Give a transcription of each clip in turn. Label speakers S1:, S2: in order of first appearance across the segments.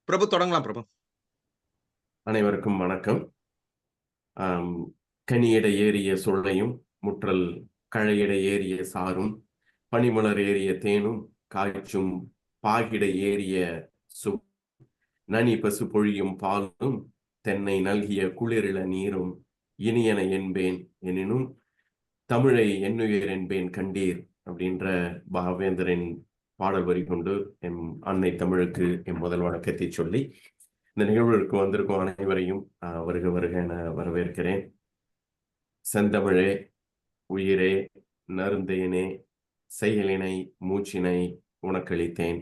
S1: பிரபு தொடங்கலாம் பிரபு.
S2: அனைவருக்கும் வணக்கம். கனியிட ஏறிய சொல்லையும் முற்றல் கழையிட ஏறிய சாரும் பனிமலர் ஏறிய தேனும் காய்ச்சும் பாகிட ஏறிய சு நனி பசு பொழியும் பாலும் தென்னை நல்கிய குளிரிள நீரும் இனியன என்பேன் எனினும் தமிழை என்னுயிர் என்பேன் கண்டீர் அப்படின்ற பாவேந்தரின் பாடல் வரி கொண்டு எம் அன்னை தமிழுக்கு எம் முதல் வணக்கத்தை சொல்லி இந்த நிகழ்வுக்கு வந்திருக்கும் அனைவரையும் வருக வருக என வரவேற்கிறேன். செந்தமிழே, உயிரே, நருந்தேனே, செயலினை மூச்சினை உனக்களித்தேன்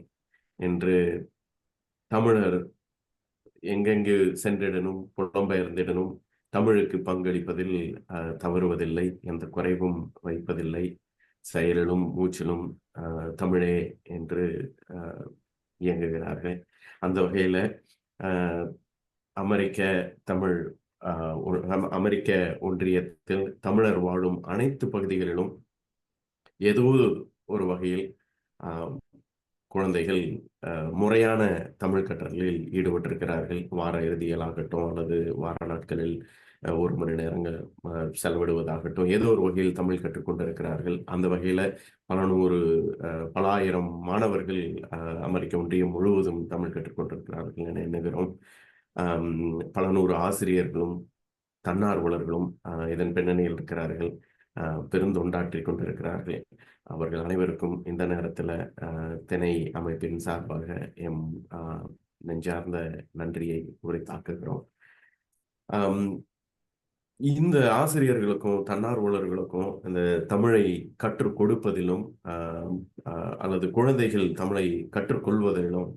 S2: என்று தமிழர் எங்கெங்கு சென்றிடனும் புலம்பெயர்ந்திடனும் தமிழுக்கு பங்களிப்பதில் தவறுவதில்லை, எந்த குறைவும் வைப்பதில்லை. செயலிலும் மூச்சிலும் தமிழே என்று இயங்குகிறார்கள். அந்த வகையில அமெரிக்க ஒன்றியத்தில் தமிழர் வாழும் அனைத்து பகுதிகளிலும் ஏதோ ஒரு வகையில் குழந்தைகள் முறையான தமிழ் கற்றலில் ஈடுபட்டிருக்கிறார்கள். வார இறுதியிலாகட்டும் அல்லது வார நாட்களில் 1 மணி நேரங்கள் செலவிடுவதாகட்டும், ஏதோ ஒரு வகையில் தமிழ் கற்றுக்கொண்டிருக்கிறார்கள். அந்த வகையில பல ஆயிரம் மாணவர்கள் அமெரிக்க ஒன்றியம் முழுவதும் தமிழ் கற்றுக்கொண்டிருக்கிறார்கள் என எண்ணுகிறோம். பல நூறு ஆசிரியர்களும் தன்னார்வலர்களும் இதன் பின்னணியில் இருக்கிறார்கள், பெருந்தொண்டாற்றிக் கொண்டிருக்கிறார்கள். அவர்கள் அனைவருக்கும் இந்த நேரத்தில் திணை அமைப்பின் சார்பாக எம் நெஞ்சார்ந்த நன்றியை உரைத்தாக்குகிறோம். இந்த ஆசிரியர்களுக்கும் தன்னார்வலர்களுக்கும் இந்த தமிழை கற்றுக் கொடுப்பதிலும் அல்லது குழந்தைகள் தமிழை கற்றுக்கொள்வதிலும்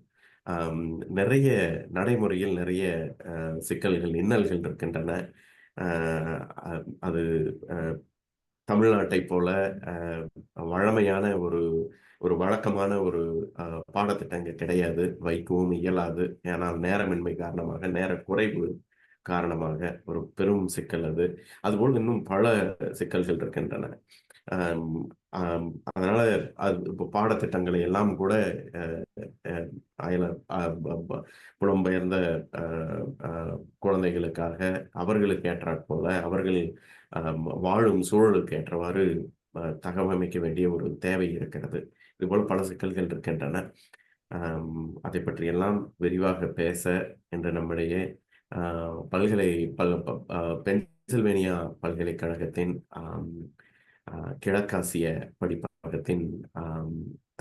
S2: நிறைய நடைமுறையில் நிறைய சிக்கல்கள், இன்னல்கள் இருக்கின்றன. அது தமிழ்நாட்டை போல வழமையான ஒரு வழக்கமான ஒரு பாடத்திட்டம் இங்கே கிடையாது, வைக்கவும் இயலாது. ஏனால் நேரமின்மை காரணமாக, நேர குறைவு காரணமாக ஒரு பெரும் சிக்கல் அது. அதுபோல் இன்னும் பல சிக்கல்கள் இருக்கின்றன. அதனால இப்போ பாடத்திட்டங்களை எல்லாம் கூட புலம்பெயர்ந்த குழந்தைகளுக்காக அவர்களுக்கு ஏற்றாற் போல அவர்கள் வாழும் சூழலுக்கு ஏற்றவாறு தகவமைக்க வேண்டிய ஒரு தேவை இருக்கிறது. இதுபோல் பல சிக்கல்கள் இருக்கின்றன. அதை பற்றியெல்லாம் விரிவாக பேச என்று நம்முடைய பென்சில்வேனியா பல்கலைக்கழகத்தின் கிழக்காசிய படிப்பகத்தின்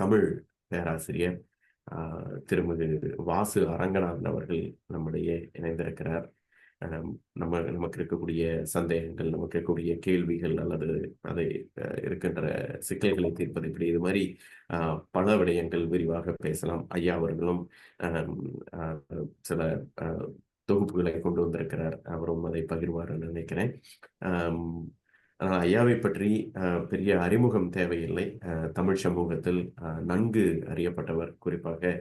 S2: தமிழ் பேராசிரியர் திருமிகு வாசு அரங்கநாதன் அவர்கள் நம்முடைய இணைந்திருக்கிறார். நமக்கு இருக்கக்கூடிய சந்தேகங்கள், நமக்கு இருக்கக்கூடிய கேள்விகள் அல்லது அதை இருக்கின்ற சிக்கல்களை தீர்ப்பது இப்படி இது மாதிரி பல விடயங்கள் விரிவாக பேசலாம். ஐயா அவர்களும் சில தொகுப்புகளை கொண்டு வந்திருக்கிறார், அவரும் அதை பகிர்வார் நினைக்கிறேன். ஐயாவை பற்றி பெரிய அறிமுகம் தேவையில்லை. தமிழ் சமூகத்தில் நன்கு அறியப்பட்டவர். குறிப்பாக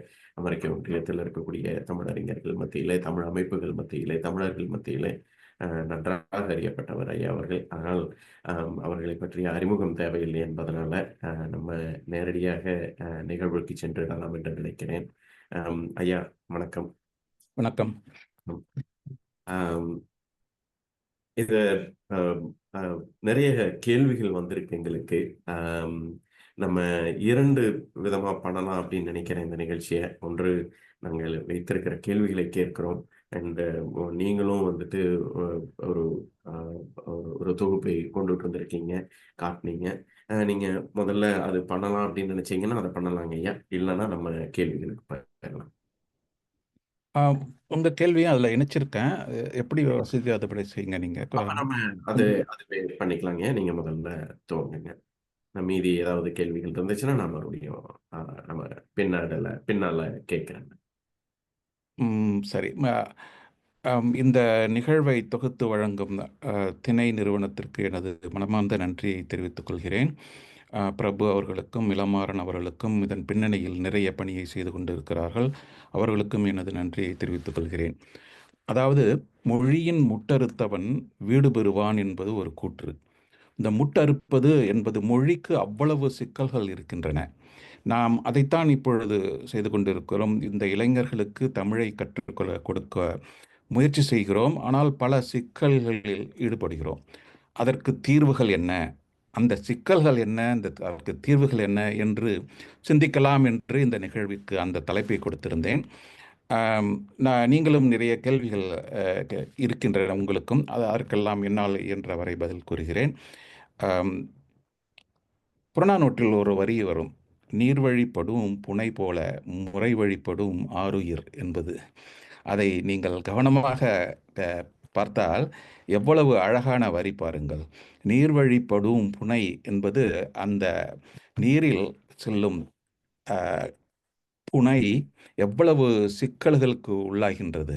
S2: அமெரிக்க ஒன்றியத்தில் இருக்கக்கூடிய தமிழறிஞர்கள் மத்தியிலே, தமிழ் அமைப்புகள் மத்தியிலே, தமிழர்கள் மத்தியிலே நன்றாக அறியப்பட்டவர் ஐயா அவர்கள். ஆனால் அவர்களை பற்றிய அறிமுகம் தேவையில்லை என்பதனால நம்ம நேரடியாக நிகழ்வுக்கு சென்றிடலாம் என்று நினைக்கிறேன். ஐயா வணக்கம்.
S3: வணக்கம்.
S2: இது நிறைய கேள்விகள் வந்திருக்கு எங்களுக்கு. நம்ம 2 விதமா பண்ணலாம் அப்படின்னு நினைக்கிறேன் இந்த நிகழ்ச்சியை. ஒன்று, நாங்கள் வைத்திருக்கிற கேள்விகளை கேட்கிறோம், அண்ட் நீங்களும் வந்துட்டு ஒரு தொகுப்பை கொண்டுட்டு வந்திருக்கீங்க, காட்டினீங்க. நீங்க முதல்ல அது பண்ணலாம் அப்படின்னு நினைச்சீங்கன்னா அதை பண்ணலாங்க ஐயா, இல்லைன்னா நம்ம கேள்விகளுக்கு போயிடலாம்.
S3: உங்க கேள்வியும் அதுல இணைச்சிருக்கேன், எப்படி வசதி அதுபடி செய்யுங்க. நீங்க
S2: அது பண்ணிக்கலாங்க. நீங்க முதல்ல துவங்குங்க. மீதி ஏதாவது கேள்விகள் இருந்துச்சுன்னா நான் மறுபடியும் நம்ம பின்னால கேட்கிறேன்.
S3: சரி. இந்த நிகழ்வை தொகுத்து வழங்கும் திணை நிறுவனத்திற்கு எனது மனமார்ந்த நன்றியை தெரிவித்துக் கொள்கிறேன். பிரபு அவர்களுக்கும் இளமாறன் அவர்களுக்கும் இதன் பின்னணியில் நிறைய பணியை செய்து கொண்டிருக்கிறார்கள். அவர்களுக்கும் எனது நன்றியை தெரிவித்துக் கொள்கிறேன். அதாவது, மொழியின் முட்டறுத்தவன் வீடு பெறுவான் என்பது ஒரு கூற்று. இந்த முட்டறுப்பது என்பது மொழிக்கு அவ்வளவு சிக்கல்கள் இருக்கின்றன. நாம் அதைத்தான் இப்பொழுது செய்து கொண்டிருக்கிறோம். இந்த இளைஞர்களுக்கு தமிழை கற்றுக்கொள்ள கொடுக்க முயற்சி செய்கிறோம். ஆனால் பல சிக்கல்களில் ஈடுபடுகிறோம். அதற்கு தீர்வுகள் என்ன, அந்த சிக்கல்கள் என்ன, அதற்கு தீர்வுகள் என்ன என்று சிந்திக்கலாம் என்று இந்த நிகழ்விற்கு அந்த தலைப்பை கொடுத்திருந்தேன். நீங்களும் நிறைய கேள்விகள் இருக்கின்றன உங்களுக்கும். அதற்கெல்லாம் என்னால் என்ற வரை பதில் கூறுகிறேன். புறநானூற்றில் ஒரு வரி வரும், நீர்வழிப்படும் புனை போல முறை வழிப்படும் ஆருயிர் என்பது. அதை நீங்கள் கவனமாக பார்த்தால் எவ்வளவு அழகான வரி பாருங்கள். நீர்வழிப்படும் புனை என்பது அந்த நீரில் செல்லும் புனை எவ்வளவு சிக்கல்களுக்கு உள்ளாகின்றது,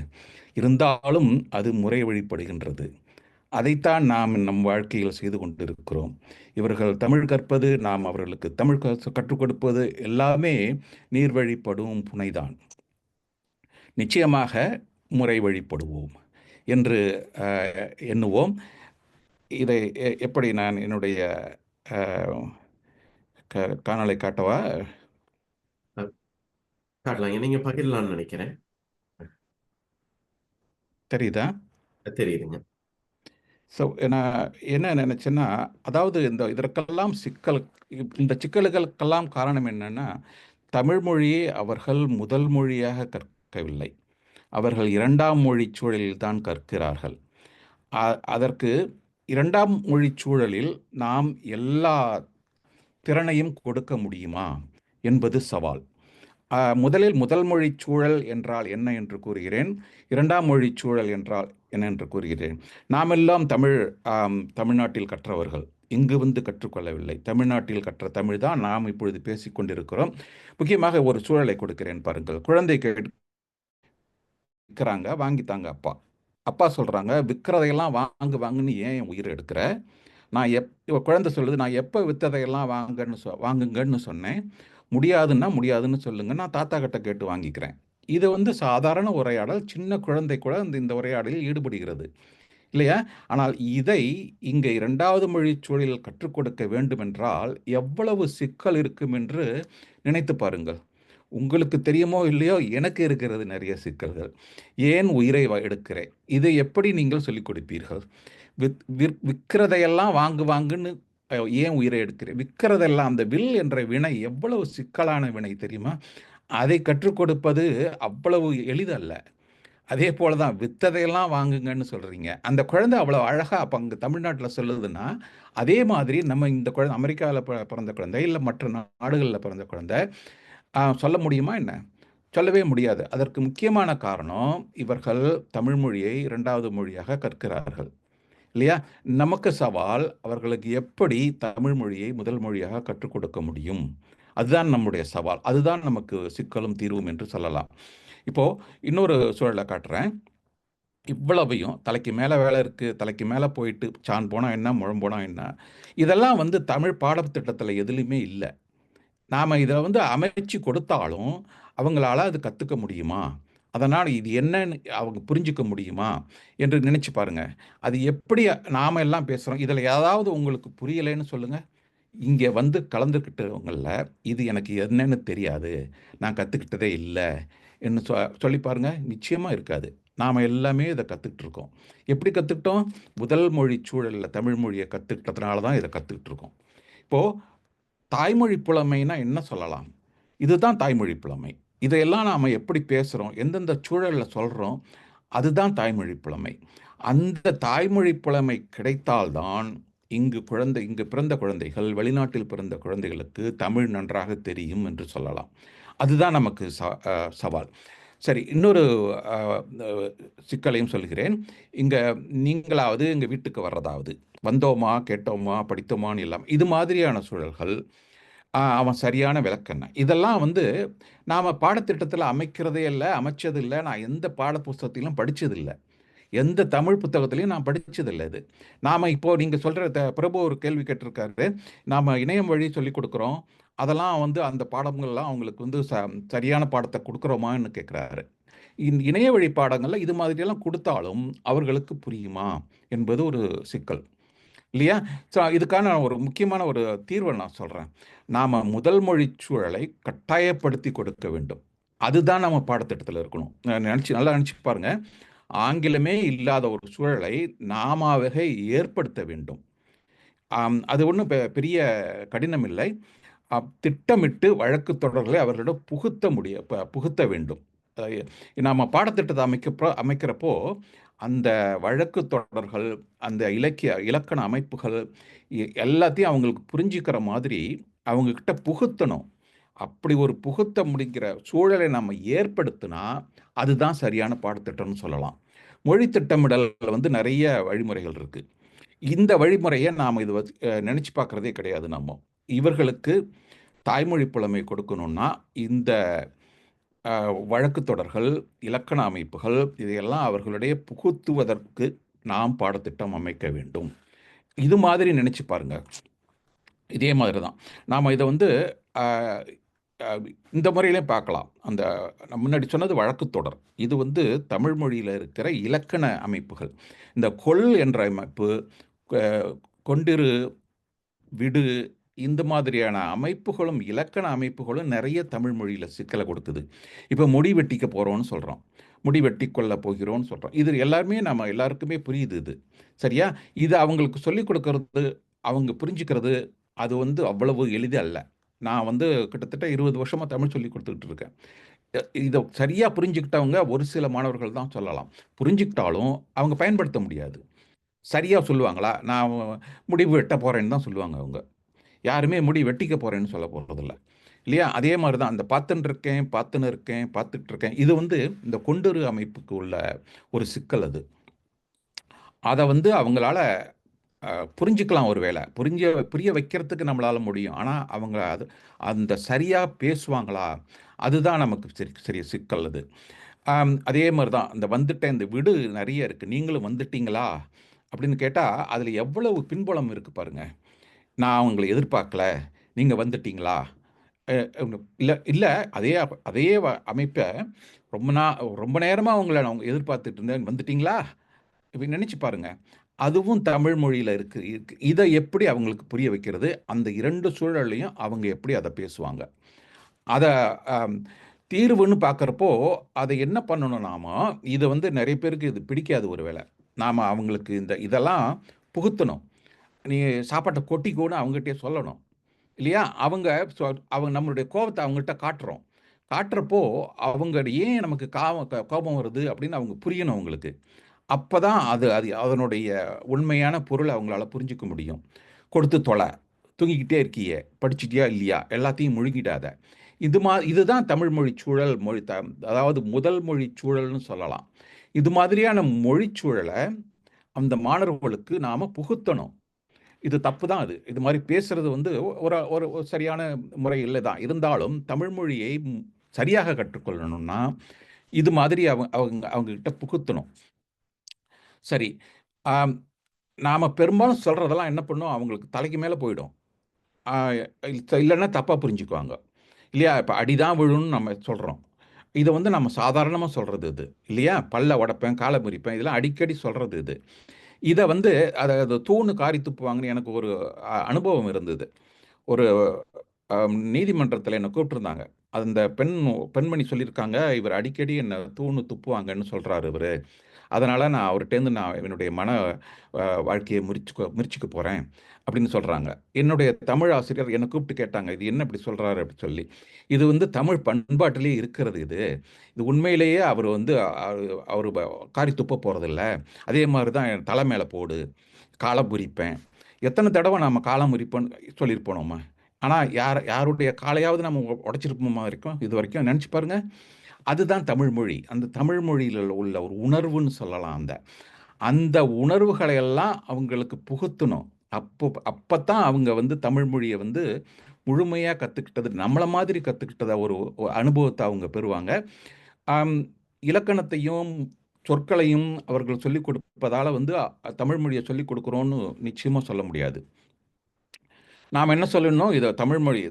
S3: இருந்தாலும் அது முறை வழிபடுகின்றது. அதைத்தான் நாம் நம் வாழ்க்கையில் செய்து கொண்டிருக்கிறோம். இவர்கள் தமிழ் கற்பது, நாம் அவர்களுக்கு தமிழ் கற்றுக் கொடுப்பது எல்லாமே நீர் வழிப்படும் புனைதான். நிச்சயமாக முறை வழிபடுவோம் என்று எண்ணுவோம். இதை எப்படி நான் என்னுடைய காணொளி காட்டவா?
S2: காட்டலாங்க, நீங்க பகிரலாம்னு நினைக்கிறேன்.
S3: தெரியுதா?
S2: தெரியுதுங்க.
S3: ஸோ நான் என்ன நினச்சேன்னா, அதாவது இதற்கெல்லாம் இந்த சிக்கல்களுக்கெல்லாம் காரணம் என்னென்னா, தமிழ் மொழியை அவர்கள் முதல் மொழியாக கற்கவில்லை. அவர்கள் இரண்டாம் மொழி சூழலில் தான் கற்கிறார்கள். அதற்கு இரண்டாம் மொழி சூழலில் நாம் எல்லா திறனையும் கொடுக்க முடியுமா என்பது சவால். முதலில் முதல் மொழி சூழல் என்றால் என்ன என்று கூறுகிறேன், இரண்டாம் மொழி சூழல் என்றால் என்ன என்று கூறுகிறேன். நாமெல்லாம் தமிழ்நாட்டில் கற்றவர்கள், இங்கு வந்து கற்றுக்கொள்ளவில்லை. தமிழ்நாட்டில் கற்ற தமிழ் தான் நாம் இப்பொழுது பேசிக்கொண்டிருக்கிறோம். முக்கியமாக ஒரு சூழலை கொடுக்கிறேன் பாருங்கள். குழந்தை விற்கிறாங்க, வாங்கித்தாங்க அப்பா. அப்பா சொல்கிறாங்க, விற்கிறதையெல்லாம் வாங்குன்னு ஏன் என் உயிரை எடுக்கிற? குழந்தை சொல்லுது, நான் எப்போ விற்றதையெல்லாம் வாங்குங்கன்னு சொன்னேன். முடியாதுன்னு சொல்லுங்க, நான் தாத்தா கிட்ட கேட்டு வாங்கிக்கிறேன். இது சாதாரண உரையாடல். சின்ன குழந்தை கூட இந்த உரையாடலில் ஈடுபடுகிறது இல்லையா? ஆனால் இதை இங்கே இரண்டாவது மொழி சூழலில் கற்றுக் கொடுக்க வேண்டுமென்றால் எவ்வளவு சிக்கல் இருக்கும் என்று நினைத்து பாருங்கள். உங்களுக்கு தெரியுமோ இல்லையோ, எனக்கு இருக்கிறது நிறைய சிக்கல்கள். ஏன் உயிரை எடுக்கிறேன், இதை எப்படி நீங்கள் சொல்லிக் கொடுப்பீர்கள்? விற்கிறதையெல்லாம் வாங்குன்னு ஏன் உயிரை எடுக்கிறேன்? விற்கிறதெல்லாம், அந்த வில் என்ற வினை எவ்வளவு சிக்கலான வினை தெரியுமா? அதை கற்றுக் கொடுப்பது அவ்வளவு எளிதல்ல. அதே போல தான் விற்றதையெல்லாம் வாங்குங்கன்னு சொல்கிறீங்க. அந்த குழந்தை அவ்வளோ அழகாக அப்போ அங்கே தமிழ்நாட்டில் சொல்லுதுன்னா, அதே மாதிரி நம்ம இந்த குழந்தை அமெரிக்காவில் பிறந்த குழந்தை, இல்லை மற்ற நாடுகளில் பிறந்த குழந்தை சொல்ல முடியுமா என்ன? சொல்லவே முடியாது. அதற்கு முக்கியமான காரணம், இவர்கள் தமிழ் மொழியை இரண்டாவது மொழியாக கற்கிறார்கள் இல்லையா? நமக்கு சவால், அவர்களுக்கு எப்படி தமிழ் மொழியை முதல் மொழியாக கற்றுக் கொடுக்க முடியும்? அதுதான் நம்முடைய சவால். அதுதான் நமக்கு சிக்கலும் தீர்வும் என்று சொல்லலாம். இப்போது இன்னொரு சூழலை காட்டுறேன். இவ்வளவையும் தலைக்கு மேலே வேலை இருக்குது, தலைக்கு மேலே போயிட்டு சான் போனால் என்ன, முழம் போனால் என்ன, இதெல்லாம் தமிழ் பாடத்திட்டத்தில் எதுலேயுமே இல்லை. நாம் இதை அமைச்சு கொடுத்தாலும் அவங்களால அது கற்றுக்க முடியுமா? அதனால் இது என்னன்னு அவங்க புரிஞ்சிக்க முடியுமா என்று நினச்சி பாருங்கள். அது எப்படி நாம் எல்லாம் பேசுகிறோம். இதில் ஏதாவது உங்களுக்கு புரியலைன்னு சொல்லுங்கள். இங்கே கலந்துக்கிட்டவங்களில் இது எனக்கு என்னன்னு தெரியாது, நான் கற்றுக்கிட்டதே இல்லை என்று சொல்லி பாருங்கள். நிச்சயமாக இருக்காது. நாம் எல்லாமே இதை கற்றுக்கிட்டு இருக்கோம். எப்படி கற்றுக்கிட்டோம்? முதல் மொழி சூழலில் தமிழ் மொழியை கற்றுக்கிட்டதுனால தான் இதை கற்றுக்கிட்டு இருக்கோம். இப்போது தாய்மொழி புலமைனா என்ன சொல்லலாம்? இதுதான் தாய்மொழி புலமை. இதையெல்லாம் நாம் எப்படி பேசுகிறோம், எந்தெந்த சூழலில் சொல்கிறோம், அதுதான் தாய்மொழி புலமை. அந்த தாய்மொழி புலமை கிடைத்தால்தான் இங்கு பிறந்த குழந்தைகள், வெளிநாட்டில் பிறந்த குழந்தைகளுக்கு தமிழ் நன்றாக தெரியும் என்று சொல்லலாம். அதுதான் நமக்கு சவால். சரி, இன்னொரு சிக்கலையும் சொல்கிறேன். நீங்களாவது எங்கள் வீட்டுக்கு வர்றதாவது, வந்தோமா, கேட்டோமா, படித்தோமான்னு இல்லாமல் இது மாதிரியான சூழல்கள், அவன் சரியான விளக்கண்ண, இதெல்லாம் நாம் பாடத்திட்டத்தில் அமைக்கிறதே இல்லை, அமைச்சதில்லை. நான் எந்த பாட புஸ்தகத்திலும் படித்ததில்லை, எந்த தமிழ் புத்தகத்திலையும் நான் படித்ததில்லை. இது நாம் இப்போது நீங்கள் சொல்கிற பிரபு ஒரு கேள்வி கேட்டிருக்காரு, நாம் இணையம் வழி சொல்லிக் கொடுக்குறோம், அதெல்லாம் அந்த பாடங்கள்லாம் அவங்களுக்கு சரியான பாடத்தை கொடுக்குறோமான்னு கேட்குறாரு. இணைய வழி பாடங்களில் இது மாதிரியெல்லாம் கொடுத்தாலும் அவர்களுக்கு புரியுமா என்பது ஒரு சிக்கல் இல்லையா? ஸோ இதுக்கான ஒரு முக்கியமான ஒரு தீர்வை நான் சொல்கிறேன். நாம் முதல் மொழி சூழலை கட்டாயப்படுத்தி கொடுக்க வேண்டும். அதுதான் நம்ம பாடத்திட்டத்தில் இருக்கணும். நல்லா நினச்சி பாருங்க. ஆங்கிலமே இல்லாத ஒரு சூழலை நாமாகவே ஏற்படுத்த வேண்டும். அது ஒன்றும் பெரிய கடினம் இல்லை. திட்டமிட்டு வழக்கு தொடர்களை அவர்களிடம் புகுத்த வேண்டும். நாம் பாடத்திட்டத்தை அமைக்கிறப்போ அந்த வழக்கு தொடர்கள், அந்த இலக்கண அமைப்புகள் எல்லாத்தையும் அவங்களுக்கு புரிஞ்சிக்கிற மாதிரி அவங்கக்கிட்ட புகுத்தணும். அப்படி ஒரு புகுத்த முடிக்கிற சூழலை நம்ம ஏற்படுத்தினா அதுதான் சரியான பாடத்திட்டம்னு சொல்லலாம். மொழி திட்டமிடல் நிறைய வழிமுறைகள் இருக்கு. இந்த வழிமுறையை நாம் இது நினச்சி பார்க்குறதே கிடையாது. இவர்களுக்கு தாய்மொழி புலமை கொடுக்கணும்னா இந்த வழக்கு தொடர்கள், இலக்கண அமைப்புகள் இதையெல்லாம் அவர்களுடைய புகுத்துவதற்கு நாம் பாடத்திட்டம் அமைக்க வேண்டும். இது மாதிரி நினச்சி பாருங்க. இதே மாதிரி தான் நாம் இதை இந்த முறையிலே பார்க்கலாம். நான் முன்னாடி சொன்னது வழக்கு தொடர். இது தமிழ் மொழியில் இருக்கிற இலக்கண அமைப்புகள். இந்த கொள் என்ற அமைப்பு, கொண்டிரு, விடு, இந்த மாதிரியான அமைப்புகளும் இலக்கண அமைப்புகளும் நிறைய தமிழ் மொழியில் சிக்கலை கொடுக்குது. இப்போ முடி வெட்டிக்க போகிறோன்னு சொல்கிறோம், முடி வெட்டி கொள்ள போகிறோன்னு சொல்கிறோம். இது எல்லாருமே நம்ம எல்லாருக்குமே புரியுது. இது சரியா? இது அவங்களுக்கு சொல்லிக் கொடுக்கறது, அவங்க புரிஞ்சுக்கிறது அது அவ்வளவு எளிது அல்ல. நான் கிட்டத்தட்ட 20 வருஷமாக தமிழ் சொல்லி கொடுத்துக்கிட்டு இருக்கேன். இதை சரியாக புரிஞ்சுக்கிட்டவங்க ஒரு சில மாணவர்கள் தான் சொல்லலாம். புரிஞ்சுக்கிட்டாலும் அவங்க பயன்படுத்த முடியாது. சரியாக சொல்லுவாங்களா? நான் முடிவு வெட்ட போகிறேன்னு தான் சொல்லுவாங்க. அவங்க யாருமே முடி வெட்டிக்க போகிறேன்னு சொல்ல போகிறதில்ல, இல்லையா? அதே மாதிரி தான் அந்த பார்த்துட்டு இருக்கேன், பார்த்துட்டு இருக்கேன். இது இந்த கொண்டுரு அமைப்புக்கு உள்ள ஒரு சிக்கல். அதை அவங்களால புரிஞ்சுக்கலாம். ஒரு வேளை புரிய வைக்கிறதுக்கு நம்மளால முடியும். ஆனால் அவங்க அந்த சரியாக பேசுவாங்களா? அதுதான் நமக்கு சரிய சிக்கல். அதே மாதிரி தான் இந்த விடு நிறைய இருக்குது. நீங்களும் வந்துட்டீங்களா அப்படின்னு கேட்டால் அதில் எவ்வளவு பின்புலம் இருக்குது பாருங்க. நான் அவங்களை எதிர்பார்க்கல, நீங்கள் வந்துட்டீங்களா? இல்லை அதே அமைப்பை ரொம்ப நேரமாக அவங்க எதிர்பார்த்துட்டு இருந்தேன், வந்துட்டீங்களா இப்படி நினச்சி பாருங்க. அதுவும் தமிழ் மொழியில் இருக்கு. இதை எப்படி அவங்களுக்கு புரிய வைக்கிறது? அந்த 2 சூழல்லையும் அவங்க எப்படி அதை பேசுவாங்க? அதை தீர்வுன்னு பார்க்குறப்போ அதை என்ன பண்ணணும்? இது நிறைய பேருக்கு இது பிடிக்காது. ஒரு வேளை நாம் அவங்களுக்கு இதெல்லாம் புகுத்தணும். நீ சாப்பாட்டை கொட்டிக்கோன்னு அவங்ககிட்டே சொல்லணும், இல்லையா? அவங்க நம்மளுடைய கோபத்தை அவங்ககிட்ட காட்டுறப்போ அவங்க ஏன் நமக்கு கோபம் வருது அப்படின்னு அவங்க புரியணும் அவங்களுக்கு. அப்போ தான் அதனுடைய உண்மையான பொருள் அவங்களால புரிஞ்சிக்க முடியும். கொடுத்து தொலை, தூங்கிக்கிட்டே இருக்கியே, படிச்சுட்டியா இல்லையா, எல்லாத்தையும் முழுகிடாத. இதுதான் தமிழ் மொழி சூழல். அதாவது முதல் மொழி சூழல்னு சொல்லலாம். இது மாதிரியான மொழிச்சூழலை அந்த மாணவர்களுக்கு நாம் புகுத்தணும். இது தப்பு தான். இது மாதிரி பேசுறது ஒரு ஒரு சரியான முறை இல்லை தான். இருந்தாலும் தமிழ் மொழியை சரியாக கற்றுக்கொள்ளணும்னா இது மாதிரி அவங்ககிட்ட புகுத்தணும். சரி, நாம் பெரும்பாலும் சொல்கிறதெல்லாம் என்ன பண்ணோம்? அவங்களுக்கு தலைக்கு மேலே போயிடும். இல்லைன்னா தப்பாக புரிஞ்சுக்குவாங்க, இல்லையா? இப்போ அடிதான் விழுன்னு நம்ம சொல்கிறோம். இதை நம்ம சாதாரணமாக சொல்கிறது இல்லையா? பல்ல உடைப்பேன், காலை முறிப்பேன், இதெல்லாம் அடிக்கடி சொல்கிறது. இதை அதை தூணு காரி துப்புவாங்கன்னு எனக்கு ஒரு அனுபவம் இருந்தது. ஒரு நீதிமன்றத்தில் என்னை கூப்பிட்டுருந்தாங்க. அந்த பெண்மணி சொல்லியிருக்காங்க, இவர் அடிக்கடி என்னை தூணு துப்புவாங்கன்னு சொல்கிறாரு இவர். அதனால் நான் அவர்கிட்டேருந்து என்னுடைய மன வாழ்க்கையை முறிச்சுக்க போகிறேன் அப்படின்னு சொல்கிறாங்க. என்னுடைய தமிழ் ஆசிரியர் என்னை கூப்பிட்டு கேட்டாங்க, இது என்ன இப்படி சொல்கிறாரு அப்படின்னு சொல்லி. இது தமிழ் பண்பாட்டிலே இருக்கிறது. இது உண்மையிலேயே அவர் அவர் காரி துப்ப போகிறதில்ல. அதே மாதிரி தான் என் தலை மேலே போடு, காலம் முறிப்பேன். எத்தனை தடவை நம்ம காலம் முறிப்போன்னு சொல்லியிருப்போம் நம்ம. ஆனால் யாருடைய காலையாவது நம்ம உடைச்சிருப்போமா இருக்கும் இது வரைக்கும்? நினச்சி பாருங்கள். அதுதான் தமிழ் மொழி. அந்த தமிழ் மொழியில் உள்ள ஒரு உணர்வுன்னு சொல்லலாம். அந்த உணர்வுகளை எல்லாம் அவங்களுக்கு புகுத்தணும். அப்போத்தான் அவங்க தமிழ் மொழியை முழுமையாக கற்றுக்கிட்டது, நம்மளை மாதிரி கற்றுக்கிட்டத ஒரு அனுபவத்தை அவங்க பெறுவாங்க. இலக்கணத்தையும் சொற்களையும் அவர்கள் சொல்லிக் கொடுப்பதால் தமிழ் மொழியை சொல்லிக் கொடுக்குறோன்னு நிச்சயமாக சொல்ல முடியாது. நாம் என்ன சொல்லணும்? இதை தமிழ் மொழி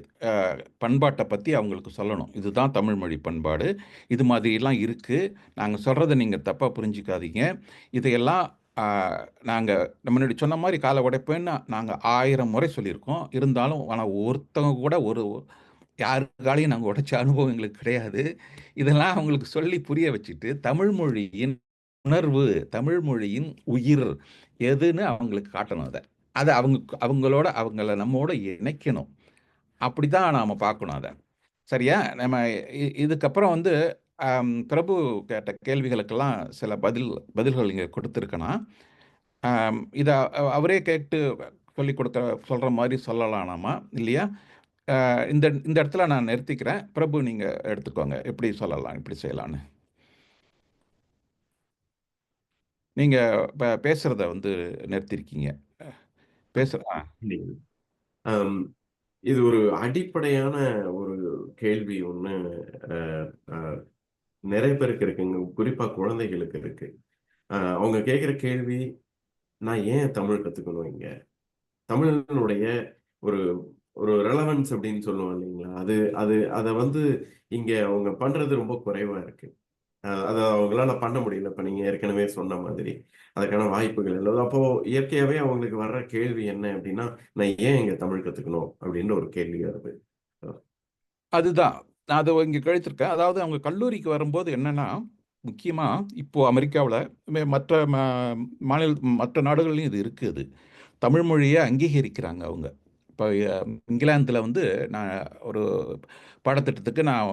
S3: பண்பாட்டை பற்றி அவங்களுக்கு சொல்லணும். இதுதான் தமிழ் மொழி பண்பாடு, இது மாதிரிலாம் இருக்குது, நாங்கள் சொல்கிறத நீங்கள் தப்பாக புரிஞ்சிக்காதீங்க, இதையெல்லாம் நாங்கள் முன்னாடி சொன்ன மாதிரி காலை உடைப்பேன்னு நாங்கள் 1000 முறை சொல்லியிருக்கோம். இருந்தாலும் ஆனால் ஒருத்தவங்க கூட யாருக்காலையும் நாங்கள் உடைச்ச அனுபவம் எங்களுக்கு கிடையாது. இதெல்லாம் அவங்களுக்கு சொல்லி புரிய வச்சுட்டு தமிழ் மொழியின் உணர்வு, தமிழ் மொழியின் உயிர் எதுன்னு அவங்களுக்கு காட்டணும். அதை அதை அவங்களோட அவங்கள நம்மோட இணைக்கணும். அப்படி தான் நாம் பார்க்கணும் அதை. சரியா? நம்ம இதுக்கப்புறம் பிரபு கேட்ட கேள்விகளுக்கெல்லாம் சில பதில்கள் இங்கே கொடுத்துருக்கேனா, இதை அவரே கேட்டு சொல்லிக் சொல்கிற மாதிரி சொல்லலாம் நாம, இல்லையா? இந்த இந்த இடத்துல நான் நிறுத்திக்கிறேன். பிரபு நீங்கள் எடுத்துக்கோங்க, எப்படி சொல்லலாம், இப்படி செய்யலான்னு. நீங்கள் பேசுகிறத நிறுத்திருக்கீங்க. பேசுற
S2: இல்லைங்க. ஆம், இது ஒரு அடிப்படையான ஒரு கேள்வி ஒண்ணு நிறைய பேருக்கு இருக்குங்க. குறிப்பா குழந்தைகளுக்கு இருக்கு. அவங்க கேட்கிற கேள்வி, நான் ஏன் தமிழ் கத்துக்கணும் இங்க? தமிழினுடைய ஒரு ஒரு ரெலவன்ஸ் அப்படின்னு சொல்லுவோம் இல்லைங்களா? அது அது அத இங்க அவங்க பண்றது ரொம்ப குறைவா இருக்கு. அத அவங்களால பண்ண முடியல. இப்ப நீங்க ஏற்கனவே சொன்ன மாதிரி. அதுக்கான வாய்ப்புகள் இல்ல. அப்போ இயற்கையாவே அவங்களுக்கு வர்ற கேள்வி என்ன அப்படின்னா, நான் ஏன் இங்க தமிழ் கத்துக்கணும்? அப்படின்ற ஒரு கேள்வி வருது.
S3: அதுதான். நான் அதை இங்கே கழித்திருக்கேன். அதாவது அவங்க கல்லூரிக்கு வரும்போது என்னன்னா, முக்கியமா இப்போ அமெரிக்காவுல மற்ற மற்ற நாடுகள்லயும் இது இருக்குது. தமிழ் மொழியை அங்கீகரிக்கிறாங்க அவங்க. இப்போ இங்கிலாந்தில் நான் ஒரு பாடத்திட்டத்துக்கு நான்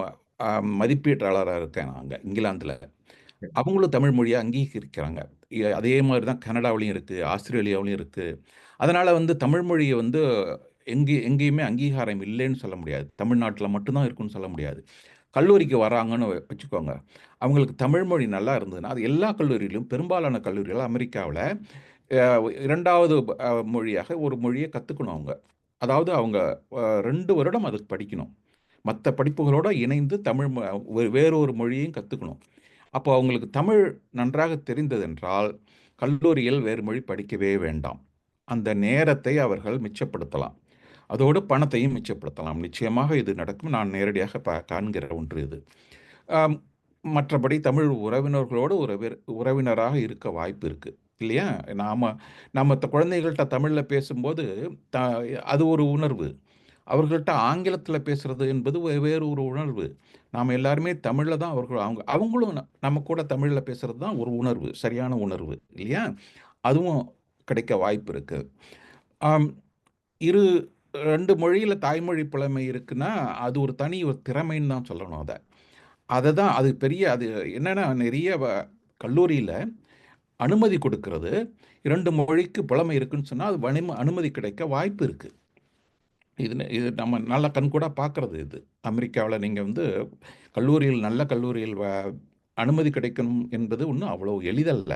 S3: மதிப்பீட்டாளராக இருக்கேன். அங்கே இங்கிலாந்தில் அவங்களும் தமிழ் மொழியை அங்கீகரிக்கிறாங்க. அதே மாதிரி தான் கனடாவிலையும் இருக்குது, ஆஸ்திரேலியாவிலையும் இருக்குது. அதனால் தமிழ் மொழியை எங்கேயுமே அங்கீகாரம் இல்லைன்னு சொல்ல முடியாது. தமிழ்நாட்டில் மட்டும்தான் இருக்குன்னு சொல்ல முடியாது. கல்லூரிக்கு வராங்கன்னு வச்சுக்கோங்க. அவங்களுக்கு தமிழ் மொழி நல்லா இருந்ததுன்னா, அது எல்லா கல்லூரியிலும் பெரும்பாலான கல்லூரிகள் அமெரிக்காவில் 2வது மொழியாக ஒரு மொழியை கற்றுக்கணும் அவங்க. அதாவது அவங்க 2 வருடம் அதுக்கு படிக்கணும். மற்ற படிப்புகளோடு இணைந்து தமிழ் வேறொரு மொழியையும் கற்றுக்கணும். அப்போ அவங்களுக்கு தமிழ் நன்றாக தெரிந்ததென்றால் கல்லூரியில் வேறு மொழி படிக்கவே வேண்டாம். அந்த நேரத்தை அவர்கள் மிச்சப்படுத்தலாம். அதோடு பணத்தையும் மிச்சப்படுத்தலாம். நிச்சயமாக இது நடக்கும். நான் நேரடியாக காண்கிற ஒன்று இது. மற்றபடி தமிழ் உறவினர்களோடு உறவினராக இருக்க வாய்ப்பு இருக்குது, இல்லையா? நம்ம குழந்தைகள்கிட்ட தமிழில் பேசும்போது த அது ஒரு உணர்வு. அவர்கள்ட்ட ஆங்கிலத்தில் பேசுறது என்பது வேறு ஒரு உணர்வு. நாம் எல்லாருமே தமிழில் தான் அவங்களும் நம்ம கூட தமிழில் பேசுறது தான் ஒரு உணர்வு, சரியான உணர்வு, இல்லையா? அதுவும் கிடைக்க வாய்ப்பு இருக்கு. இரு 2 மொழியில் தாய்மொழி புலமை இருக்குன்னா அது ஒரு ஒரு திறமைன்னு தான் சொல்லணும். அது அது என்னன்னா நிறைய கல்லூரியில் அனுமதி கொடுக்கிறது. 2 மொழிக்கு புலமை இருக்குன்னு சொன்னால் அது அனுமதி கிடைக்க வாய்ப்பு இருக்கு. இது நம்ம நல்ல கண்கூடா பார்க்கறது. இது அமெரிக்காவில் நீங்கள் நல்ல கல்லூரியில் அனுமதி கிடைக்கணும் என்பது ஒன்றும் அவ்வளோ எளிதல்ல.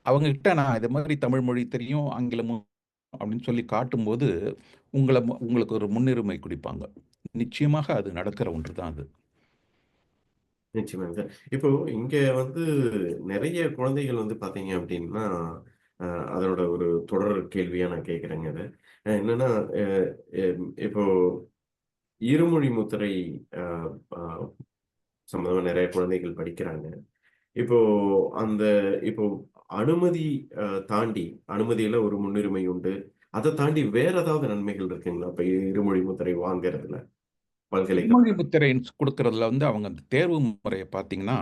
S3: அவங்ககிட்ட நான் இது மாதிரி தமிழ் மொழி தெரியும், ஆங்கிலமும் அப்படின்னு சொல்லி காட்டும்போது உங்களுக்கு ஒரு முன்னுரிமை கொடுப்பாங்க. நிச்சயமாக அது நடக்கிற ஒன்று தான் அது.
S2: நிச்சயமாங்க சார். இப்போ இங்க நெறைய குழந்தைகள் பார்த்தீங்க அப்படின்னா, அதோட ஒரு தொடர் கேள்வியா நான் கேட்கிறேங்க இத. என்னன்னா, அ இப்போ இருமொழி முத்திரை அ அ சம்மந்தமா நெறைய குழந்தைகள் படிக்கிறாங்க. இப்போ அந்த இப்போ அனுமதி தாண்டி அனுமதியில ஒரு முன்னுரிமை உண்டு. அத தாண்டி வேற ஏதாவது நன்மைகள் இருக்குங்களா? இப்ப இருமொழி முத்திரை வாங்குறதுல
S3: இருமொழி
S2: பல்கலைக்கழகம்.
S3: முத்திரை கொடுக்கறதுல அவங்க அந்த தேர்வு முறையை பார்த்தீங்கன்னா,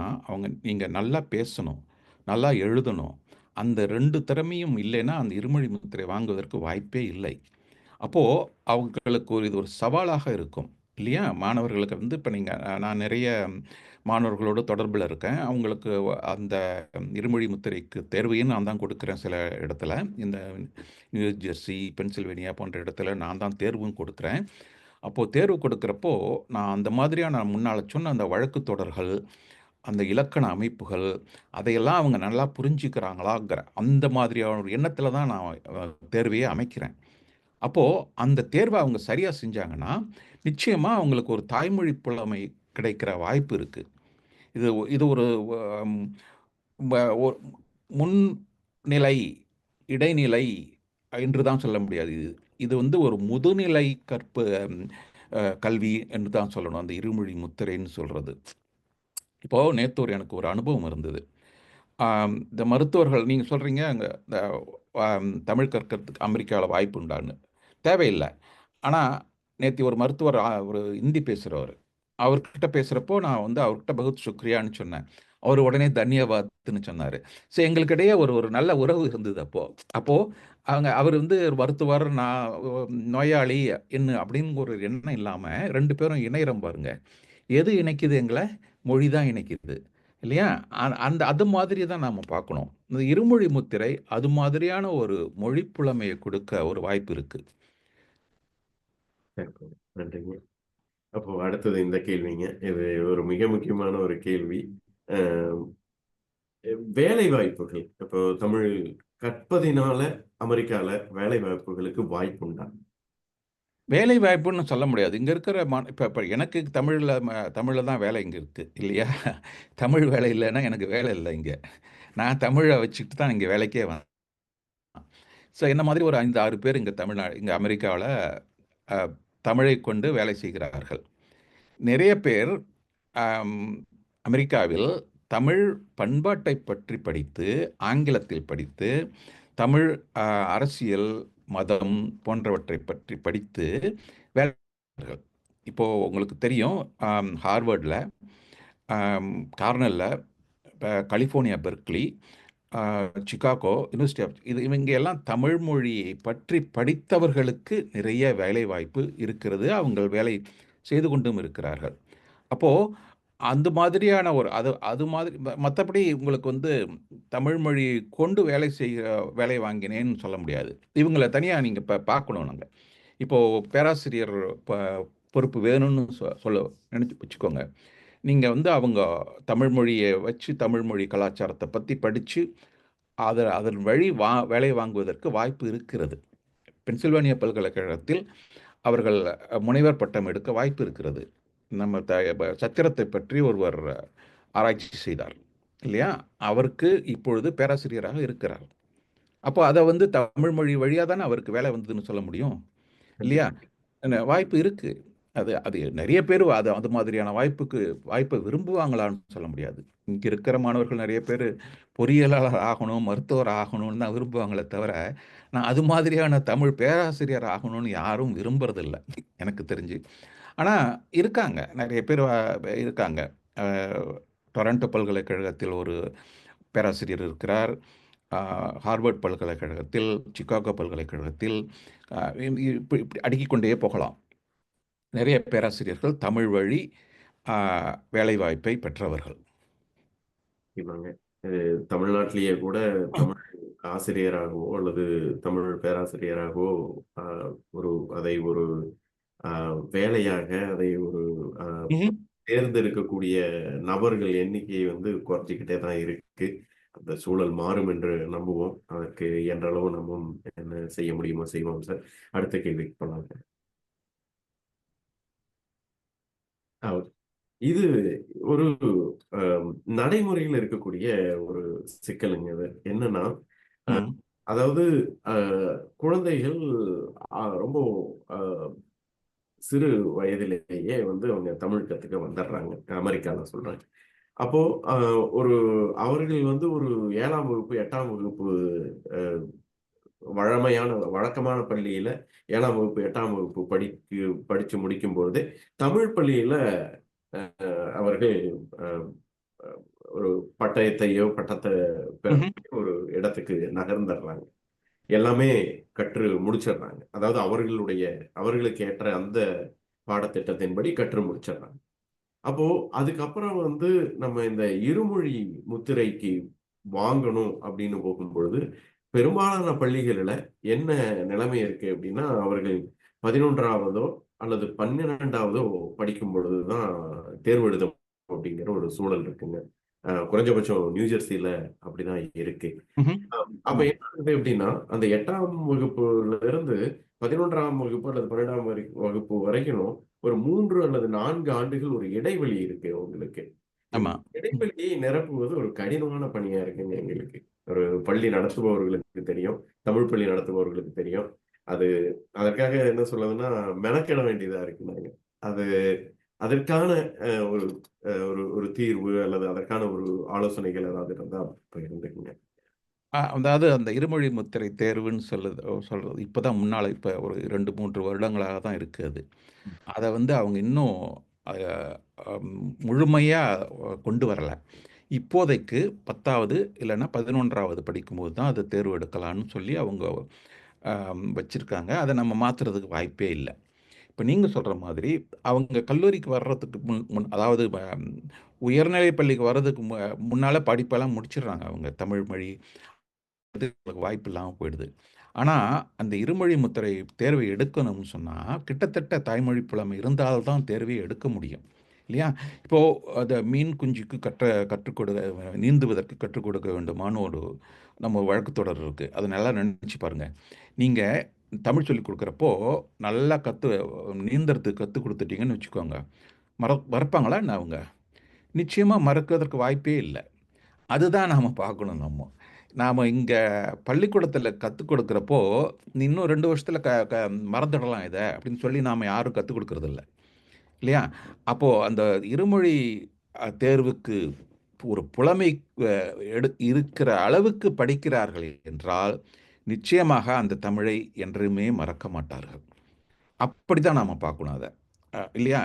S3: நீங்க நல்லா பேசணும், நல்லா எழுதணும். அந்த 2 திறமையும் இல்லைன்னா, அந்த இருமொழி முத்திரை வாங்குவதற்கு வாய்ப்பே இல்லை. அப்போ அவங்களுக்கு இது ஒரு சவாலாக இருக்கும், இல்லையா? மாணவர்களுக்கு இப்ப நான் நிறைய மாணவர்களோட தொடர்புல இருக்கேன். அவங்களுக்கு அந்த இருமொழி முத்திரைக்கு தேர்வையும் நான் தான் கொடுக்கிறேன் சில இடத்துல. இந்த நியூ ஜெர்சி, பென்சில்வேனியா போன்ற இடத்துல நான் தான் தேர்வும் கொடுக்கிறேன். அப்போ தேர்வு கொடுக்கிறப்போ, நான் அந்த மாதிரியான முன்னால சொன்ன அந்த வழக்கு தொடர்கள், அந்த இலக்கண அமைப்புகள், அதையெல்லாம் அவங்க நல்லா புரிஞ்சுக்கிறாங்களாங்கிற அந்த மாதிரியான ஒரு எண்ணத்தில தான் நான் தேர்வையே அமைக்கிறேன். அப்போ அந்த தேர்வ அவங்க சரியா செஞ்சாங்கன்னா, நிச்சயமா அவங்களுக்கு ஒரு தாய்மொழி புலமை கிடைக்கிற வாய்ப்பு இருக்கு. இது இது ஒரு அம் ப ஒரு முன்னிலை, இடைநிலை என்று தான் சொல்ல முடியாது. இது இது ஒரு முதுநிலை கல்வி என்று தான் சொல்லணும். அந்த இருமொழி முத்திரைன்னு சொல்றது. இப்போ நேத்து எனக்கு ஒரு அனுபவம் இருந்தது. இந்த மருத்துவர்கள் நீங்கள் சொல்கிறீங்க அங்கே இந்த தமிழ் கற்கிறதுக்கு அமெரிக்காவில் வாய்ப்பு உண்டான்னு. தேவையில்லை. ஆனால் நேற்று ஒரு மருத்துவர் ஒரு ஹிந்தி பேசுகிறவர், அவர்கிட்ட பேசுகிறப்போ நான் வந்து அவர்கிட்ட பகுத் சுக்ரியான்னு சொன்னேன். அவர் உடனே தன்யவாத்னு சொன்னார். ஸோ எங்களுக்கு இடையே ஒரு ஒரு நல்ல உறவு இருந்தது அப்போது அவர் வந்து ஒரு மருத்துவர், நான் நோயாளி என்ன அப்படின்னு ஒரு எண்ணம் இல்லாமல் ரெண்டு பேரும் இணையிறோம் பாருங்க. எது இணைக்குது எங்களை? மொழி தான் இணைக்குது இல்லையா? அந்த அது மாதிரி தான் நாம் பார்க்கணும். இந்த இருமொழி முத்திரை அது மாதிரியான ஒரு மொழி புலமையை கொடுக்க ஒரு வாய்ப்பு இருக்கு.
S2: நன்றிங்க. அப்போ அடுத்தது இந்த கேள்விங்க. இது ஒரு மிக முக்கியமான ஒரு கேள்வி. வேலை வாய்ப்புகள் இப்போ தமிழ் கற்பதினால அமெரிக்கால வேலை வாய்ப்புகளுக்கு வாய்ப்பு உண்டா?
S3: வேலை வாய்ப்புன்னு சொல்ல முடியாது. இங்க இருக்கிற இப்ப எனக்கு தமிழ்ல தான் வேலை இங்க இருக்கு இல்லையா? தமிழ் வேலை இல்லைன்னா எனக்கு வேலை இல்லை இங்க. நான் தமிழை வச்சுக்கிட்டு தான் இங்க வேலைக்கே வந்தேன். ஸோ என்ன மாதிரி ஒரு 5, 6 பேர் இங்க அமெரிக்காவில் தமிழை கொண்டு வேலை செய்கிறார்கள். நிறைய பேர் ஆம், அமெரிக்காவில் தமிழ் பண்பாட்டை பற்றி படித்து, ஆங்கிலத்தில் படித்து, தமிழ் அரசியல், மதம் போன்றவற்றை பற்றி படித்து வேலை செய்கிறார்கள். இப்போ உங்களுக்கு தெரியும், ஹார்வர்டில், கார்னலில், கலிஃபோர்னியா பெர்க்லி, சிகாகோ யூனிவர்சிட்டி இவங்க எல்லாம் தமிழ் மொழியை பற்றி படித்தவர்களுக்கு நிறைய வேலை வாய்ப்பு இருக்கிறது. அவங்க வேலை செய்து கொண்டும் இருக்கிறார்கள். அப்போது அந்த மாதிரியான ஒரு அது மாதிரி மற்றபடி உங்களுக்கு வந்து தமிழ் மொழி கொண்டு வேலை வாங்கினேன்னு சொல்ல முடியாது. இவங்களை தனியாக நீங்கள் இப்போ பார்க்கணும். நாங்கள் இப்போது பேராசிரியர் பொறுப்பு வேணும்னு சொல்ல நினச்சி வச்சுக்கோங்க. நீங்கள் வந்து அவங்க தமிழ் மொழியை வச்சு தமிழ் மொழி கலாச்சாரத்தை பற்றி படித்து அதன் வழி வேலை வாங்குவதற்கு வாய்ப்பு இருக்கிறது. பென்சில்வேனியா பல்கலைக்கழகத்தில் அவர்கள் முனைவர் பட்டம் எடுக்க வாய்ப்பு இருக்கிறது. நம்ம சத்திரத்தை பற்றி ஒருவர் ஆராய்ச்சி செய்தார் இல்லையா? அவருக்கு இப்பொழுது பேராசிரியராக இருக்கிறார். அப்போ அதை வந்து தமிழ் மொழி வழியாக தானே அவருக்கு வேலை வந்ததுன்னு சொல்ல முடியும் இல்லையா? வாய்ப்பு இருக்கு. அது நிறைய பேர் அது மாதிரியான வாய்ப்பை விரும்புவாங்களான்னு சொல்ல முடியாது. இங்கே இருக்கிற மாணவர்கள் நிறைய பேர் பொறியியலாளர் ஆகணும், மருத்துவர் ஆகணும்னு தான் விரும்புவாங்களே தவிர, நான் அது மாதிரியான தமிழ் பேராசிரியர் ஆகணும்னு யாரும் விரும்புறதில்லை எனக்கு தெரிஞ்சு. ஆனால் இருக்காங்க, நிறைய பேர் இருக்காங்க. டொரண்டோ பல்கலைக்கழகத்தில் ஒரு பேராசிரியர் இருக்கிறார். ஹார்வர்ட் பல்கலைக்கழகத்தில், சிகாகோ பல்கலைக்கழகத்தில், இப்படி அடுக்கிக் கொண்டே போகலாம். நிறைய பேராசிரியர்கள் தமிழ் வழி வேலைவாய்ப்பை பெற்றவர்கள்.
S2: தமிழ்நாட்டிலேயே கூட தமிழ் ஆசிரியராகவோ அல்லது தமிழ் பேராசிரியராகவோ அதை ஒரு வேலையாக அதை ஒரு தேர்ந்தெடுக்கக்கூடிய நபர்கள் எண்ணிக்கை வந்து குறைஞ்சிக்கிட்டே தான் இருக்கு. அந்த சூழல் மாறும் என்று நம்புவோம். அதற்கு என்ற அளவு நம்ம என்ன செய்ய முடியுமோ செய்வோம் சார். அடுத்த கேள்விக்கு போனாங்க. இது ஒரு நடைமுறையில் இருக்கக்கூடிய ஒரு சிக்கலுங்க. அது என்னன்னா, அதாவது குழந்தைகள் ரொம்ப சிறு வயதிலேயே வந்து அவங்க தமிழ் கத்துக்க வந்துடுறாங்க. அமெரிக்கால சொல்றாங்க. அப்போ ஒரு அவர்கள் வந்து ஒரு 7ஆம் வகுப்பு, 8ஆம் வகுப்பு வழக்கமான பள்ளியில 7ஆம் வகுப்பு, 8ஆம் வகுப்பு படிச்சு முடிக்கும் பொழுது தமிழ் பள்ளியில அவர்கள் ஒரு பட்டத்தை ஒரு இடத்துக்கு நகர்ந்துடுறாங்க. எல்லாமே கற்று முடிச்சிடுறாங்க. அதாவது அவர்களுக்கு ஏற்ற அந்த பாடத்திட்டத்தின்படி கற்று முடிச்சிடுறாங்க. அப்போ அதுக்கப்புறம் வந்து நம்ம இந்த இருமொழி முத்திரைக்கு வாங்கணும் அப்படின்னு போகும்பொழுது பெரும்பாலான பள்ளிகளில என்ன நிலைமை இருக்கு அப்படின்னா, அவர்கள் 11ஆவதோ அல்லது 12ஆவதோ படிக்கும் பொழுதுதான் தேர்வு எழுத அப்படிங்கிற ஒரு சூழல் இருக்குங்க. குறைஞ்சபட்சம் நியூஜெர்சியில அப்படிதான் இருக்கு. அப்ப என்ன ஆகுது அப்படின்னா, அந்த 8ஆம் வகுப்புல இருந்து 11ஆம் வகுப்பு அல்லது 12ஆம் வகுப்பு வரைக்கும் ஒரு 3 அல்லது 4 ஆண்டுகள் ஒரு இடைவெளி இருக்கு உங்களுக்கு. இடைவெளியை நிரப்புவது ஒரு கடினமான பணியா இருக்குங்க எங்களுக்கு. ஒரு பள்ளி நடத்துபவர்களுக்கு தெரியும், தமிழ் பள்ளி நடத்துபவர்களுக்கு தெரியும். அதற்காக என்ன சொல்றதுன்னா மெனக்கெட வேண்டியதா இருக்கு நாங்க. அது அதற்கான ஒரு ஒரு ஒரு தீர்வு அல்லது அதற்கான ஒரு ஆலோசனைகள் ஏதாவது இருந்தா பகிர்ந்துக்குங்க.
S3: அதாவது அந்த இருமொழி முத்திரை தேர்வுன்னு சொல்றது இப்பதான் முன்னால இப்ப ஒரு 2, 3 வருடங்களாக தான் இருக்கு அது. அத வந்து அவங்க இன்னும் அ அம் முழுமையா கொண்டு வரல. இப்போதைக்கு 10வது இல்லன்னா 11வது படிக்கும்போது தான் அது தேர்வு எடுக்கலான்னு சொல்லி அவங்க வச்சிருக்காங்க. அத நம்ம மாத்துறதுக்கு வாய்ப்பே இல்ல. இப்ப நீங்க சொல்ற மாதிரி, அவங்க கல்லூரிக்கு வர்றதுக்கு முன் முன் அதாவது உயர்நிலை பள்ளிக்கு வர்றதுக்கு முன்னால படிப்பெல்லாம் முடிச்சிடுறாங்க அவங்க. தமிழ் மொழி வாய்ப்பு இல்லாம போயிடுது. ஆனா, அந்த இருமொழி முத்திரை தேர்வை எடுக்கணும்னு சொன்னா, கிட்டத்தட்ட தாய்மொழி புலமை இருந்தால் தான் தேர்வே எடுக்க முடியும். இல்லையா? இப்போ அத மீன் குஞ்சுக்கு கற்றுக் கொடு நீந்துவதற்கு கற்றுக் கொடுக்க வேண்டுமான்னு நம்ம வழக்கு தொடர் இருக்கு. அத நல்லா நெனச்சு பாருங்க. நீங்க தமிழ் சொல்லிக் குடுக்குறப்போ, நல்லா நீந்தறதுக்கு கத்துக் குடுத்துட்டீங்கன்னு வச்சுக்கோங்க. மறப்பாங்களா என்ன அவங்க? நிச்சயமா மறக்கறதற்கு வாய்ப்பே இல்ல. அதுதான் நாம பார்க்கணும் நம்ம. நாம இங்க பள்ளிக்கூடத்தில கத்துக் கொடுக்கிறப்போ, "நீ இன்னும் 2 வருஷத்துல க க மறந்துடலாம் இத" அப்படின்னு சொல்லி நாம யாரும் கத்துக் குடுக்கறதில்ல. இல்லையா? அப்போ அந்த இருமொழி தேர்வுக்கு ஒரு புலமை அ இருக்கிற அளவுக்கு படிக்கிறார்கள் என்றால், நிச்சயமாக அந்த தமிழை என்றுமே மறக்க மாட்டார்கள். அப்படித்தான் நாம பார்க்கணும் அத. இல்லையா?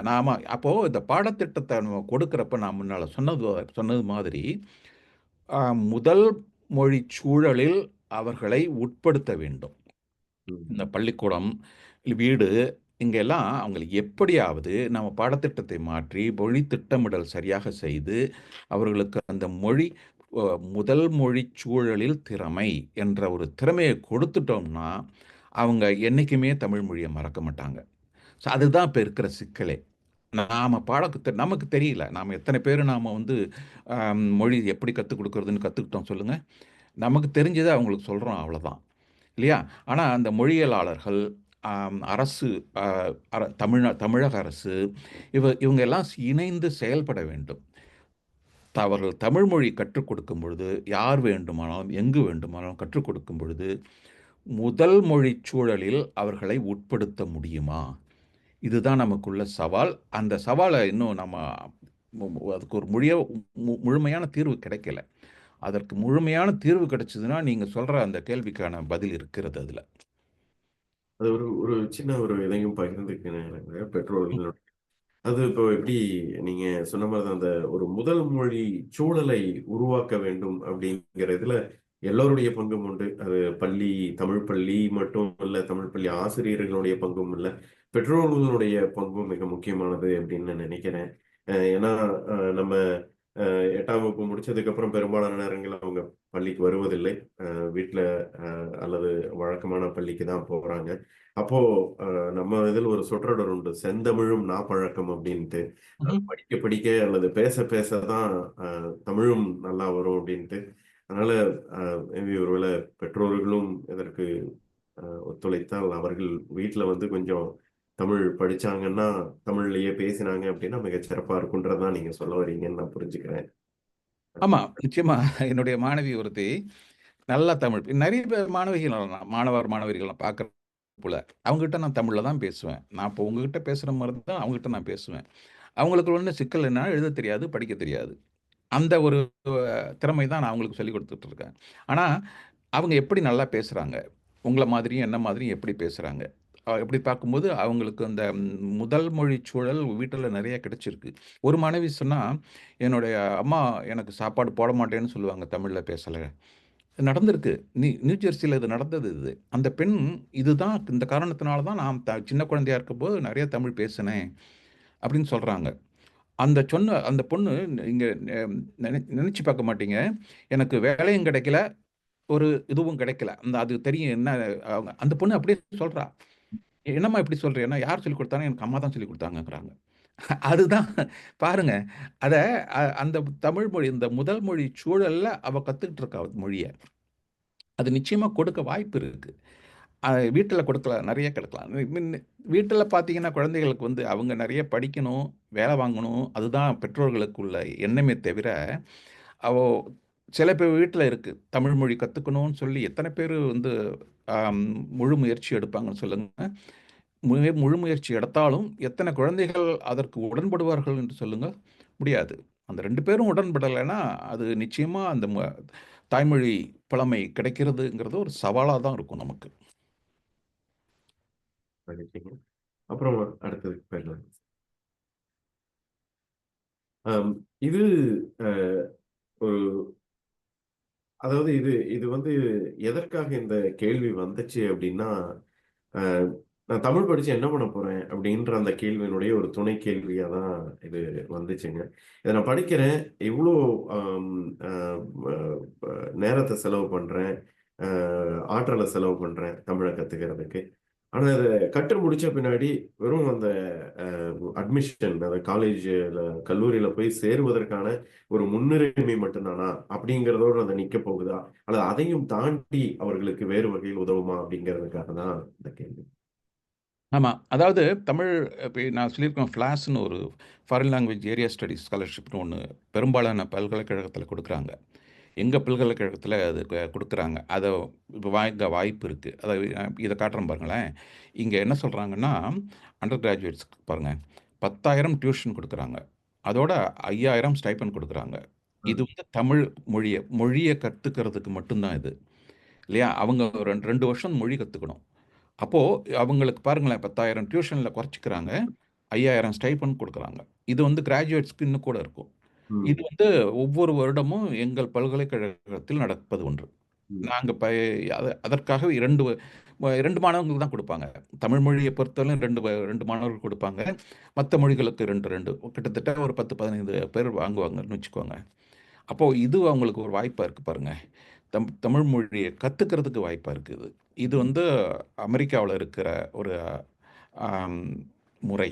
S3: அப்போ இந்த பாடத்திட்டத்த நம்ம கொடுக்கிறப்ப நான் முன்னால சொன்னது மாதிரி, அ முதல் மொழிச் சூழலில் அவர்களை உட்படுத்த வேண்டும்.
S2: ம்.
S3: இந்த பள்ளிக்கூடம், வீடு இங்கெல்லாம் அவங்கள எப்படியாவது நம்ம பாடத்திட்டத்தை மாற்றி, மொழி திட்டமிடல் சரியாக செய்து, அவர்களுக்கு அந்த மொழி அ முதல் மொழிச் சூழலில் திறமை என்ற ஒரு திறமைய கொடுத்துட்டோம்னா, அவங்க என்னைக்குமே தமிழ் மொழிய மறக்க மாட்டாங்க. அதுதான் இப்ப இருக்கிற சிக்கலே. நமக்கு தெரியல. நாம எத்தன பேரு நாம வந்து மொழி எப்படி கத்துக் குடுக்குறதுன்னு கத்துக்கிட்டோம் சொல்லுங்க? நமக்கு தெரிஞ்சத அவங்களுக்கு சொல்றோம் அவ்வளதான். இல்லையா? ஆனா அந்த மொழியியலாளர்கள், அரசு அ அர தமிழக அரசு இவங்க எல்லாம் இணைந்து செயல்பட வேண்டும். அவர்கள் தமிழ் மொழி கற்றுக் கொடுக்கும் பொழுது, யார் வேண்டுமானாலும், எங்கு வேண்டுமானாலும் கற்றுக் கொடுக்கும் பொழுது, முதல் மொழிச் சூழலில் அவர்களை உட்படுத்த முடியுமா? இதுதான் நமக்குள்ள சவால். அந்த சவால இன்னும் நம்ம அதுக்கு ஒரு முழுமையான தீர்வு கிடைக்கல. அதற்கு முழுமையான தீர்வு கிடைச்சதுன்னா, நீங்க சொல்ற அந்த கேள்விக்கான பதில் இருக்கிறது அதுல.
S2: அது ஒரு ஒரு சின்ன ஒரு இதையும் பகிர்ந்துக்கிறேன்
S3: ம்.
S2: பெற்றோர்கள். அது இப்போ எப்படி நீங்க சொன்ன மாதிரி தான் அந்த ஒரு முதல் மொழி சூழலை உருவாக்க வேண்டும் அப்படிங்கிறதுல எல்லோருடைய பங்கும் உண்டு. அது தமிழ் பள்ளி மட்டும் இல்ல, தமிழ் பள்ளி ஆசிரியர்களுடைய பங்கும் இல்ல, பெற்றோர்களுடைய பங்கும் மிக முக்கியமானது அப்படின்னு நான் நினைக்கிறேன். ஏன்னா நம்ம 8ஆம் வகுப்பு முடிச்சதுக்கு அப்புறம் பெரும்பாலான நேரங்கள்ல அவங்க பள்ளிக்கு வருவதில்லை. வீட்ல அல்லது வழக்கமான பள்ளிக்கு தான் போறாங்க. அப்போ நம்ம இதில் ஒரு சொற்றொடர் உண்டு. "செந்தமிழும் நாப்பழக்கம்" அப்படின்ட்டு.
S3: ம்ஹ்ம்.
S2: படிக்க படிக்க அல்லது பேச பேச தான் தமிழும் நல்லா வரும் அப்படின்ட்டு. அதனால அ மேபி ஒருவேளை பெற்றோர்களும் இதற்கு ஒத்துழைத்தால், அவர்கள் வீட்ல வந்து கொஞ்சம் தமிழ் படிச்சாங்கன்னா, தமிழ்லயே பேசினாங்க அப்படின்னா மிகச் சிறப்பா இருக்கும்ன்றத தான் நீங்க சொல்ல வரீங்கன்னு நான் புரிஞ்சுக்கிறேன்.
S3: ஆமா. நிச்சயமா என்னுடைய மாணவி ஒருத்தி நல்லா தமிழ் நெறைய பேர் மாணவர்கள் நான் பார்க்குறப்புல, அவங்ககிட்ட நான் தமிழ்ல தான் பேசுவேன். நான் இப்போ உங்ககிட்ட பேசுற மாரி தான் அவங்ககிட்ட நான் பேசுவேன். அவங்களுக்கு ஒண்ணு சிக்கல் என்னன்னா, எழுதத் தெரியாது, படிக்கத் தெரியாது. அந்த ஒரு திறமை தான் நான் அவங்களுக்கு சொல்லிக் குடுத்துட்டு இருக்கேன். ஆனா, அவங்க எப்படி நல்லா பேசுறாங்க? உங்கள மாதிரியும், என்ன மாதிரியும் எப்படி பேசுறாங்க? எப்படி பார்க்கும்போது அவங்களுக்கு அந்த முதல் மொழி சூழல் வீட்டில நெறைய கிடைச்சிருக்கு. ஒரு மாணவி சொன்னா, "என்னுடைய அம்மா எனக்கு சாப்பாடு போட மாட்டேன்னு சொல்லுவாங்க, தமிழ்ல பேசல." நடந்திருக்கு. நியூ ஜெர்சில இது நடந்தது இது. அந்த பெண் இதுதான் இந்த காரணத்தினால தான் நான் சின்ன குழந்தையா இருக்கும்போது நெறைய தமிழ் பேசினேன், அப்படின்னு சொல்றாங்க. அந்த பொண்ணு நீங்க நெனச்சு பார்க்க மாட்டீங்க. எனக்கு வேலையும் கிடைக்கல, ஒரு இதுவும் கிடைக்கல. அது தெரியும் என்ன அந்த பொண்ணு அப்படியே சொல்றா. "என்னம்மா இப்படி சொல்றீன்னா, யார் சொல்லிக் குடுத்தாங்க? எனக்கு அம்மா தான் சொல்லிக் குடுத்தாங்கங்கிறாங்க." அதுதான் பாருங்க. அத அந்த தமிழ் மொழி இந்த முதல் மொழி சூழல்ல அவ கத்துக்கிட்டு இருக்கா மொழிய. அது நிச்சயமா கொடுக்க வாய்ப்பு இருக்கு. வீட்டில கொடுக்கலாம். நெறைய கொடுக்கலாம். வீட்டில பார்த்தீங்கன்னா, குழந்தைகளுக்கு வந்து அவங்க நெறைய படிக்கணும், வேலை வாங்கணும். அதுதான் பெற்றோர்களுக்கு உள்ள எண்ணமே தவிர, அவ சில பேர் வீட்ல இருக்கு. தமிழ் மொழி கத்துக்கணும்னு சொல்லி எத்தன பேரு வந்து அம் முழு முயற்சி எடுப்பாங்கன்னு சொல்லுங்க. முழு முயற்சி எடுத்தாலும் எத்தனை குழந்தைகள் அதற்கு உடன்படுவார்கள் என்று சொல்லுங்கள்? முடியாது. அந்த 2 பேரும் உடன்படலைன்னா, அது நிச்சயமா அந்த தாய்மொழி புலமை கிடைக்கிறதுங்கிறது ஒரு சவாலா தான் இருக்கும் நமக்கு.
S2: மகிழ்ச்சிங்க. அப்புறம் அடுத்ததுக்கு போயிடலாம். அம் இது அ ஒரு அதாவது இது இது வந்து எதற்காக இந்த கேள்வி வந்துச்சு அப்டின்னா, அ நான் தமிழ் படிச்சு என்ன பண்ண போறேன்? அப்டின்ற அந்த கேள்வியினுடைய ஒரு துணை கேள்வியா தான் இது வந்துச்சுங்க. இத நான் படிக்கிறேன். இவ்ளோ அம் அ ப ப நேரத்த செலவு பண்றேன். அ ஆற்றல செலவு பண்றேன் தமிழ கத்துக்கிறதுக்கு. ஆனா அத கற்று முடிச்ச பின்னாடி வெறும் அந்த அட்மிஷன் அந்த காலேஜ்ல, கல்லூரியில போய் சேருவதற்கான ஒரு முன்னுரிமை மட்டும் தானா? அப்படிங்கிறதோட அது நிக்க போகுதா? அல்லது அதையும் தாண்டி அவர்களுக்கு வேறு வகையில் உதவுமா? அப்படிங்கிறதுக்காக தான் இந்த கேள்வி.
S3: ஆமா. அதாவது தமிழ் இப்ப நான் சொல்லியிருக்கேன் ஃப்ளாஸ்ன்னு ஒரு ஃபாரின் லாங்குவேஜ் ஏரியா ஸ்டடீஸ் ஸ்காலர்ஷிப்னு ஒண்ணு பெரும்பாலான பல்கலைக்கழகத்தில குடுக்குறாங்க. எங்க பல்கலைக்கழகத்தில அது குடுக்குறாங்க. அத இப்ப வாங்க வாய்ப்பு இருக்கு. அதாவது இத காட்டுறேன் பாருங்களேன். இங்க என்ன சொல்றாங்கன்னா, அண்டர் கிராஜுவேட்ஸ்க்கு பாருங்க. 10,000 டியூஷன் குடுக்குறாங்க. அதோட 5,000 ஸ்டைப்பண்ட் குடுக்குறாங்க. இது
S2: ம்.
S3: வந்து தமிழ் மொழிய கத்துக்கிறதுக்கு மட்டும் தான் இது. இல்லையா? அவங்க 2 வருஷம் மொழி கத்துக்கணும். அப்போ அவங்களுக்கு பாருங்களேன் 10,000 டியூஷன்ல குறைச்சுக்கிறாங்க. 5,000 ஸ்டைப்பண்ட் குடுக்குறாங்க. இது வந்து கிராஜுவேட்ஸ்க்கு இன்னும் கூட இருக்கும். இது
S2: ம்.
S3: வந்து ஒவ்வொரு வருடமும் எங்கள் பல்கலைக்கழகத்தில் நடப்பது ஒன்று.
S2: ம்.
S3: நாங்க அதற்காக 2 மாணவர்களுக்கு தான் குடுப்பாங்க. தமிழ் மொழிய பொறுத்தவரையும் 2 மாணவர்கள் குடுப்பாங்க. மத்த மொழிகளுக்கு 2 கிட்டத்தட்ட ஒரு 10, 15 பேர் வாங்குவாங்கன்னு வச்சுக்கோங்க. அப்போ இது அவங்களுக்கு ஒரு வாய்ப்பா இருக்கு பாருங்க. தமிழ் மொழிய கத்துக்கிறதுக்கு வாய்ப்பா இருக்கு இது. இது
S2: ம்.
S3: வந்து அமெரிக்காவுல இருக்கிற ஒரு ஆம் முறை.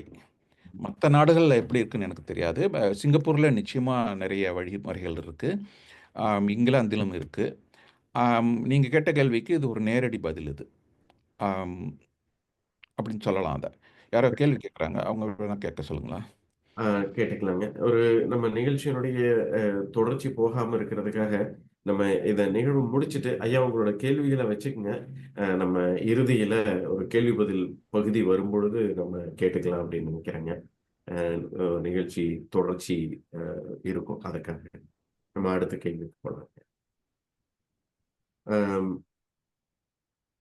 S3: மத்த நாடுகள்ல எப்படி இருக்குன்னு எனக்கு தெரியாது. சிங்கப்பூர்ல நிச்சயமா நெறைய வழிமுறைகள் இருக்கு. இங்கிலாந்திலும் இருக்கு. நீங்க கேட்ட கேள்விக்கு இது ஒரு நேரடி பதில் இது. ஆம் அப்படின்னு சொல்லலாம் அத. யாரோ கேள்வி கேட்குறாங்க. அவங்க வேணா கேட்க சொல்லுங்களேன்.
S2: ஆ கேட்டுக்கலாங்க. ஒரு நம்ம நிகழ்ச்சியினுடைய தொடர்ச்சி போகாம இருக்கிறதுக்காக, நம்ம இத நிகழ்வு முடிச்சுட்டு, ஐயா உங்களோட கேள்விகள வச்சுக்கங்க. நம்ம இறுதியில ஒரு கேள்வி பதில் பகுதி வரும்பொழுது நம்ம கேட்டுக்கலாம் அப்படின்னு நினைக்கிறேங்க. அ நிகழ்ச்சி தொடர்ச்சி அ இருக்கும் அதுக்காக. நம்ம அடுத்த கேள்விக்கு போலாம். அம்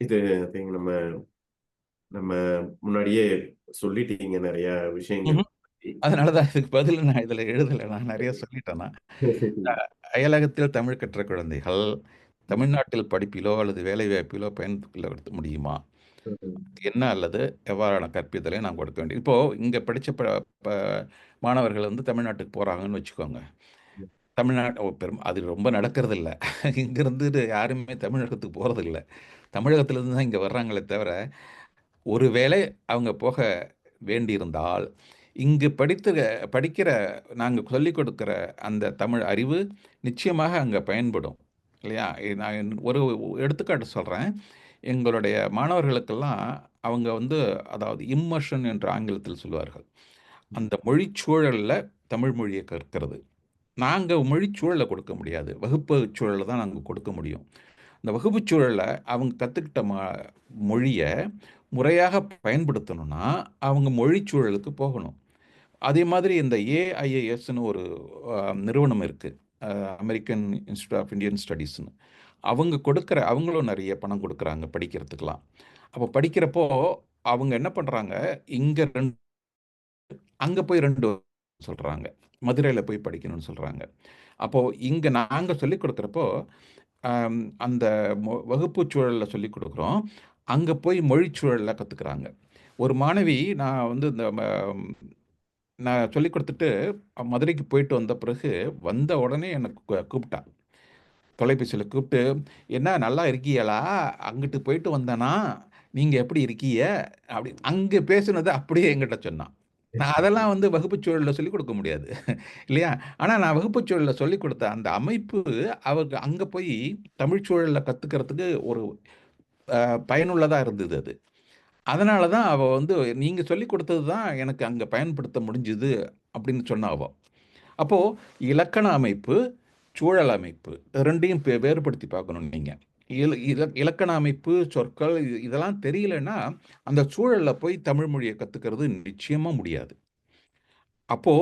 S2: இது ஐ திங்க் நம்ம நம்ம முன்னாடியே சொல்லிட்டீங்க நெறைய விஷயங்கள்
S3: ம்ஹ்ம்.
S2: பத்தி.
S3: அதனால தான் இதுக்கு பதில் நான் இதுல எழுதல. நான் நெறைய சொல்லிட்டேன் நான். அ அயலகத்தில் தமிழ் கற்ற குழந்தைகள், தமிழ்நாட்டில் படிப்பிலோ அல்லது வேலைவாய்ப்பிலோ பயன்படுத்த முடியுமா? என்ன அல்லது எவ்வாறான கற்பித்தலை நாம் கொடுக்க வேண்டியது? இப்போ இங்க படிச்ச ப மாணவர்கள் வந்து தமிழ்நாட்டுக்கு போறாங்கன்னு வச்சுக்கோங்க. தமிழ்நாடு அது ரொம்ப நடக்கறதில்ல. இங்கிருந்து யாருமே தமிழகத்துக்கு போறதில்ல. தமிழகத்திலிருந்து தான் இங்க வர்றாங்களே தவிர, ஒருவேளை அவங்க போக வேண்டியிருந்தால், இங்கு படிக்கிற நாங்க சொல்லிக் கொடுக்கிற அந்த தமிழ் அறிவு நிச்சயமாக அங்க பயன்படும். இல்லையா? நான் ஒரு எடுத்துக்காட்டு சொல்றேன். எங்களுடைய மாணவர்களுக்கெல்லாம் அவங்க வந்து அதாவது இம்மர்ஷன் என்று ஆங்கிலத்தில் சொல்வார்கள். அந்த மொழிச் சூழல்ல தமிழ் மொழிய கற்கிறது. நாங்க மொழிச் சூழல கொடுக்க முடியாது. வகுப்பு சூழல தான் நாங்க கொடுக்க முடியும். அந்த வகுப்புச் சூழல்ல அவங்க கத்துக்கிட்ட மொழிய முறையாக பயன்படுத்தணும்னா, அவங்க மொழிச் சூழலுக்கு போகணும். அதே மாதிரி இந்த ஏஐஏஎஸ்ன்னு ஒரு நிறுவனம் இருக்கு. அமெரிக்கன் இன்ஸ்டிடியூட் ஆஃப் இந்தியன் ஸ்டடீஸ்ன்னு. அவங்களும் நெறைய பணம் குடுக்குறாங்க படிக்கிறதுக்கெல்லாம். அப்போ படிக்கிறப்போ அவங்க என்ன பண்றாங்க, இங்க 2 அங்க போய் 2 சொல்றாங்க. மதுரையில போய் படிக்கணும்னு சொல்றாங்க. அப்போ இங்க நாங்க சொல்லிக் குடுக்குறப்போ, அந்த வகுப்புச் சூழல்ல சொல்லிக் குடுக்குறோம். அங்க போய் மொழிச் சூழல்ல கத்துக்கிறாங்க. ஒரு மாணவி நான் சொல்லிக் குடுத்துட்டு மதுரைக்கு போயிட்டு வந்த பிறகு, வந்த உடனே என்ன கூப்பிட்டா. தொலைபேசியில கூப்பிட்டு, "என்ன நல்லா இருக்கீகளா? அங்கிட்டு போயிட்டு வந்தேனா, நீங்க எப்படி இருக்கீய?" அப்படி அங்க பேசுனத அப்படியே என்கிட்ட சொன்னா. நான் அதெல்லாம் வந்து வகுப்புச் சூழல்ல சொல்லிக் கொடுக்க முடியாது. இல்லையா? ஆனா நான் வகுப்புச் சூழல்ல சொல்லிக் கொடுத்த அந்த அமைப்பு, அவருக்கு அங்க போய் தமிழ் சூழல்ல கத்துக்கிறதுக்கு ஒரு பயனுள்ளதா இருந்தது அது. அதனால தான் அவ வந்து, "நீங்க சொல்லிக் கொடுத்தது தான் எனக்கு அங்க பயன்படுத்த முடிஞ்சது." அப்படின்னு சொன்னா அவ. அப்போ இலக்கண அமைப்பு, சூழல் அமைப்பு 2யும் வேறுபடுத்தி பார்க்கணும் நீங்க. இலக்கண அமைப்பு, சொற்கள் இதெல்லாம் தெரியலன்னா, அந்த சூழல்ல போய் தமிழ் மொழிய கத்துக்கிறது நிச்சயமா முடியாது. அப்போ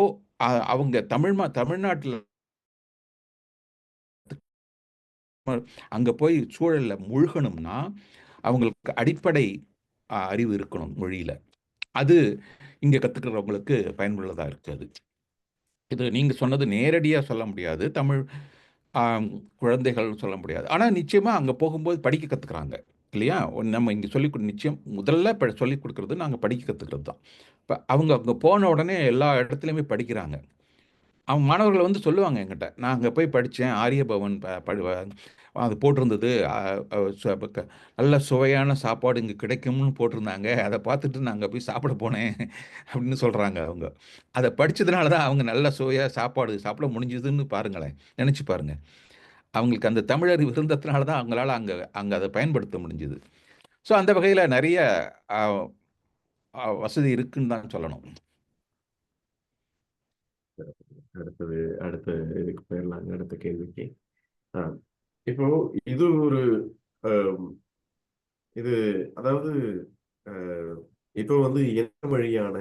S3: அவங்க தமிழ்நாட்டுல அங்க போய் சூழல்ல முழுகணும்னா, அவங்களுக்கு அடிப்படை அறிவு இருக்கணும் மொழியில. அது இங்க கத்துக்கிறவங்களுக்கு பயனுள்ளதா இருக்கு அது. இது நீங்க சொன்னது நேரடியா சொல்ல முடியாது. தமிழ் ஆம், குழந்தைகள்னு சொல்ல முடியாது. ஆனா நிச்சயமா அங்க போகும்போது படிக்க கத்துக்கிறாங்க. இல்லையா? நம்ம இங்க நிச்சயம் முதல்ல சொல்லிக் குடுக்குறது நாங்க படிக்க கத்துக்கிறது தான். இப்ப அவங்க அங்க போன உடனே எல்லா இடத்துலயுமே படிக்கிறாங்க. அவங்க மாணவர்கள் வந்து சொல்லுவாங்க என்கிட்ட. நான் அங்க போய் படிச்சேன். ஆரியபவன் அது போட்டிருந்தது. அ அ ச க நல்ல சுவையான சாப்பாடு இங்க கிடைக்கும்னு போட்டிருந்தாங்க. அத பார்த்துட்டு நான் அங்க போய் சாப்பிட போனேன் அப்படின்னு சொல்றாங்க அவங்க. அத படிச்சதுனால தான் அவங்க நல்ல சுவையா சாப்பாடு சாப்பிட முடிஞ்சதுன்னு பாருங்களேன். நெனச்சு பாருங்க. அவங்களுக்கு அந்த தமிழறிவு இருந்ததுனால தான் அவங்களால அங்க அங்க அத பயன்படுத்த முடிஞ்சது. ஸோ அந்த வகையில நெறைய அ வசதி இருக்குன்னு தான் சொல்லணும்.
S2: அடுத்தது அடுத்த இதுக்கு போயிடலாங்க, அடுத்த கேள்விக்கு. ஆ, இப்போ இது ஒரு அம், இது அதாவது இப்போ வந்து என்ன வழியான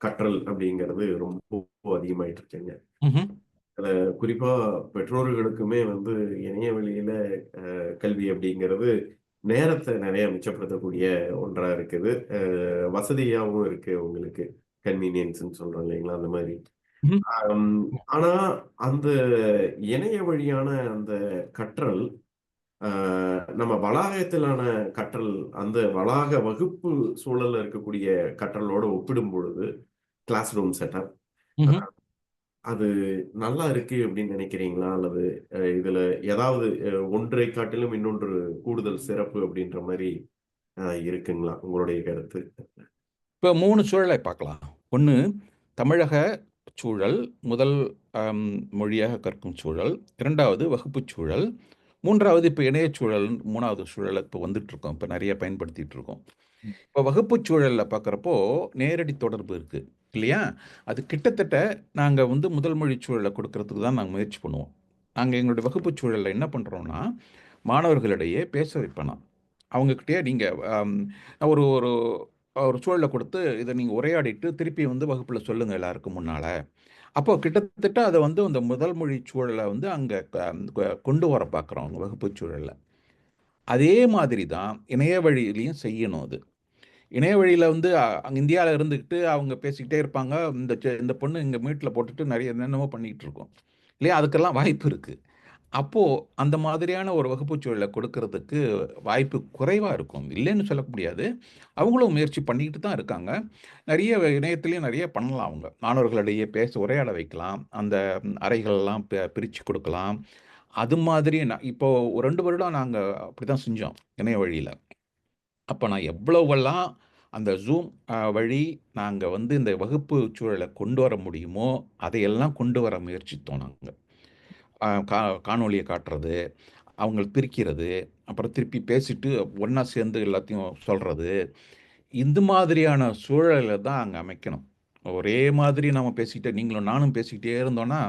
S2: கற்றல் அப்படிங்கிறது ரொம்ப அதிகமாயிட்டு இருக்குங்க.
S3: ம்ஹ்ம்.
S2: குறிப்பா பெற்றோர்களுக்குமே வந்து இணைய வழியில கல்வி அப்படிங்கிறது நேரத்தை நிறைய மிச்சப்படுத்தக்கூடிய ஒன்றா இருக்குது. வசதியாகவும் இருக்கு உங்களுக்கு. கன்வீனியன்ஸ்ன்னு சொல்றோம் இல்லைங்களா? அந்த மாதிரி.
S3: ம்ஹ்ம்.
S2: அம், ஆனா அந்த இணைய வழியான அந்த கற்றல் ஆ, நம்ம வளாகத்திலான கற்றல், அந்த வளாக வகுப்பு சூழல்ல இருக்கக்கூடிய கற்றலோட ஒப்பிடும் பொழுது, கிளாஸ் ரூம் செட்டப்
S3: ம்ஹ்ம்.
S2: அது நல்லா இருக்கு அப்படின்னு நினைக்கிறீங்களா? அல்லது இதுல ஏதாவது ஒன்றை காட்டிலும் இன்னொன்று கூடுதல் சிறப்பு அப்படின்ற மாரி இருக்குங்களா? உங்களுடைய கருத்து?
S3: இப்ப 3 சூழலை பார்க்கலாம். 1 தமிழக சூழல், முதல் அம் மொழியாக கற்கும் சூழல். 2வது வகுப்புச் சூழல். 3வது இப்ப இணையச் சூழல் 3வது சூழலா இப்ப வந்துட்டுருக்கோம். இப்ப நெறைய பயன்படுத்திட்டு இருக்கோம். இப்ப வகுப்புச் சூழல்ல பார்க்குறப்போ, நேரடி தொடர்பு இருக்கு. இல்லையா? அது கிட்டத்தட்ட நாங்க வந்து முதல் மொழிச் சூழல கொடுக்கறதுக்கு தான் நாங்க முயற்சி பண்ணுவோம். நாங்க எங்களுடைய வகுப்புச் சூழல்ல என்ன பண்றோம்னா, மாணவர்களிடையே பேச வைப்பேன் நான். அவங்ககிட்டயே நீங்க அம் ஒரு ஒரு ஒரு சூழல குடுத்து, இத நீங்க உரையாடிட்டு, திருப்பி வந்து வகுப்புல சொல்லுங்க எல்லாருக்கும் முன்னால. அப்போ கிட்டத்தட்ட அத வந்து அந்த முதல் மொழி சூழல வந்து அங்க கொண்டு வர பார்க்குறோம், வகுப்புச் சூழல்ல. அதே மாதிரி தான் இணைய வழியிலயும் செய்யணும் அது. இணைய வழியில வந்து அங்க இந்தியால இருந்துகிட்டு அவங்க பேசிக்கிட்டே இருப்பாங்க. இந்த பொண்ணு இங்க மியூட்ல போட்டுட்டு நெறைய என்னென்னமோ பண்ணிக்கிட்டு இருக்கும். இல்லையா? அதுக்கெல்லாம் வாய்ப்பு இருக்கு. அப்போ அந்த மாதிரியான ஒரு வகுப்புச் சூழல கொடுக்கறதுக்கு வாய்ப்பு குறைவா இருக்கும். இல்லைன்னு சொல்ல முடியாது. அவங்களும் முயற்சி பண்ணிக்கிட்டு தான் இருக்காங்க. நெறைய இணையத்திலயும் நெறைய பண்ணலாம் அவங்க. மாணவர்களிடையே பேச உரையாட வைக்கலாம். அந்த அறைகளெல்லாம் பிரிச்சு கொடுக்கலாம். அது மாதிரி இப்போ ஒரு 2 வருடம் நாங்க அப்படிதான் செஞ்சோம். இணைய வழியில. அப்ப நான் எவ்வளவெல்லாம் அந்த Zoom வழி நாங்க வந்து இந்த வகுப்பு சூழல கொண்டு வர முடியுமோ, அதையெல்லாம் கொண்டு வர முயற்சித்தோம் நாங்க. அ கா காணொளிய காட்டுறது, அவங்கள பிரிக்கிறது, அப்புறம் திருப்பி பேசிட்டு ஒண்ணா சேர்ந்து எல்லாத்தையும் சொல்றது. இந்த மாதிரியான சூழல தான் அங்க அமைக்கணும். ஒரே மாதிரி நாம பேசிக்கிட்டே நீங்களும் நானும் பேசிக்கிட்டே இருந்தோம்னா,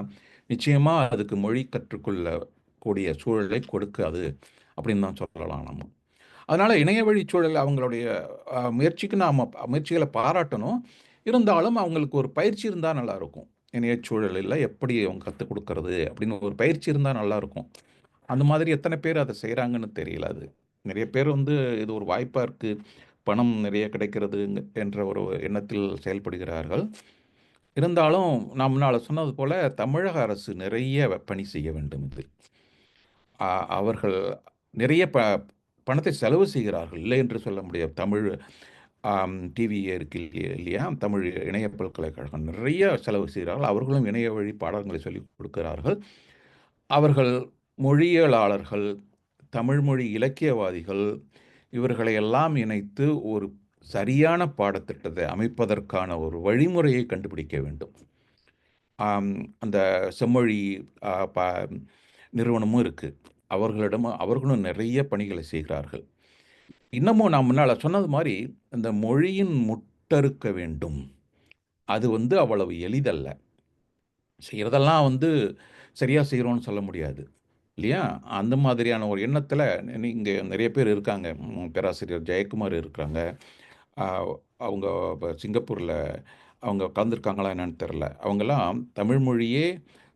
S3: நிச்சயமா அதுக்கு மொழி கற்றுக்கொள்ள கூடிய சூழலை கொடுக்காது, அப்படின்னு தான் சொல்லலாம் நம்ம. அதனால இணைய வழி சூழல் அவங்களுடைய முயற்சிக்கு நாம முயற்சிகள பாராட்டணும். இருந்தாலும் அவங்களுக்கு ஒரு பயிற்சி இருந்தா நல்லாருக்கும். இணைய சூழலில எப்படி அவங்க கத்துக் குடுக்கறது அப்படின்னு ஒரு பயிற்சி இருந்தா நல்லாருக்கும். அந்த மாதிரி எத்தன பேர் அத செய்றாங்கன்னு தெரியல அது. நெறைய பேர் வந்து இது ஒரு வாய்ப்பா இருக்கு. பணம் நிறைய கிடைக்கிறது என்ற ஒரு எண்ணத்தில் செயல்படுகிறார்கள். இருந்தாலும் நான் முன்னால சொன்னது போல தமிழக அரசு நிறைய பணி செய்ய வேண்டும் இதில். அவர்கள் நிறைய பணத்தை செலவு செய்கிறார்கள். இல்லை என்று சொல்ல முடியாது. தமிழ் டிவி இருக்கு இல்லையா? தமிழ் இணைய பல்கலைக்கழகம் நிறைய செலவு செய்கிறார்கள். அவர்களும் இணைய வழி பாடங்களை சொல்லிக் கொடுக்கிறார்கள். அவர்கள் மொழியியலாளர்கள், தமிழ் மொழி இலக்கியவாதிகள் இவர்களை எல்லாம் இணைத்து ஒரு சரியான பாடத்திட்டத்தை அமைப்பதற்கான ஒரு வழிமுறையை கண்டுபிடிக்க வேண்டும். ஆம், அந்த செம்மொழி அ ப நிறுவனமும் இருக்கு. அவர்களும் நிறைய பணிகளை செய்கிறார்கள். இன்னமும் நான் முன்னால சொன்னது மாரி, இந்த மொழியின் முட்டறுக்க வேண்டும். அது வந்து அவ்வளவு எளிதல்ல. செய்றதெல்லாம் வந்து சரியா செய்றோம்னு சொல்ல முடியாது. இல்லையா? அந்த மாதிரியான ஒரு எண்ணத்தில இங்க நிறைய பேர் இருக்காங்க. பேராசிரியர் ஜெயக்குமார் இருக்கிறாங்க. அ அவங்க சிங்கப்பூர்ல அவங்க கலந்துருக்காங்களா என்னன்னு தெரியல. அவங்கலாம் தமிழ் மொழியே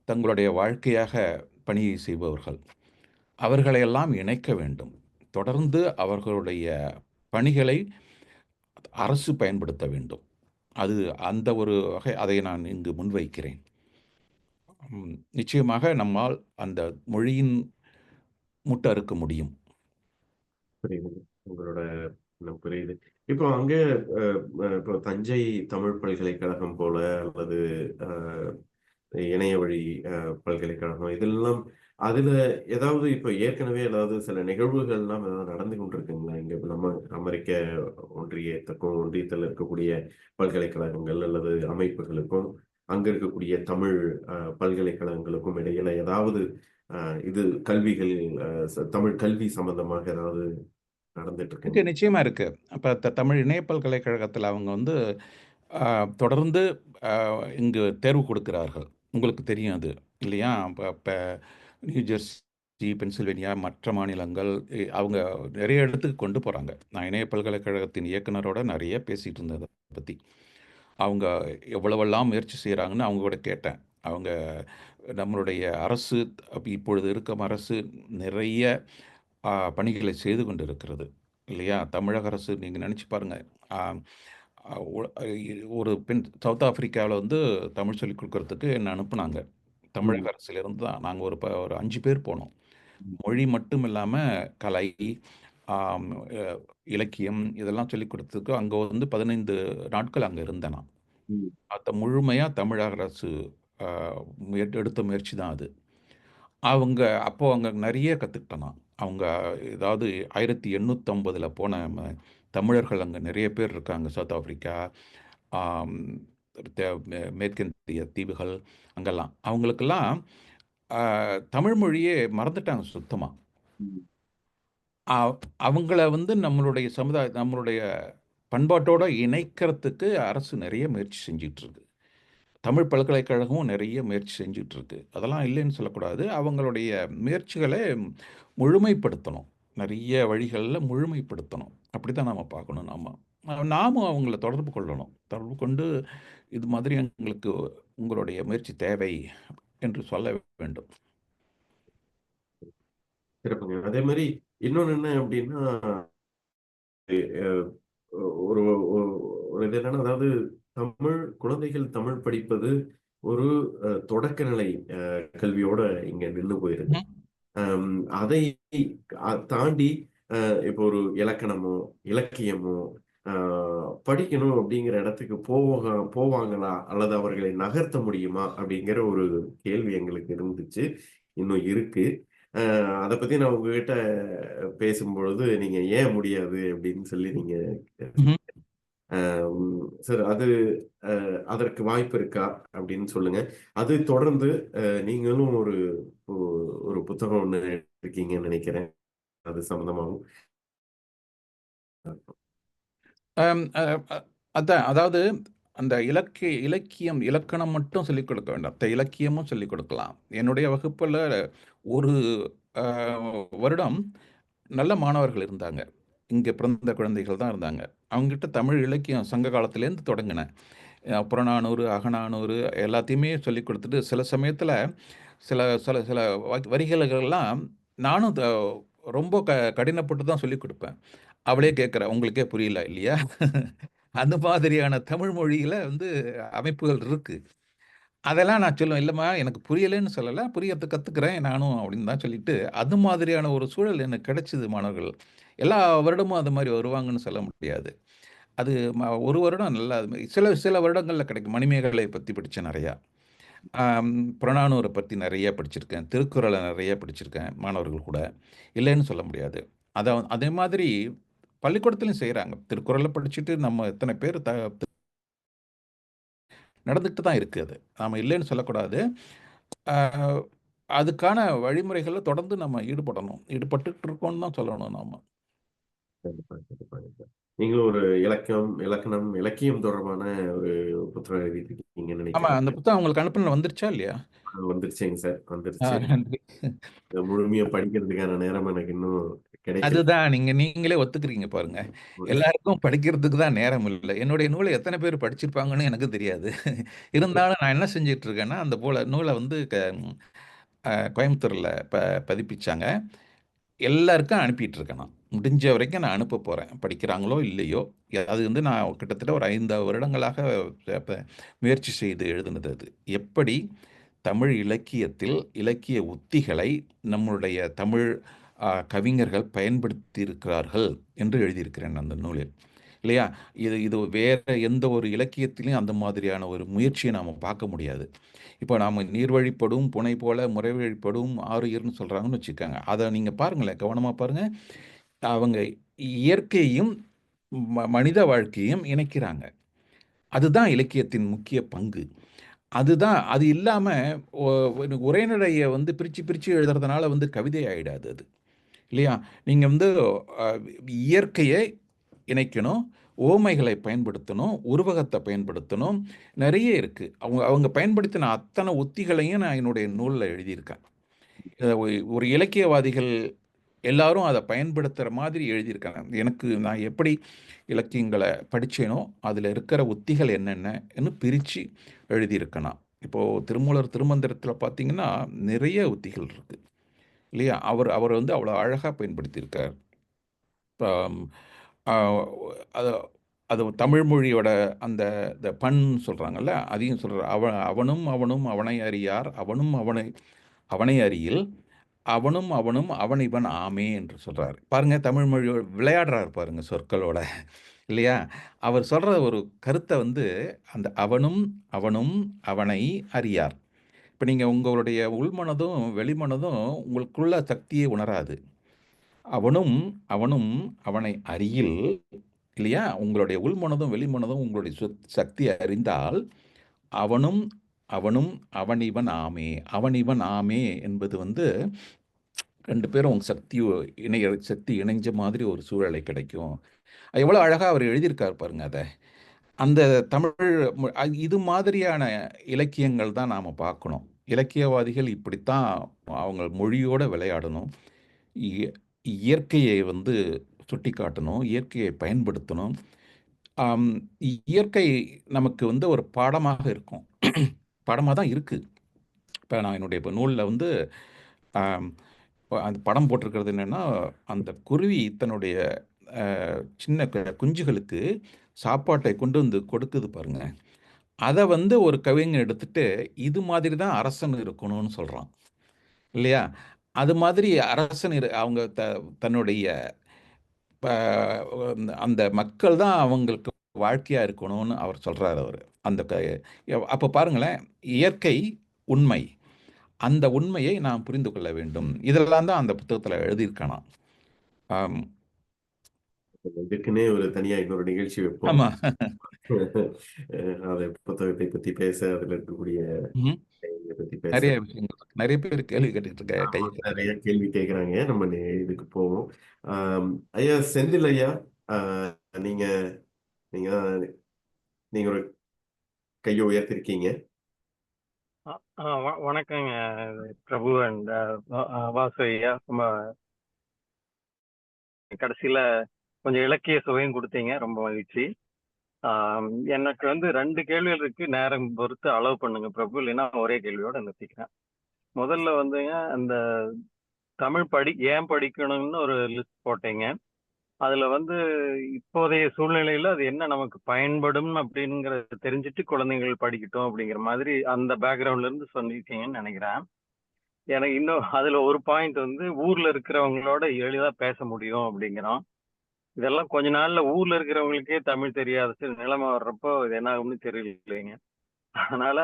S3: தங்களுடைய வாழ்க்கையாக பணி செய்பவர்கள். அவர்களையெல்லாம் இணைக்க வேண்டும். தொடர்ந்து அவர்களுடைய பணிகளை அரசு பயன்படுத்த வேண்டும். அது அந்த ஒரு வகை அதை நான் இங்கு முன்வைக்கிறேன். நிச்சயமாக நம்மால் அந்த மொழியின் முட்ட அறுக்க முடியும்.
S2: புரியுது. உங்களோட எண்ணம் புரியுது. இப்போ அங்க அ இப்போ தஞ்சை தமிழ் பல்கலைக்கழகம் போல அல்லது அ இணைய வழி பல்கலைக்கழகம் இதெல்லாம் அதுல ஏதாவது இப்ப ஏற்கனவே ஏதாவது சில நிகழ்வுகள்லாம் ஏதாவது நடந்து கொண்டிருக்குங்களா? இங்க இப்ப நம்ம அமெரிக்க ஒன்றியத்துல இருக்கக்கூடிய பல்கலைக்கழகங்கள் அல்லது அமைப்புகளுக்கும், அங்க இருக்கக்கூடிய தமிழ் பல்கலைக்கழகங்களுக்கும் இடையில ஏதாவது அ இது கல்விகள் தமிழ் கல்வி சம்பந்தமாக ஏதாவது நடந்துட்டு
S3: இருக்கு,
S2: இருக்குங்களா?
S3: நிச்சயமா இருக்கு. அப்ப தமிழ் இணைய பல்கலைக்கழகத்தில அவங்க வந்து அ தொடர்ந்து அ இங்கு தேர்வு கொடுக்கிறார்கள். உங்களுக்கு தெரியும் அது இல்லையா? இப்ப இப்ப நியூ ஜெர்சி, பென்சில்வேனியா மற்ற மாநிலங்கள் அவங்க நிறைய இடத்துக்கு கொண்டு போறாங்க. நான் இணைய பல்கலைக்கழகத்தின் இயக்குனரோட நெறைய பேசிட்டு இருந்தேன் அத பத்தி. அவங்க எவ்வளவெல்லாம் முயற்சி செய்றாங்கன்னு அவங்க கூட கேட்டேன். அவங்க நம்மளுடைய அரசு இப்பொழுது இருக்கும் அரசு நிறைய பணிகளை செய்து கொண்டிருக்கிறது. இல்லையா? தமிழக அரசு நீங்க நெனச்சு பாருங்க. ஆ அ ஒ ஒரு பெண் சவுத் ஆப்பிரிக்காவுல வந்து தமிழ் சொல்லிக் குடுக்குறதுக்கு என்ன அனுப்புனாங்க. தமிழக
S2: ம்.
S3: அரசிலிருந்து தான். நாங்க ஒரு 5 பேர் போனோம்.
S2: ம்.
S3: மொழி மட்டும் இல்லாம கலை, ஆம் அ இலக்கியம் இதெல்லாம் சொல்லிக் குடுத்ததுக்கு அங்க வந்து 15 நாட்கள் அங்க இருந்தேன் நான்.
S2: ம்.
S3: அத முழுமையா தமிழக அரசு அ எடுத்த முயற்சி தான் அது. அவங்க அப்போ அங்க நெறைய கத்துக்கிட்டேன் நான். அவங்க ஏதாவது 1850ல போன தமிழர்கள் அங்க நெறைய பேர் இருக்காங்க. சவுத் ஆப்பிரிக்கா, ஆம் தெ மே மேற்கிந்திய தீவுகள் அங்கெல்லாம். அவங்களுக்கெல்லாம் அ தமிழ் மொழியே மறந்துட்டாங்க சுத்தமா.
S2: ம்.
S3: அ அவங்கள வந்து நம்மளுடைய பண்பாட்டோட இணைக்கிறதுக்கு அரசு நெறைய முயற்சி செஞ்சுட்டு இருக்கு. தமிழ் பல்கலைக்கழகமும் நிறைய முயற்சி செஞ்சுட்டு இருக்கு. அதெல்லாம் இல்லைன்னு சொல்லக்கூடாது. அவங்களுடைய முயற்சிகள முழுமைப்படுத்தணும். நெறைய வழிகள்ல முழுமைப்படுத்தணும். அப்படித்தான் நாம பார்க்கணும் நாம. நாமும் அவங்கள தொடர்பு கொள்ளணும். தொடர்பு கொண்டு இது மாதிரி எங்களுக்கு உங்களுடைய முயற்சி தேவை என்று சொல்ல வேண்டும்.
S2: சிறப்புங்க. அதே மாரி இன்னொன்னு என்ன அப்டின்னா, அ ஒரு ஒ ஒரு இது என்னன்னா, அதாவது குழந்தைகள் தமிழ் படிப்பது ஒரு தொடக்க நிலை கல்வியோட இங்க நின்னு போயிருது.
S3: ம்ஹ்ம்.
S2: அம் அதை தாண்டி இப்போ ஒரு இலக்கணமோ, இலக்கியமோ அ படிக்கணும் அப்படிங்கிற இடத்துக்கு போவாங்களா? அல்லது அவர்களை நகர்த்த முடியுமா? அப்படிங்கிற ஒரு கேள்வி எங்களுக்கு இருந்துச்சு. இன்னும் இருக்கு. அத பத்தி நான் உங்ககிட்ட பேசும்பொழுது, நீங்க ஏன் முடியாது அப்படின்னு சொல்லி நீங்க
S3: ம்ஹ்ம்.
S2: சார் அது அதற்கு வாய்ப்பு இருக்கா? அப்படின்னு சொல்லுங்க. அது தொடர்ந்து நீங்களும் ஒரு ஒ ஒரு புத்தகம் ஒண்ணு இருக்கீங்கன்னு நெனைக்கிறேன். அது சம்மந்தமாவும்.
S3: அம் அ அ அதான் அதாவது அந்த இலக்கியம், இலக்கணம் மட்டும் சொல்லிக் கொடுக்க வேண்டாம். இலக்கியமும் சொல்லிக் கொடுக்கலாம். என்னுடைய வகுப்புல ஒரு அ வருடம் நல்ல மாணவர்கள் இருந்தாங்க. இங்க பிறந்த குழந்தைகள் தான் இருந்தாங்க. அவங்ககிட்ட தமிழ் இலக்கியம் சங்க காலத்திலேருந்து தொடங்குனேன். புறநானூறு, அகநானூறு எல்லாத்தையுமே சொல்லிக் குடுத்துட்டு, சில சமயத்தில சில சில சில வரிகளுக்கெல்லாம் நானும் ரொம்ப கடினப்பட்டு தான் சொல்லிக் குடுப்பேன். அவளே கேட்கிறா, "உங்களுக்கே புரியல இல்லையா?" அந்த மாதிரியான தமிழ் மொழியில வந்து அமைப்புகள் இருக்கு. அதெல்லாம் நான் சொல்லுவேன், "இல்லம்மா எனக்கு புரியலன்னு சொல்லல. புரியறதுக்கு கத்துக்கிறேன் நானும்" அப்படின்னு தான் சொல்லிட்டு, அது மாதிரியான ஒரு சூழல் எனக்கு கிடைச்சது மாணவர்கள். எல்லா வருடமும் அது மாரி வருவாங்கன்னு சொல்ல முடியாது. அது ஒரு வருடம் நல்லா அது மாரி சில சில வருடங்கள்ல கிடைக்கும். மணிமேகலை பத்தி படிச்சேன் நெறையா. ஆம் புறநானூற பத்தி நெறைய படிச்சிருக்கேன். திருக்குறள நெறைய படிச்சிருக்கேன் மாணவர்கள் கூட. இல்லைன்னு சொல்ல முடியாது. அதே மாதிரி பள்ளிக்கூடத்திலயும் செய்றாங்க. திருக்குறள படிச்சுட்டு நம்ம எத்தன பேர் நடந்துட்டு தான் இருக்கு அது. நாம இல்லைன்னு சொல்லக்கூடாது. ஆ அதுக்கான வழிமுறைகள்ல தொடர்ந்து நம்ம ஈடுபடணும். ஈடுபட்டுட்டு இருக்கோம்னு தான் சொல்லணும் நாம.
S2: கண்டிப்பா, கண்டிப்பாங்க. நீங்களும் ஒரு இலக்கியம் தொடர்பான ஒரு புத்தகம் எழுதிட்டு இருக்கீங்கன்னு
S3: ஆமா,
S2: நெனைக்கிறேன்.
S3: அந்த புத்தகம் உங்களுக்கு அனுப்புனது வந்துருச்சா இல்லையா?
S2: வந்துருச்சுங்க சார், வந்துருச்சு.
S3: நன்றி.
S2: இத முழுமையா படிக்கிறதுக்கான நேரம் எனக்கு இன்னும் கிடைக்கல.
S3: அதுதான் நீங்களே ஒத்துக்கிறீங்க பாருங்க. எல்லாருக்கும் படிக்கிறதுக்கு தான் நேரம் இல்ல. என்னுடைய நூல எத்தன பேர் படிச்சிருப்பாங்கன்னு எனக்கு தெரியாது. இருந்தாலும் நான் என்ன செஞ்சுட்டு இருக்கேன்னா, அந்த போல நூல வந்து கோயம்புத்தூர்ல பதிப்பிச்சாங்க. எல்லாருக்கும் அனுப்பிட்டு இருக்கேன் நான். முடிஞ்ச வரைக்கும் நான் அனுப்ப போறேன். படிக்கிறாங்களோ இல்லையோ. அது வந்து நான் கிட்டத்தட்ட ஒரு 5 வருடங்களாக முயற்சி செய்து எழுதினது அது. எப்படி தமிழ் இலக்கியத்தில் இலக்கிய உத்திகளை நம்முடைய தமிழ் கவிஞர்கள் பயன்படுத்தியிருக்கிறார்கள் என்று எழுதியிருக்கிறேன் அந்த நூலில். இல்லையா? இது இது வேற எந்த ஒரு இலக்கியத்திலும் அந்த மாதிரியான ஒரு முயற்சியை நாம பார்க்க முடியாது. இப்போ நாம நீர்வழிப்படும் புனை போல முறைவழிப்படும் ஆருயிர்ன்னு சொல்றாங்கன்னு வச்சுக்கோங்க. அத நீங்க பாருங்களேன், கவனமா பாருங்க. அவங்க இயற்கையையும் மனித வாழ்க்கையையும் இணைக்கிறாங்க. அதுதான் இலக்கியத்தின் முக்கிய பங்கு. அதுதான் அது இல்லாம ஒ உரைநடைய வந்து பிரிச்சு பிரிச்சு எழுதுறதுனால வந்து கவிதை ஆயிடாது அது. இல்லையா? நீங்க வந்து அ இயற்கையை இணைக்கணும். உவமைகளை பயன்படுத்தணும். உருவகத்த பயன்படுத்தணும். நெறைய இருக்கு. அவங்க அவங்க பயன்படுத்தின அத்தன உத்திகளையும் நான் என்னுடைய நூல்ல எழுதியிருக்கேன். ஒரு இலக்கியவாதிகள் எல்லாரும் அத பயன்படுத்துற மாதிரி எழுதியிருக்காங்க. நான் எப்படி இலக்கியங்கள படிச்சேனோ, அதுல இருக்கிற உத்திகள் என்னென்னன்னு பிரிச்சு எழுதியிருக்கேன் நான். இப்போ திருமூலர் திருமந்திரத்தில பார்த்தீங்கன்னா, நிறைய உத்திகள் இருக்கு. இல்லையா? அவர் அவர் வந்து அவ்வளோ அழகா பயன்படுத்தியிருக்கார். அம் அ அத அது தமிழ் மொழியோட அந்த பண் சொல்றாங்கல்ல, அதையும் சொல்றார். அவனும் அவனும் அவனை அறியார், அவனும் அவனை அவனை அறியில், அவனும் அவனும் அவன் இவன் ஆமே என்று சொல்றாரு. பாருங்க தமிழ் மொழியோட விளையாடுறாரு பாருங்க சொற்களோட. இல்லையா? அவர் சொல்ற ஒரு கருத்த வந்து அந்த அவனும் அவனும் அவனை அறியார். இப்ப நீங்க உங்களுடைய உள்மனதும், வெளிமனதும் உங்களுக்குள்ள சக்தியை உணராது. அவனும் அவனும் அவனை அறியில், இல்லையா? உங்களுடைய உள்மனதும், வெளிமனதும் உங்களுடைய சக்தியை அறிந்தால், அவனும் அவனும் அவன் இவன் ஆமே. அவன் இவன் ஆமே என்பது வந்து 2 பேரும் உங்க சக்தி இணைஞ்ச மாதிரி ஒரு சூழலை கிடைக்கும். எவ்வளோ அழகா அவர் எழுதியிருக்காரு பாருங்க அத. அந்த தமிழ் இது மாதிரியான இலக்கியங்கள் தான் நாம பார்க்கணும். இலக்கியவாதிகள் இப்படித்தான் அவங்க மொழியோட விளையாடணும். இய இயற்கையை வந்து சுட்டிக்காட்டணும். இயற்கையை பயன்படுத்தணும். ஆம், இயற்கை நமக்கு வந்து ஒரு பாடமாக இருக்கும். பாடமா தான் இருக்கு. இப்ப நான் என்னுடைய நூல்ல வந்து ஆம், அந்த படம் போட்டிருக்கிறது என்னன்னா, அந்த குருவி தன்னுடைய சின்ன குஞ்சுகளுக்கு சாப்பாட்டை கொண்டு வந்து கொடுக்குது பாருங்க. அத வந்து ஒரு கவிஞன் எடுத்துட்டு, இது மாதிரி தான் அரசன் இருக்கணும்னு சொல்றான். இல்லையா? அது மாதிரி அரசன் அவங்க தன்னுடைய ப அந்த மக்கள் தான் அவங்களுக்கு வாழ்க்கையா இருக்கணும்னு அவர் சொல்றாரு அவரு. அந்த அப்ப பாருங்களேன், இயற்கை உண்மை. அந்த உண்மையை நாம் புரிந்து கொள்ள வேண்டும். இதெல்லாம் தான் அந்த புத்தகத்துல எழுதியிருக்கான் நான். ஆம்.
S2: இதுக்குன்னே ஒரு தனியா இன்னொரு நிகழ்ச்சி வைப்போம்.
S3: ஆமா.
S2: அத புத்தகத்தை பத்தி பேச, அதுல இருக்கக்கூடிய
S3: ம்ஹ்ம்.
S2: இத பத்தி பேச.
S3: நெறைய விஷயங்கள் இருக்கு. நெறைய பேர் கேள்வி கேட்டுட்டு
S2: ஆமா.
S3: கைய
S2: நெறைய
S3: தட்டுறாங்க.
S2: கேள்வி கேட்கறாங்க. நம்ம இதுக்கு போவோம். ஆம், ஐயா செந்தில் ஐயா, ஆ, நீங்க நீங்க நீங்க ஒரு கைய உயர்த்திருக்கீங்க.
S1: அ ஆ வணக்கங்க பிரபு அண்ட் வாசு ஐயா. ரொம்ப கடைசியில கொஞ்சம் இலக்கிய சுவையும் குடுத்தீங்க. ரொம்ப மகிழ்ச்சி. எனக்கு வந்து 2 கேள்விகள் இருக்கு. நேரம் பொறுத்து அலோவ் பண்ணுங்க பிரபு. இல்லைன்னா ஒரே கேள்வியோட நிறுத்திக்கிறேன். முதல்ல வந்துங்க, அந்த தமிழ் ஏன் படிக்கணும்னு ஒரு லிஸ்ட் போட்டீங்க. அதுல வந்து இப்போதைய சூழ்நிலையில அது என்ன நமக்கு பயன்படும் அப்படிங்கிறத தெரிஞ்சுட்டு குழந்தைகள் படிக்கட்டும் அப்படிங்கிற மாதிரி அந்த பேக்ரவுண்ட்ல இருந்து சொல்லியிருக்கீங்கன்னு நினைக்கிறேன். எனக்கு இன்னும் அதுல ஒரு பாயிண்ட் வந்து ஊர்ல இருக்கிறவங்களோட எளிதா பேச முடியும் அப்படிங்கிறோம். இதெல்லாம் கொஞ்ச நாள்ல ஊர்ல இருக்கிறவங்களுக்கே தமிழ் தெரியாத நிலைமை வர்றப்போ இது என்ன ஆகும்னு தெரியலைங்க. அதனால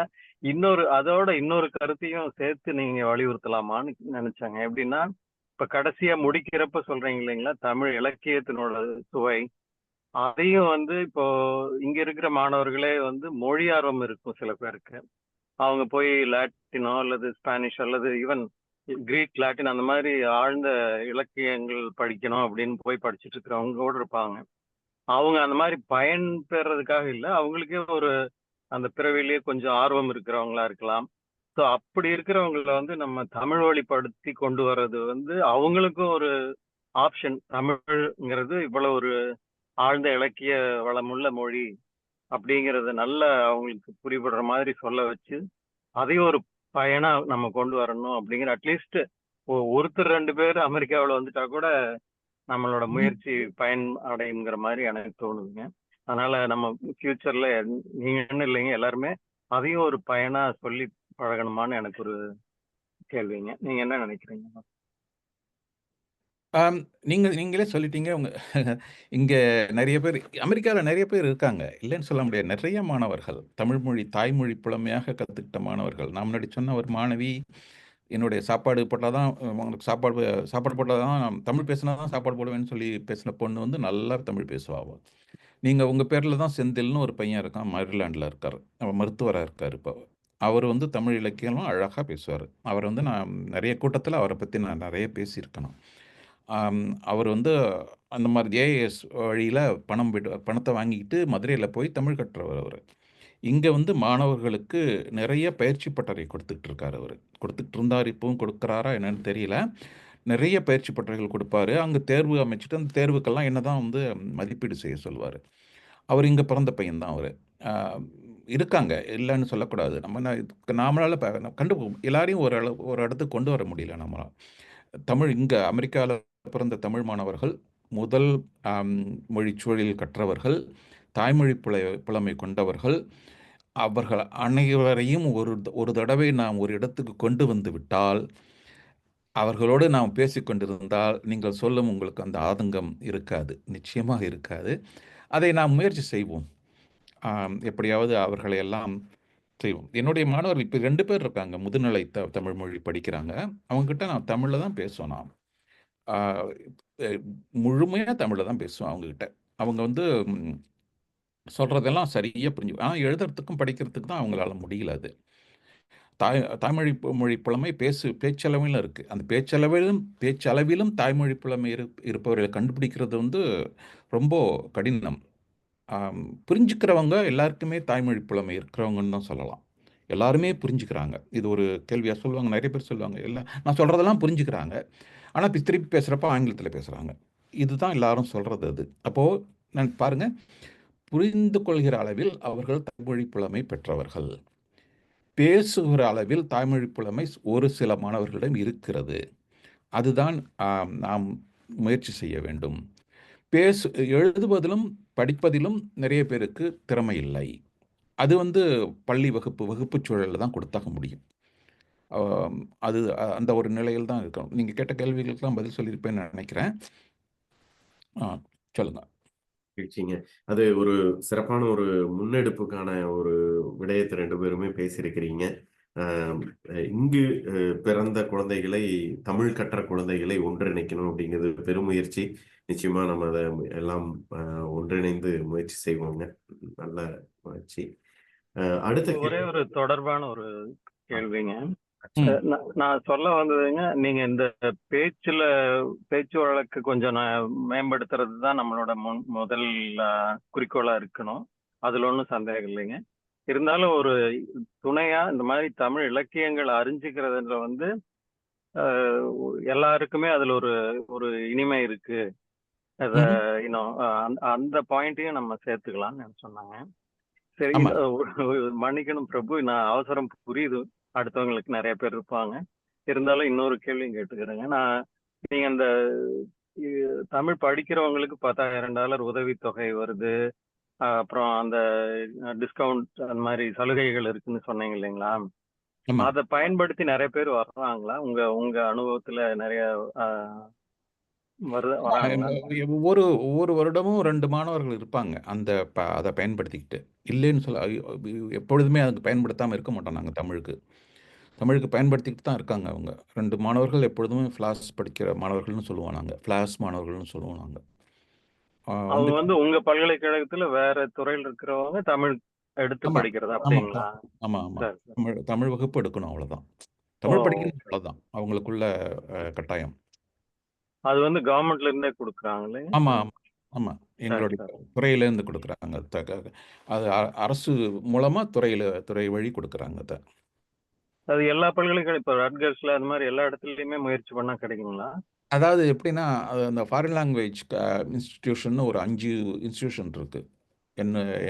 S1: அதோட இன்னொரு கருத்தையும் சேர்த்து நீங்க வலியுறுத்தலாமான்னு நினைச்சாங்க. எப்படின்னா, இப்ப கடைசியா முடிக்கிறப்ப சொல்றீங்க இல்லைங்களா, தமிழ் இலக்கியத்தினோட சுவை. அதையும் வந்து இப்போ இங்க இருக்கிற மாணவர்களே வந்து மொழி ஆர்வம் இருக்கும் சில பேருக்கு. அவங்க போய் லாட்டினோ அல்லது ஸ்பானிஷ் அல்லது ஈவன் கிரீக், லாட்டின் அந்த மாதிரி ஆழ்ந்த இலக்கியங்கள் படிக்கணும் அப்படின்னு போய் படிச்சுட்டு இருக்கிறவங்க கூட இருப்பாங்க. அவங்க அந்த மாதிரி பயன் பெறதுக்காக இல்ல, அவங்களுக்கே ஒரு அந்த பிறவிலேயே கொஞ்சம் ஆர்வம் இருக்கிறவங்களா இருக்கலாம். ஸோ அப்படி இருக்கிறவங்கள வந்து நம்ம தமிழ் வழிப்படுத்தி கொண்டு வர்றது வந்து அவங்களுக்கும் ஒரு ஆப்ஷன். தமிழ்ங்கிறது இவ்வளவு ஒரு ஆழ்ந்த இலக்கிய வளமுள்ள மொழி அப்படிங்கறத நல்ல அவங்களுக்கு புரிபடுற மாதிரி சொல்ல வச்சு அதையும் ஒரு பயனா நம்ம கொண்டு வரணும் அப்படிங்கிற அட்லீஸ்ட் ஒருத்தர் 2 பேர் அமெரிக்காவில் வந்துட்டா கூட நம்மளோட முயற்சி பயன் அடையுங்கிற மாதிரி எனக்கு தோணுதுங்க. அதனால நம்ம ஃபியூச்சர்ல நீங்க என்ன இல்லைங்க, எல்லாருமே அதையும் ஒரு பயனா சொல்லி பழகணுமான்னு எனக்கு ஒரு கேள்விங்க. நீங்க என்ன நினைக்கிறீங்க?
S3: நீங்களே சொல்லிட்டீங்க. இங்கே நிறைய பேர், அமெரிக்காவில் நிறைய பேர் இருக்காங்க, இல்லைன்னு சொல்ல முடியாது. நிறைய மாணவர்கள் தமிழ் மொழி தாய்மொழி புலமையாக கற்றுக்கிட்ட மாணவர்கள். நான் முன்னாடி சொன்ன ஒரு மாணவி, என்னுடைய சாப்பாடு போட்டால் தான் உங்களுக்கு சாப்பாடு போட்டால் தான் தமிழ் பேசினா தான் சாப்பாடு போடுவேன்னு சொல்லி பேசின பொண்ணு வந்து நல்லா தமிழ் பேசுவாள். நீங்கள் உங்கள் பேரில் தான் செந்தில்னு ஒரு பையன் இருக்கான், மேரிலாண்டில் இருக்கார். அவர் மருத்துவராக இருக்கார். இப்போ அவர் வந்து தமிழ் இலக்கியம்லாம் அழகாக பேசுவார். அவர் வந்து நான் நிறைய கூட்டத்தில் அவரை பற்றி நான் நிறைய பேசியிருக்கணும். அவர் வந்து அந்த மாதிரி ஏஎஸ் வழியில் பணத்தை வாங்கிக்கிட்டு மதுரையில் போய் தமிழ் கற்றவர். அவர் இங்கே வந்து மாணவர்களுக்கு நிறைய பயிற்சி பட்டறை கொடுத்துட்டு இருக்கார். அவர் கொடுத்துட்டு இருந்தார், இப்பவும் கொடுக்குறாரா என்னன்னு தெரியல. நிறைய பயிற்சி பட்டறைகள் கொடுப்பாரு. அங்கே தேர்வு அமைச்சிட்டு அந்த தேர்வுக்கெல்லாம் என்னதான் வந்து மதிப்பீடு செய்ய சொல்லுவார். அவர் இங்கே பிறந்த பையன்தான் அவர். இருக்காங்க, இல்லைன்னு சொல்லக்கூடாது. நாமளால் எல்லாரையும் ஒரு இடத்துக்கு கொண்டு வர முடியல நம்மளால். தமிழ் இங்கே அமெரிக்காவில் பிறந்த தமிழ் மாணவர்கள், முதல் மொழிச்சூழலில் கற்றவர்கள், தாய்மொழி புலமை கொண்டவர்கள், அவர்கள் அனைவரையும் ஒரு தடவை நாம் ஒரு இடத்துக்கு கொண்டு வந்து விட்டால், அவர்களோடு நாம் பேசிக்கொண்டிருந்தால் நீங்கள் சொல்லும் உங்களுக்கு அந்த ஆதங்கம் இருக்காது, நிச்சயமாக இருக்காது. அதை நாம் முயற்சி செய்வோம். எப்படியாவது அவர்களை எல்லாம் செய்வோம். என்னுடைய மாணவர்கள் இப்போ 2 பேர் இருக்காங்க, முதுநிலை தமிழ் மொழி படிக்கிறாங்க. அவங்ககிட்ட நான் தமிழில் தான் பேசுவேன். நான் முழுமையாக தமிழில் தான் பேசுவேன் அவங்கக்கிட்ட. அவங்க வந்து சொல்கிறதெல்லாம் சரியாக புரிஞ்சு, ஆனால் எழுதுறதுக்கும் படிக்கிறதுக்கு தான் அவங்களால முடியல. அது தாய்மொழி புலமை பேச்சளவிலும் இருக்குது. அந்த பேச்சளவிலும் தாய்மொழி புலமை இருப்பவர்களை கண்டுபிடிக்கிறது வந்து ரொம்ப கடினம். புரிஞ்சுக்கிறவங்க எல்லாருக்குமே தாய்மொழி புலமை இருக்கிறவங்கன்னு தான் சொல்லலாம். எல்லாருமே புரிஞ்சுக்கிறாங்க. இது ஒரு கேள்வியாக சொல்லுவாங்க, நிறைய பேர் சொல்லுவாங்க. நான் சொல்கிறதெல்லாம் புரிஞ்சுக்கிறாங்க, ஆனால் திருப்பி பேசுகிறப்ப ஆங்கிலத்தில் பேசுகிறாங்க. இதுதான் எல்லாரும் சொல்கிறது. அது அப்போது நான் பாருங்கள், புரிந்து கொள்கிற அளவில் அவர்கள் தாய்மொழி புலமை பெற்றவர்கள். பேசுகிற அளவில் தாய்மொழி புலமை ஒரு சில மாணவர்களிடம் இருக்கிறது. அதுதான் நாம் முயற்சி செய்ய வேண்டும். எழுதுவதிலும் படிப்பதிலும் நிறைய பேருக்கு திறமை இல்லை. அது வந்து பள்ளி வகுப்பு சூழலில் தான் கொடுத்தாக முடியும். அது அந்த ஒரு நிலையில் தான் இருக்கணும். நீங்கள் கேட்ட கேள்விகளுக்கெல்லாம் பதில் சொல்லியிருப்பேன்னு நினைக்கிறேன். சொல்லுங்கள்.
S2: மகிழ்ச்சிங்க. அது ஒரு சிறப்பான ஒரு முன்னெடுப்புக்கான ஒரு விடயத்தை 2 பேருமே பேசியிருக்கிறீங்க. இங்கு பிறந்த குழந்தைகளை, தமிழ் கற்ற குழந்தைகளை ஒன்றிணைக்கணும் அப்படிங்கிறது பெருமுயற்சி. நிச்சயமா நம்ம அதை எல்லாம் ஒன்றிணைந்து முயற்சி செய்வோங்க. நல்ல முயற்சி. அடுத்த
S1: ஒரே ஒரு தொடர்பான ஒரு கேள்விங்க. நான் சொல்ல வந்ததுங்க, நீங்க இந்த பேச்சு வழக்கு கொஞ்சம் மேம்படுத்துறது தான் நம்மளோட முதல் குறிக்கோளா இருக்கணும். அதுல ஒன்றும் சந்தேகம் இல்லைங்க. இருந்தாலும் ஒரு துணையா இந்த மாதிரி தமிழ் இலக்கியங்களை அறிஞ்சுக்கிறதுல வந்து எல்லாருக்குமே அதுல ஒரு இனிமை இருக்கு. அந்த பாயிண்ட்டையும் நம்ம சேர்த்துக்கலாம்னு சொன்னாங்க. சரி, மன்னிக்கணும் பிரபு, நான் அவசரம் புரியுது, அடுத்தவங்களுக்கு நிறைய பேர் இருப்பாங்க. இருந்தாலும் இன்னொரு கேள்வியும் கேட்டுக்கிறேங்க. நீங்க அந்த தமிழ் படிக்கிறவங்களுக்கு $10,000 உதவித்தொகை வருது, அப்புறம் அந்த டிஸ்கவுண்ட் அந்த மாதிரி சலுகைகள் இருக்குன்னு சொன்னீங்க இல்லைங்களா? அதை பயன்படுத்தி நிறைய பேர் வர்றாங்களா? உங்க அனுபவத்துல நிறைய
S3: ஒவ்வொரு வருடமும் 2 மாணவர்கள் இருப்பாங்க அதை பயன்படுத்திக்கிட்டு. இல்லைன்னு சொல்ல, எப்பொழுதுமே அதுக்கு பயன்படுத்தாமல் இருக்க மாட்டோம். நாங்கள் தமிழுக்கு பயன்படுத்திக்கிட்டு தான் இருக்காங்க அவங்க. 2 மாணவர்கள் எப்பொழுதுமே ஃப்ளாஸ் படிக்கிற மாணவர்கள்னு சொல்லுவோம் நாங்கள். ஃப்ளாஸ் மாணவர்கள்னு சொல்லுவோம் நாங்கள்.
S1: அவங்க வந்து உங்க பல்கலைக்கழகத்துல வேற துறையில் இருக்கிறவங்க தமிழ் எடுத்து படிக்கிறதா? அப்படிங்களா?
S3: தமிழ் வகுப்பு எடுக்கணும், அவ்வளவுதான். தமிழ் படிக்கணும், அவ்வளவுதான் அவங்களுக்குள்ள கட்டாயம்.
S1: அது வந்து கவர்மெண்ட்ல இருந்தே கொடுக்குறாங்களே?
S3: ஆமா, எங்களுடைய துறையில இருந்து கொடுக்குறாங்க. அது அரசு மூலமா துறை வழி கொடுக்குறாங்க.
S1: அது எல்லா பல்கலைக்கழகம் இப்போ ரட்கர்ஸ்ல அது மாதிரி எல்லா இடத்துலயுமே முயற்சி பண்ணா கிடைக்குங்களா?
S3: அதாவது எப்படின்னா, அந்த ஃபாரின் லாங்குவேஜ் இன்ஸ்டிடியூஷன் ஒரு 5 இன்ஸ்டிடியூஷன் இருக்கு.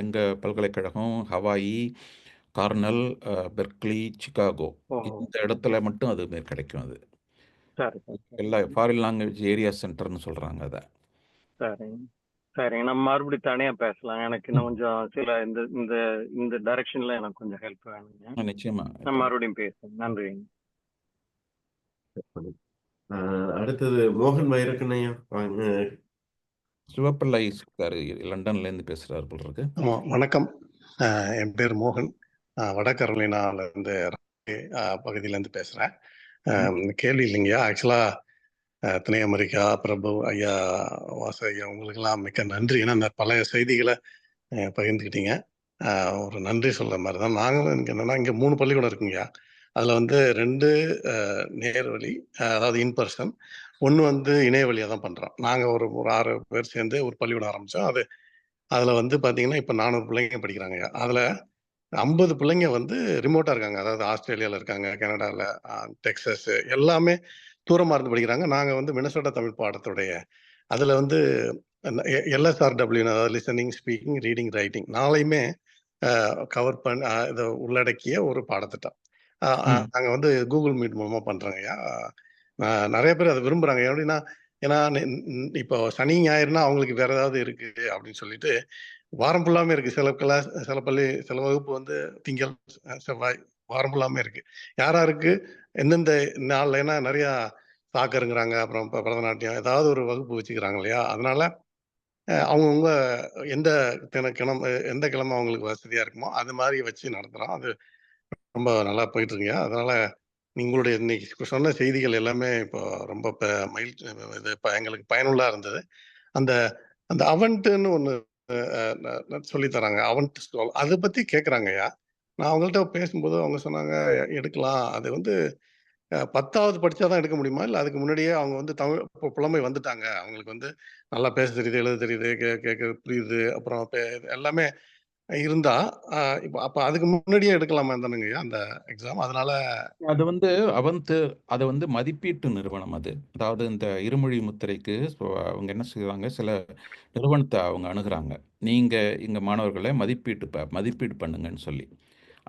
S3: எங்கள் பல்கலைக்கழகம், ஹவாயி, கார்னல், பெர்க்லி, சிகாகோ.
S1: ஓஹோ,
S3: இந்த இடத்துல மட்டும் அது கிடைக்கும். அது
S1: சரி சரி சரி
S3: எல்லா ஃபாரின் லாங்குவேஜ் ஏரியா சென்டர்னு சொல்கிறாங்க அதை.
S1: சரிங்க சரிங்க. நம்ம மறுபடியும் தனியா பேசலாம். எனக்கு இன்னும் கொஞ்சம் சில இந்த இந்த இந்த டைரக்ஷன்ல எனக்கு கொஞ்சம் ஹெல்ப் வேணுங்க.
S3: நிச்சயமா.
S1: நம்ம மறுபடியும் பேசுவோம். நன்றிங்க.
S2: அடுத்தது மோகன் வைரக்கண்ணையா வாங்க.
S3: சிவப்பிள்ளை இருக்காரு, லண்டன்லேருந்து பேசுகிறார் போல இருக்கு.
S4: வணக்கம். என் பேர் மோகன். வட கரோலினாலேருந்து பகுதியிலேருந்து பேசுகிறேன். கேள்வி இல்லைங்கய்யா. ஆக்சுவலாக துணை அமெரிக்கா பிரபு ஐயா, வாசு ஐயா, உங்களுக்கெல்லாம் மிக்க நன்றி. ஏன்னா இந்த பழைய செய்திகளை பகிர்ந்துக்கிட்டீங்க. ஒரு நன்றி சொல்கிற மாதிரி தான் நாங்களும். எனக்கு என்னென்னா, இங்கே 3 பள்ளிக்கூடம் இருக்குங்கய்யா. அதில் வந்து 2 நேர்வழி, அதாவது இன்பர்சன், 1 வந்து இணைய வழியாக தான் பண்ணுறோம். நாங்கள் ஒரு 6 பேர் சேர்ந்து ஒரு பள்ளிக்கூடம் ஆரம்பித்தோம். அதில் வந்து பார்த்தீங்கன்னா, இப்போ 400 பிள்ளைங்க படிக்கிறாங்கய்யா. அதில் 50 பிள்ளைங்க வந்து ரிமோட்டாக இருக்காங்க. அதாவது ஆஸ்திரேலியாவில் இருக்காங்க, கனடாவில், டெக்ஸஸ், எல்லாமே தூரமாக இருந்து படிக்கிறாங்க. நாங்கள் வந்து மினசோட்டா தமிழ் பாடத்துடைய அதில் வந்து எல்எஸ்ஆர்டபிள்யூ, அதாவது லிசனிங், ஸ்பீக்கிங், ரீடிங், ரைட்டிங் 4யுமே கவர் பண்ண இதை உள்ளடக்கிய ஒரு பாடத்திட்டம். நாங்கள் வந்து கூகுள் மீட் மூலமாக பண்ணுறோங்கய்யா. நிறைய பேர் அதை விரும்புகிறாங்க. எப்படின்னா, ஏன்னா இப்போ சனி ஞாயிறுனா அவங்களுக்கு வேற ஏதாவது இருக்குது அப்படின்னு சொல்லிட்டு வாரம் ஃபுல்லாமே இருக்குது. சில வகுப்பு வந்து திங்கள், செவ்வாய் வாரம் ஃபுல்லாமே இருக்குது. யாராருக்கு எந்தெந்த நாளில், ஏன்னா நிறையா சாக்கருங்கிறாங்க, அப்புறம் இப்போ பரதநாட்டியம், ஏதாவது ஒரு வகுப்பு வச்சுக்கிறாங்க இல்லையா? அதனால அவங்கவுங்க எந்த எந்த கிழமை அவங்களுக்கு வசதியாக இருக்குமோ அது மாதிரி வச்சு நடத்துகிறோம். அது ரொம்ப நல்லா போயிட்டுருக்குங்க. அதனால உங்களுடைய இன்னைக்கு சொன்ன செய்திகள் எல்லாமே இப்போ ரொம்ப இது இப்போ எங்களுக்கு பயனுள்ளா இருந்தது. அந்த அந்த அவன்ட்டுன்னு ஒன்று சொல்லி தராங்க. அவன்ட் ஸ்க்ரோல் அதை பற்றி கேட்குறாங்கய்யா. நான் அவங்கள்ட்ட பேசும்போது அவங்க சொன்னாங்க, எடுக்கலாம். அது வந்து 10வது படித்தா தான் எடுக்க முடியுமா? இல்லை அதுக்கு முன்னாடியே அவங்க வந்து தமிழ் புலமை வந்துட்டாங்க, அவங்களுக்கு வந்து நல்லா பேச தெரியுது, எழுத தெரியுது, கேட்க புரியுது, அப்புறம் எல்லாமே இருந்தா இப்போ அப்போ அதுக்கு முன்னாடியே எடுக்கலாமா தானுங்கய்யா அந்த எக்ஸாம்? அதனால
S3: அது வந்து அது வந்து மதிப்பீட்டு நிறுவனம் அது. அதாவது இந்த இருமொழி முத்திரைக்கு அவங்க என்ன செய்வாங்க, சில நிறுவனத்தை அவங்க அணுகுறாங்க. நீங்கள் இங்கே மாணவர்களை மதிப்பீடு பண்ணுங்கன்னு சொல்லி.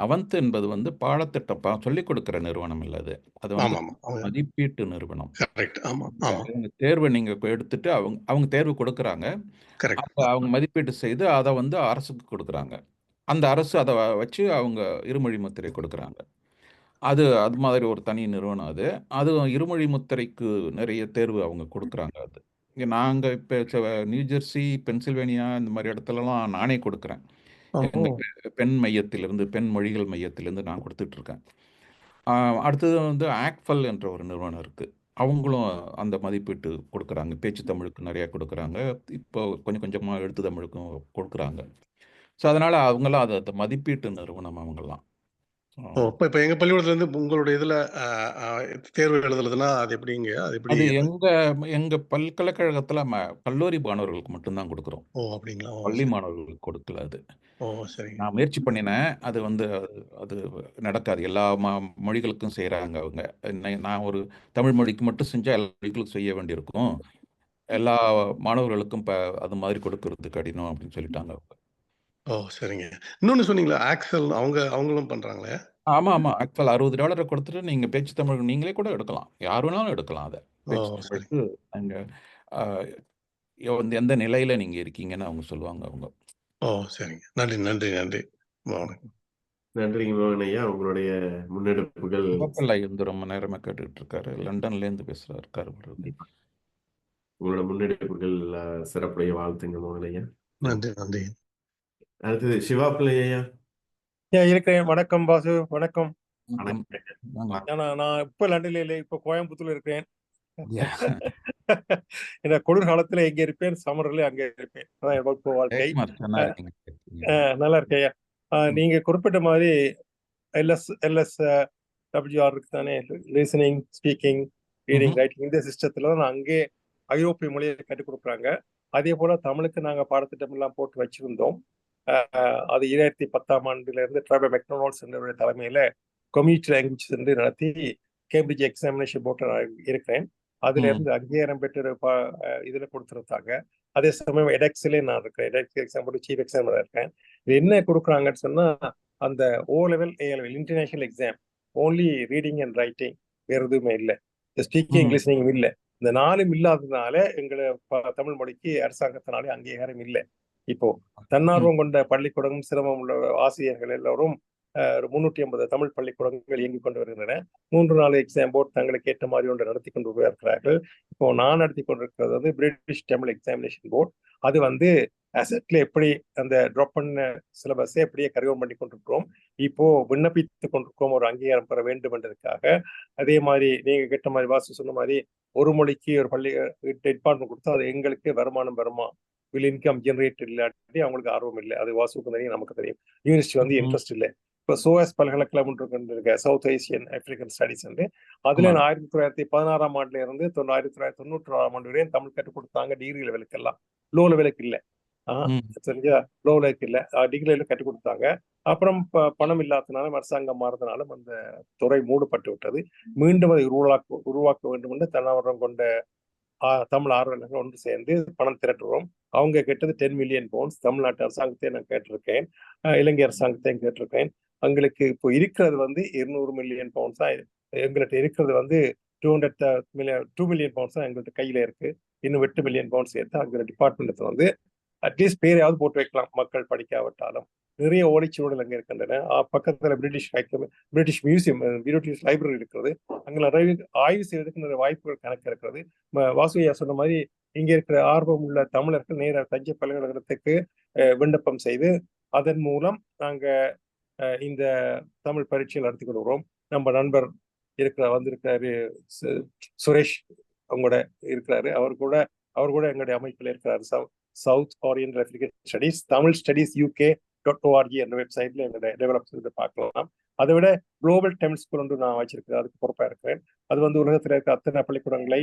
S3: அவந்த் என்பது வந்து பாடத்திட்டம் சொல்லிக் கொடுக்குற நிறுவனம் இல்லை அது. அது வந்து
S4: ஆமாம், ஆமாம்,
S3: மதிப்பீட்டு நிறுவனம்.
S4: கரெக்ட். ஆமாம், ஆமாம்,
S3: அவங்க தேர்வை நீங்கள் எடுத்துட்டு அவங்க தேர்வு கொடுக்குறாங்க.
S4: கரெக்ட்.
S3: அவங்க மதிப்பீடு செய்து அதை வந்து அரசுக்கு கொடுக்குறாங்க. அந்த அரசு அதை வச்சு அவங்க இருமொழி முத்திரை கொடுக்குறாங்க. அது மாதிரி ஒரு தனி நிறுவனம் அது. அதுவும் இருமொழி முத்திரைக்கு நிறைய தேர்வு அவங்க கொடுக்குறாங்க அது. இங்கே நாங்கள் இப்போ நியூஜெர்சி, பென்சில்வேனியா இந்த மாதிரி இடத்துலலாம் நானே கொடுக்குறேன். எங்கள் பெண் மையத்திலிருந்து, பெண் மொழிகள் மையத்திலிருந்து நான் கொடுத்துட்ருக்கேன். அடுத்தது வந்து ஆக்ஃபல் என்ற ஒரு நிறுவனம் இருக்குது. அவங்களும் அந்த மதிப்பீட்டு கொடுக்குறாங்க. பேச்சு தமிழுக்கு நிறையா கொடுக்குறாங்க. இப்போ கொஞ்சம் கொஞ்சமாக எழுத்து தமிழுக்கும் கொடுக்குறாங்க. ஸோ அதனால் அவங்களாம் அந்த மதிப்பீட்டு நிறுவனம் அவங்கெல்லாம்.
S4: இப்போ எங்கள் பள்ளிக்கூடத்துலேருந்து உங்களுடைய இதில் தேர்வு எழுதுறதுன்னா அது எப்படிங்க? அது எப்படி?
S3: அது எங்க பல்கலைக்கழகத்துல கல்லூரி மாணவர்களுக்கு மட்டும்தான் கொடுக்குறோம்.
S4: அப்படிங்களா?
S3: பள்ளி மாணவர்களுக்கு கொடுக்கல அது.
S4: சரிங்க.
S3: நான் முயற்சி பண்ணினேன். அது வந்து அது நடக்காது. எல்லா மொழிகளுக்கும் செய்கிறாங்க அவங்க. நான் ஒரு தமிழ் மொழிக்கு மட்டும் செஞ்சால் எல்லா மொழிகளுக்கும் செய்ய வேண்டியிருக்கும். எல்லா மாணவர்களுக்கும் அது மாதிரி கொடுக்கறது கடினம் அப்படின்னு சொல்லிட்டாங்க அவங்க.
S4: சரிங்க. இன்னொன்று சொன்னீங்களா, ஆக்சல் அவங்களும் பண்ணுறாங்களே?
S3: ஆமாம். ஆக்சுவல் $60 கொடுத்துட்டு நீங்கள் பேச்சு தமிழ் நீங்களே கூட எடுக்கலாம். யார் வேணாலும் எடுக்கலாம் அதை. பேச்சு
S4: சரி.
S3: தமிழுக்கு அங்கே எந்த நிலையில் நீங்கள் இருக்கீங்கன்னு அவங்க சொல்லுவாங்க அவங்க.
S4: சரிங்க. நன்றி, நன்றி, நன்றி. வணக்கம்.
S2: நன்றிங்க மோகன் ஐயா. உங்களுடைய முன்னெடுப்புகள்
S3: சிவப்பிள்ளை வந்து ரொம்ப நேரமாக கேட்டுக்கிட்டு இருக்காரு. லண்டன்லேருந்து பேசுகிறாரு.
S2: உங்களோட முன்னெடுப்புகள் சிறப்புடைய வாழ்த்துங்க மோகன் ஐயா.
S4: நன்றி, நன்றி.
S2: அடுத்தது சிவா பிள்ளை ஐயா.
S5: இருக்கிறேன். வணக்கம் பாசு. வணக்கம்.
S2: வணக்கம்.
S5: நான் இப்ப லண்டன்ல இல்லை, இப்ப கோயம்புத்தூர்ல இருக்கிறேன். இந்த குளிர்காலத்துல எங்க இருப்பேன், சமர்ல அங்க இருப்பேன். அதான் எனக்கு வாழ்க்கை. நல்லா இருக்கேயா. நீங்க குறிப்பிட்ட மாதிரி LSWR இருக்கு தானே, லிசனிங், ஸ்பீக்கிங், ரீடிங், ரைட்டிங், இந்த சிஸ்டத்துல தான் அங்கே ஐரோப்பிய மொழியை கற்றுக் கொடுக்குறாங்க. அதே போல தமிழுக்கு நாங்க பாடத்திட்டம் எல்லாம் போட்டு வச்சிருந்தோம். அது 2010ஆம் ஆண்டுல இருந்து ட்ரைபல் மெக்டொனால்ட்ஸ் என்ற தலைமையில கம்யூனிட்டி லாங்குவேஜ் என்று நடத்தி கேம்பிரிட்ஜ் எக்ஸாமினேஷன் போர்டு இருக்கிறேன். அதுல இருந்து அங்கீகாரம் பெற்ற இதுல கொடுத்துருந்தாங்க. அதே சமயம் எடெக்ஸ்லேயே நான் இருக்கேன். எடெக்ஸ் எக்ஸாம் போட்டு சீஃப் எக்ஸாமில் இருக்கேன். இது என்ன கொடுக்குறாங்கன்னு சொன்னா அந்த O level A level international exam only reading and writing, வேற எதுவுமே இல்லை. ஸ்பீக்கிங் லிசனிங் இல்லை. இந்த 4ம் இல்லாததுனால எங்களை தமிழ் மொழிக்கு அரசாங்கத்தினாலே அங்கீகாரம் இல்லை. இப்போ தன்னார்வம் கொண்ட பள்ளிக்கூடம் சிரமம் உள்ள ஆசிரியர்கள் எல்லோரும் 350 தமிழ் பள்ளிக்கூடங்கள் இயங்கிக் கொண்டு வருகின்றன. 3-4 எக்ஸாம் போர்டு தங்களுக்கு ஏற்ற மாதிரி ஒன்று நடத்தி கொண்டு இருக்கிறார்கள். இப்போ நான் நடத்தி கொண்டிருக்கிறது வந்து பிரிட்டிஷ் தமிழ் எக்ஸாமினேஷன் போர்டு. அது வந்து அசெட்ல எப்படி அந்த ட்ராப் பண்ண சிலபஸை எப்படியே கரிவம் பண்ணி கொண்டிருக்கிறோம். இப்போ விண்ணப்பித்துக் கொண்டிருக்கிறோம் ஒரு அங்கீகாரம் பெற வேண்டும் என்றதுக்காக. அதே மாதிரி நீங்க கேட்ட மாதிரி வாசு சொன்ன மாதிரி ஒரு மொழிக்கு ஒரு பள்ளி டிபார்ட்மெண்ட் கொடுத்தா அது எங்களுக்கு வருமானம் வருமா, வில் இன்கம் ஜெனரேட் இல்லாட்டி அவங்களுக்கு ஆர்வம் இல்லை. அது வாசுக்கு தெரியும், நமக்கு தெரியும். யூனிவர்சிட்டி வந்து இன்ட்ரெஸ்ட் இல்லை. இப்போ SOAS பல்கலைக்கழகம் இருக்க சவுத் ஏசியன் ஆப்பிரிக்கன் ஸ்டடிஸ் வந்து அதுல 1916ஆம் ஆண்டுல இருந்து 1996ஆம் ஆண்டு வரையும் தமிழ் கற்றுக் கொடுத்தாங்க. டிகிரி லெவலுக்கு எல்லாம், லோ லெவலுக்கு இல்லை. சரிங்களா, லோ லெவலுக்கு இல்லை, டிகிரி லெவலுக்கு கற்றுக் கொடுத்தாங்க. அப்புறம் பணம் இல்லாதனாலும் அரசாங்கம் மாறுறதுனாலும் அந்த துறை மூடப்பட்டு விட்டது. மீண்டும் அதை உருவாக்க வேண்டும் என்று தன்னார்வம் கொண்ட தமிழ் ஆர்வலர்கள் ஒன்று சேர்ந்து பணம் திரட்டுறோம். அவங்க கேட்டது 10 மில்லியன் பவுண்ட்ஸ். தமிழ்நாட்டு அரசாங்கத்தை நான் கேட்டிருக்கேன், இலங்கை அரசாங்கத்தையும் கேட்டிருக்கேன். எங்களுக்கு இப்போ இருக்கிறது வந்து 200 மில்லியன் பவுண்ட்ஸ் தான். எங்கள்கிட்ட இருக்கிறது வந்து 2 மில்லியன் பவுண்ட்ஸ் தான் எங்கள்கிட்ட கையில இருக்கு. இன்னும் 8 மில்லியன் பவுண்ட்ஸ் சேர்த்து அங்கே டிபார்ட்மெண்ட் வந்து அட்லீஸ்ட் பேரையாவது போட்டு வைக்கலாம், மக்கள் படிக்காவிட்டாலும். நிறைய ஓலைச்சுவடிகள் அங்கே இருக்கின்றன. பக்கத்துல பிரிட்டிஷ் மியூசியம், பிரிட்டிஷ் லைப்ரரி இருக்கிறது. அங்கே நிறைய ஆய்வு செய்வதற்கு நிறைய வாய்ப்புகள் கணக்கு இருக்கிறது. வாசுயா சொன்ன மாதிரி இங்க இருக்கிற ஆர்வம் உள்ள தமிழர்கள் நேர தஞ்சை பல்கலைக்கழகத்துக்கு விண்ணப்பம் செய்து அதன் மூலம் நாங்க இந்த தமிழ் பரீட்சையில் நடத்தி கொள்கிறோம். நம்ம நண்பர் வந்திருக்கிறாரு சுரேஷ், அவங்களோட இருக்கிறாரு. அவர் கூட எங்களுடைய அமைப்பில் இருக்கிறாரு. South oriental African studies, Tamil studies UK.org என்ற வெப்சைட்ல எங்களுடைய டெவலப் செய்து பார்க்கலாம். அதை விட குளோபல் தமிழ் ஸ்கூல் ஒன்று நான் வச்சிருக்கிறேன், அதுக்கு பொறுப்பாக இருக்கிறேன். அது வந்து உலகத்தில் இருக்க அத்தனை பள்ளிக்கூடங்களை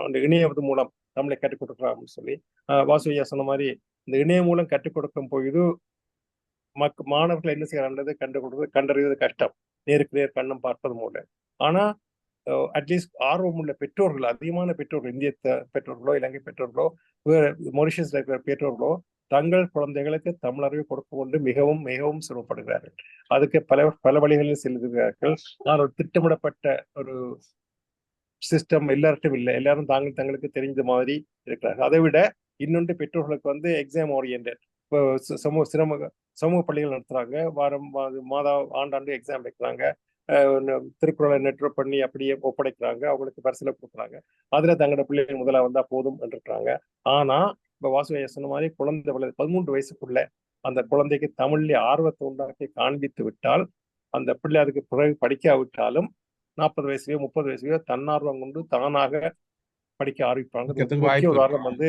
S5: அந்த இணையவது மூலம் தமிழை கற்றுக் கொடுக்குறாங்கன்னு சொல்லி வாசுயா சொன்ன மாதிரி இந்த இணையம் மூலம் கற்றுக் கொடுக்கும் பொழுது மாணவர்கள் என்ன செய்யறான்றது கண்டறிவது கஷ்டம், நேருக்கு நேர் கண்ணம் பார்ப்பது மூலம். ஆனா அட்லீஸ்ட் ஆர்வம் உள்ள பெற்றோர்கள், அதிகமான பெற்றோர்கள், இந்திய பெற்றோர்களோ இலங்கை பெற்றோர்களோ மொரிஷியஸ்ல இருக்கிற பெற்றோர்களோ தங்கள் குழந்தைகளுக்கு தமிழ் அறிவு கொடுக்க கொண்டு மிகவும் மிகவும் சிரமப்படுகிறார்கள். அதுக்கு பல வழிகளில் செல்கிறார்கள். நான் ஒரு திட்டமிடப்பட்ட ஒரு சிஸ்டம் எல்லார்ட்டும் இல்லை. எல்லாரும் தங்களுக்கு தெரிஞ்ச மாதிரி இருக்கிறார்கள். அதை விட இன்னொன்று பெற்றோர்களுக்கு வந்து எக்ஸாம் ஓரியன்டட் சமூக பள்ளிகள் நடத்துறாங்க. ஆண்டாண்டு எக்ஸாம் வைக்கிறாங்க. திருக்குறளை நெட்வொர்க் பண்ணி அப்படியே ஒப்படைக்கிறாங்க. அவங்களுக்கு பரிசில கொடுக்குறாங்க. அதுல தங்களோட பிள்ளைகள் முதல்ல வந்தா போதும் என்றிருக்காங்க. ஆனா இப்ப வாசுவையா சொன்ன மாதிரி குழந்தை 13 வயசுக்குள்ள அந்த குழந்தைக்கு தமிழ்ல ஆர்வத்தை உண்டாக்கி காண்பித்து விட்டால் அந்த பிள்ளை அதுக்கு பிறகு படிக்காவிட்டாலும் 40 வயசுலயோ 30 வயசுலயோ தன்னார்வம் கொண்டு தானாக படிக்க ஆரம்பிப்பாங்க. முக்கிய உதாரணம் வந்து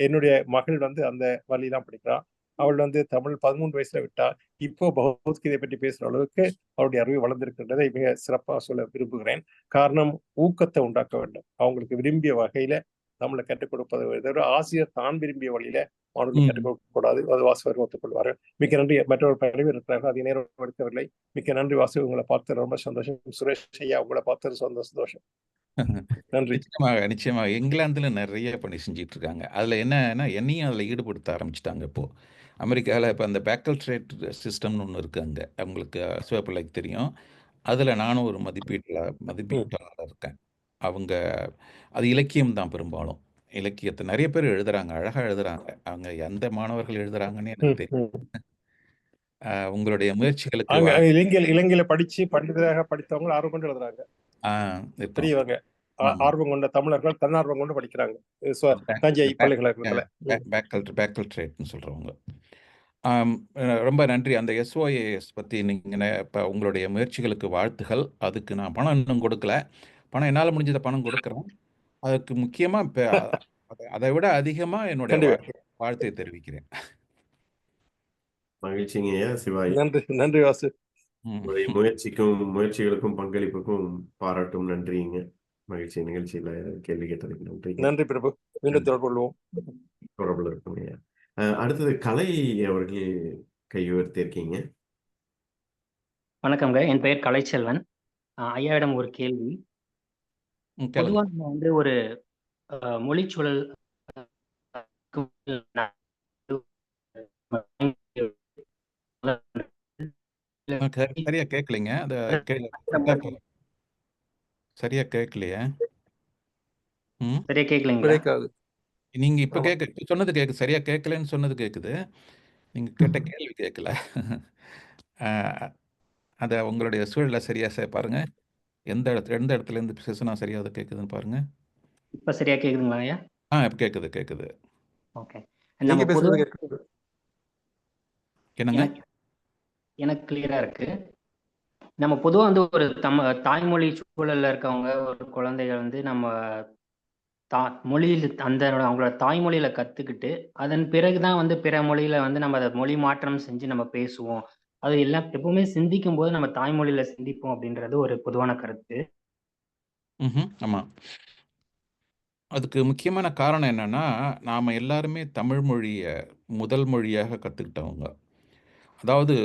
S5: என்னுடைய மகள் வந்து அந்த வழியெல்லாம் படிக்கிறான். அவள் வந்து தமிழ் 13 வயசுல விட்டா. இப்போ பகவத்கீதை பற்றி பேசுற அளவுக்கு அவருடைய அறிவு வளர்ந்திருக்கின்றதை மிக சிறப்பாக சொல்ல விரும்புகிறேன். காரணம் ஊக்கத்தை உண்டாக்க வேண்டும். அவங்களுக்கு விரும்பிய வகையில தமிழை கற்றுக் கொடுப்பதை விட ஆசிரியர் தான் விரும்பிய வழியில அவனுக்கு கற்றுக் கொடுக்க கூடாது. அது வாசகர்கள் ஒத்துக்கொள்வார்கள். மிக்க நன்றி. மற்றொரு பணிவு இருக்கிறார்கள், அதை நேரம் எடுக்கவில்லை. மிக்க நன்றி வாசு, உங்களை பார்த்து ரொம்ப சந்தோஷம். சுரேஷ் ஐயா, உங்களை பார்த்து சந்தோஷம். நன்றி.
S3: நிச்சயமாக இங்கிலாந்துல நிறைய பணி செஞ்சிட்டு இருக்காங்க. அதுல என்னன்னா என்னையும் அதுல ஈடுபடுத்த ஆரம்பிச்சிட்டாங்க. இப்போ அமெரிக்காவில் இப்போ அந்த பேக்கல்ட்ரேட் சிஸ்டம்னு ஒன்று இருக்குது. அங்கே அவங்களுக்கு சிவப்பிள்ளைக்கு தெரியும். அதில் நானும் ஒரு மதிப்பீட்டாளர் இருக்கேன். அவங்க அது இலக்கியம் தான், பெரும்பாலும் இலக்கியத்தை நிறைய பேர் எழுதுறாங்க, அழகாக எழுதுறாங்க. அவங்க எந்த மாணவர்கள் எழுதுறாங்கன்னு எனக்கு தெரியும். உங்களுடைய முயற்சிகளுக்கு
S5: இலங்கையில படிச்சு பண்டிதராக படித்தவங்க ஆர்வம் கொண்டு எழுதுறாங்க. பெரியவங்க ஆர்வம் கொண்ட தமிழர்கள் தன்னார்வம் கொண்டு படிக்கிறாங்க தஞ்சை பல்கலைக்கழகத்துல.
S3: பேக்கல்ட்ரேட்னு சொல்றவங்க. ரொம்ப நன்றி. அந்த SOAS பற்றி நீங்கள் இப்போ உங்களுடைய முயற்சிகளுக்கு வாழ்த்துகள். அதுக்கு நான் பணம் இன்னும் கொடுக்கல. பணம் என்னால் முடிஞ்சதை பணம் கொடுக்குறேன். அதுக்கு முக்கியமாக இப்போ அதை விட அதிகமாக என்னுடைய வாழ்த்தை தெரிவிக்கிறேன்.
S2: மகிழ்ச்சிங்க சிவாய்.
S5: நன்றி வாசு.
S2: உங்களுடைய முயற்சிகளுக்கும் பங்களிப்புக்கும் பாராட்டும். நன்றிங்க. மகிழ்ச்சி. நிகழ்ச்சியில கேள்வி கேட்டதுக்கு நன்றி.
S5: நன்றி பிரபு. மீண்டும்
S2: தொடர்புல இருக்குங்க. அடுத்தது கலை அவர்கள் கை உயர்த்தியிருக்கீங்க.
S6: வணக்கம்ங்க. என் பெயர் கலைச்செல்வன். ஐயாவிடம் ஒரு கேள்வி.
S3: கேளுங்க.
S6: பொதுவா நம்ம வந்து ஒரு மொழிச்சூழல்
S3: சரியா கேட்கலைங்க. அது சரியா கேட்கலையே.
S6: சரியா கேட்கலைங்களா?
S5: பிரேக் ஆகுது.
S3: நீங்க இப்ப சொன்னது கேக்குது. சரியா கேட்கலன்னு சொன்னது கேக்குது. நீங்க கேட்ட கேள்வி கேட்கல. அத உங்களுடைய சூழலை சரியா பாருங்க. எந்த இடத்துல இருந்து பேசுனா சரியா அது கேக்குதுன்னு பாருங்க.
S6: இப்ப சரியா கேக்குதுங்களா ஐயா?
S3: இப்ப கேக்குது.
S6: ஓகே.
S5: நீங்க
S6: நம்ம பொதுவா
S5: பேசுறது கேட்குது.
S3: என்னங்க?
S6: எனக்கு கிளியரா இருக்கு. நம்ம பொதுவா வந்து ஒரு தாய்மொழி சூழல்ல இருக்கவங்க, ஒரு குழந்தைகள் வந்து நம்ம மொழியில் அவங்களோட தாய்மொழியில கத்துக்கிட்டு, அதன் பிறகுதான் வந்து பிற மொழியில வந்து நம்ம அதை மொழி மாற்றம் செஞ்சு நம்ம பேசுவோம். அது எல்லாம் எப்பவுமே சிந்திக்கும் போது நம்ம தாய்மொழியில சிந்திப்போம் அப்படின்றது ஒரு பொதுவான கருத்து.
S3: ஆமா. அதுக்கு முக்கியமான காரணம் என்னன்னா, நாம எல்லாருமே தமிழ் மொழிய முதல் மொழியாக கத்துக்கிட்டவங்க. அதாவது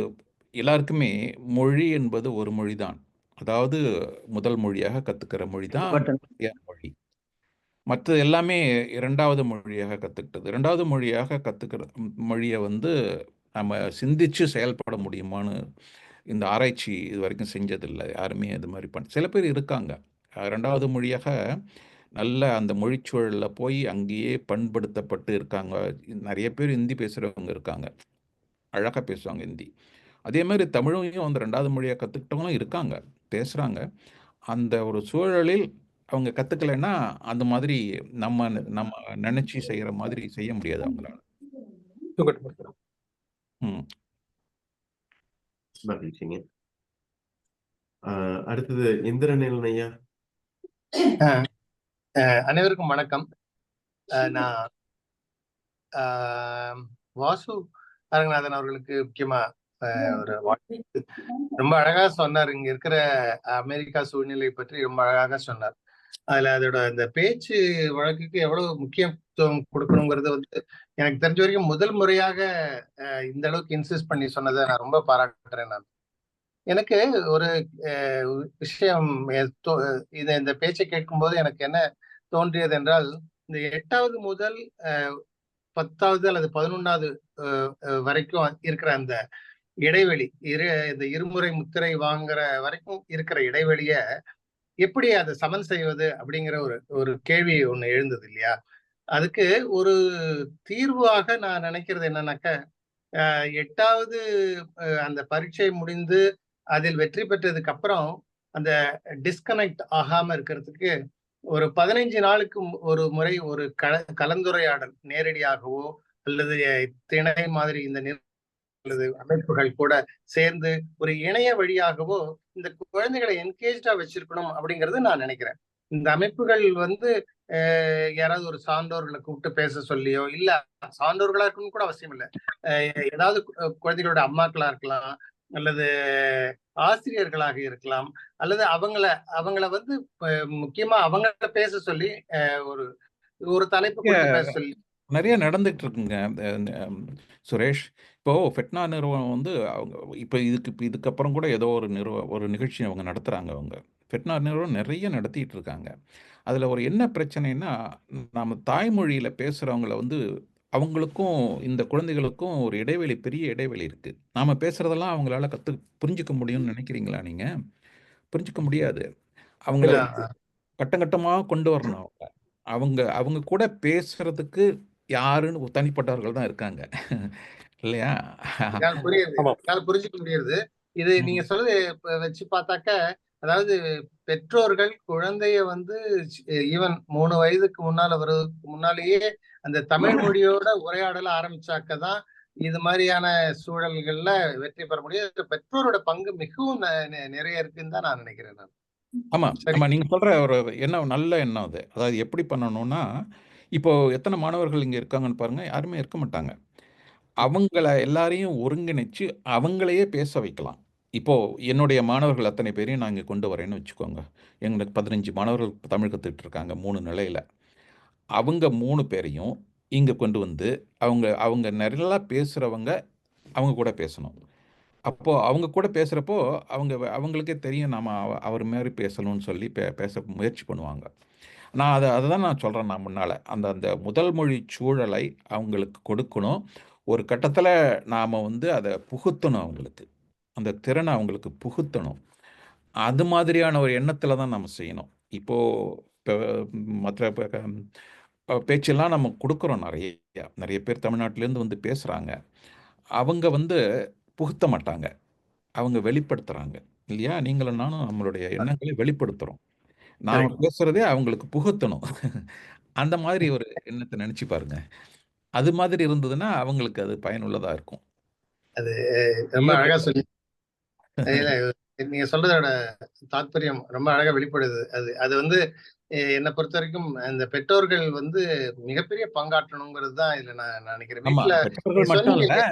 S3: எல்லாருக்குமே மொழி என்பது ஒரு மொழிதான். அதாவது முதல் மொழியாக கத்துக்கிற மொழி தான் மொழி. மற்றது எல்லாமே 2வது மொழியாக கத்துக்கிட்டது. 2வது மொழியாக கத்துக்கிற மொழிய வந்து நம்ம சிந்திச்சு செயல்பட முடியுமான்னு இந்த ஆராய்ச்சி இதுவரைக்கும் செஞ்சதில்ல. யாருமே அது மாரி சில பேர் இருக்காங்க. 2வது மொழியாக நல்ல அந்த மொழிச்சூழல்ல போய் அங்கேயே பண்படுத்தப்பட்டு இருக்காங்க. நெறைய பேர் ஹிந்தி பேசுறவங்க இருக்காங்க. அழகா பேசுவாங்க ஹிந்தி. அதே மாரி தமிழையும் அந்த 2வது மொழியா கத்துக்கிட்டவங்களும் இருக்காங்க. பேசுறாங்க. அந்த ஒரு சூழலில் அவங்க கத்துக்கலைன்னா, அந்த மாதிரி நம்ம நெனச்சு செய்யற மாதிரி செய்ய முடியாது அவங்களால.
S2: மகிழ்ச்சிங்க. அடுத்தது இந்திரநேலன் ஐயா.
S7: அனைவருக்கும் வணக்கம். நான் வாசு அரங்கநாதன் அவர்களுக்கு முக்கியமா ஒரு வாழ்த்து. ரொம்ப அழகா சொன்னார். இங்க இருக்கிற அமெரிக்கா சூழ்நிலை பற்றி ரொம்ப அழகாக சொன்னார். அதுல அதோட அந்த பேச்சு வழக்குக்கு எவ்வளவு முக்கியத்துவம் கொடுக்கணுங்கிறது வந்து எனக்கு தெரிஞ்ச வரைக்கும் முதல் முறையாக இந்த அளவுக்கு இன்சிஸ்ட் பண்ணி சொன்னதை நான் ரொம்ப பாராட்டுறேன். நான் எனக்கு ஒரு விஷயம் இந்த பேச்சை கேட்கும்போது எனக்கு என்ன தோன்றியது என்றால், இந்த 8வது முதல் 10வது அல்லது 11வது வரைக்கும் இருக்கிற அந்த இடைவெளி, இந்த இருமுறை முத்திரை வாங்குற வரைக்கும் இருக்கிற இடைவெளிய எப்படி அதை சமன் செய்வது அப்படிங்கிற ஒரு கேள்வி ஒண்ணு எழுந்தது இல்லையா? அதுக்கு ஒரு தீர்வாக நான் நினைக்கிறது என்னன்னாக்க, 8வது அந்த பரீட்சை முடிந்து அதில் வெற்றி பெற்றதுக்கு அப்புறம் அந்த டிஸ்கனெக்ட் ஆகாம இருக்கிறதுக்கு ஒரு 15 நாளுக்கு ஒரு முறை ஒரு கலந்துரையாடல் நேரடியாகவோ அல்லது திணை மாதிரி இந்த அல்லது அமைப்புகள் கூட சேர்ந்து ஒரு இணைய வழியாகவோ இந்த குழந்தைகளை என்கேஜ்டா வச்சிருக்கணும் அப்படிங்கறது நான் நினைக்கிறேன். இந்த அமைப்புகள் வந்து யாராவது ஒரு சான்றோர்களை கூப்பிட்டு பேச சொல்லியோ, இல்ல சான்றோர்களா இருக்கணும்னு கூட அவசியம் இல்லை, ஏதாவது குழந்தைகளோட அம்மாக்களா இருக்கலாம், அல்லது ஆசிரியர்களாக இருக்கலாம், அல்லது அவங்கள வந்து முக்கியமா அவங்கள பேச சொல்லி ஒரு ஒரு தலைப்பு கொடுத்து பேச சொல்லி
S3: நிறைய நடந்துட்டு இருக்குங்க சுரேஷ். இப்போ ஃபெட்னா நிறுவனம் வந்து அவங்க இப்போ இதுக்கப்புறம் கூட ஏதோ ஒரு நிகழ்ச்சி அவங்க நடத்துகிறாங்க. அவங்க ஃபெட்னா நிறுவனம் நிறைய நடத்திட்டு இருக்காங்க. அதில் ஒரு என்ன பிரச்சனைன்னா, நம்ம தாய்மொழியில் பேசுகிறவங்கள வந்து அவங்களுக்கும் இந்த குழந்தைகளுக்கும் ஒரு இடைவெளி, பெரிய இடைவெளி இருக்குது. நாம் பேசுகிறதெல்லாம் அவங்களால புரிஞ்சுக்க முடியும்னு நினைக்கிறீங்களா? நீங்கள் புரிஞ்சுக்க முடியாது. அவங்கள கட்டமாக கொண்டு வரணும். அவங்க அவங்க கூட பேசுறதுக்கு யாருன்னு தனிப்பட்டவர்கள் தான் இருக்காங்க இல்லையா?
S7: புரிஞ்சுக்க முடியுது. இது நீங்க சொல்றது வச்சு பார்த்தாக்க, அதாவது பெற்றோர்கள் குழந்தைய வந்து ஈவன் 3 வயதுக்கு வர்றதுக்கு முன்னாலேயே அந்த தமிழ் மொழியோட உரையாடல ஆரம்பிச்சாக்கதான் இது மாதிரியான சூழல்கள்ல வெற்றி பெற முடியும். பெற்றோரோட பங்கு மிகவும் நிறைய இருக்குன்னு தான் நான் நினைக்கிறேன்.
S3: ஆமா ஆமா, நீங்க சொல்ற ஒரு எண்ணம் நல்ல எண்ணம் அது. அதாவது எப்படி பண்ணணும்னா, இப்போ எத்தனை மாணவர்கள் இங்க இருக்காங்கன்னு பாருங்க. யாருமே இருக்க மாட்டாங்க. அவங்கள எல்லாரையும் ஒருங்கிணைச்சு அவங்களையே பேச வைக்கலாம். இப்போ என்னுடைய மாணவர்கள் அத்தனை பேரையும் நான் இங்கே கொண்டு வரேன்னு வச்சுக்கோங்க. எங்களுக்கு 15 மாணவர்கள் தமிழ் கற்றுக்கிட்டு இருக்காங்க 3 நிலையில். அவங்க 3 பேரையும் இங்கே கொண்டு வந்து அவங்க நல்லா பேசுகிறவங்க அவங்க கூட பேசணும். அப்போ அவங்க கூட பேசுகிறப்போ அவங்களுக்கே தெரியும் நாம அவர் மாதிரி பேசணும்னு சொல்லி பேச முயற்சி பண்ணுவாங்க. அதை தான் நான் சொல்கிறேன். நான் முன்னால் அந்த அந்த முதல் மொழி சூழலை அவங்களுக்கு கொடுக்கணும். ஒரு கட்டத்தில் நாம் வந்து அதை புகுத்தணும், அவங்களுக்கு அந்த திறனை அவங்களுக்கு புகுத்தணும். அது மாதிரியான ஒரு எண்ணத்தில் தான் நம்ம செய்யணும். இப்போ மற்ற பேச்செல்லாம் நம்ம கொடுக்குறோம். நிறைய பேர் தமிழ்நாட்டிலேருந்து வந்து பேசுகிறாங்க. அவங்க வந்து புகுத்த மாட்டாங்க, அவங்க வெளிப்படுத்துகிறாங்க இல்லையா? நீங்களும் நானும் நம்மளுடைய எண்ணங்களை வெளிப்படுத்துகிறோம். நாம்
S7: கரெக்ட்.
S3: பேசுகிறதே அவங்களுக்கு புகுத்தணும். அந்த மாதிரி ஒரு எண்ணத்தை நினச்சி பாருங்க. அது மாதிரி இருந்ததுன்னா அவங்களுக்கு அது பயனுள்ளதாக இருக்கும்.
S7: அது ரொம்ப
S3: இல்ல
S7: அழகா சொல்லி இல்ல, நீங்க சொல்றதோட தாத்பரியம் ரொம்ப அழகா வெளிப்படுது. அது அது வந்து என்னை பொறுத்த வரைக்கும் இந்த பெற்றோர்கள் வந்து மிகப்பெரிய பங்காற்றணுங்கிறது தான் இதுல நான் நினைக்கிறேன்.
S3: ஆமா,
S7: வீட்டுல
S3: பெற்றோர்கள்
S7: நீங்க
S3: மட்டும்
S7: சொன்னீங்க
S3: இல்ல.
S7: இல்லையா?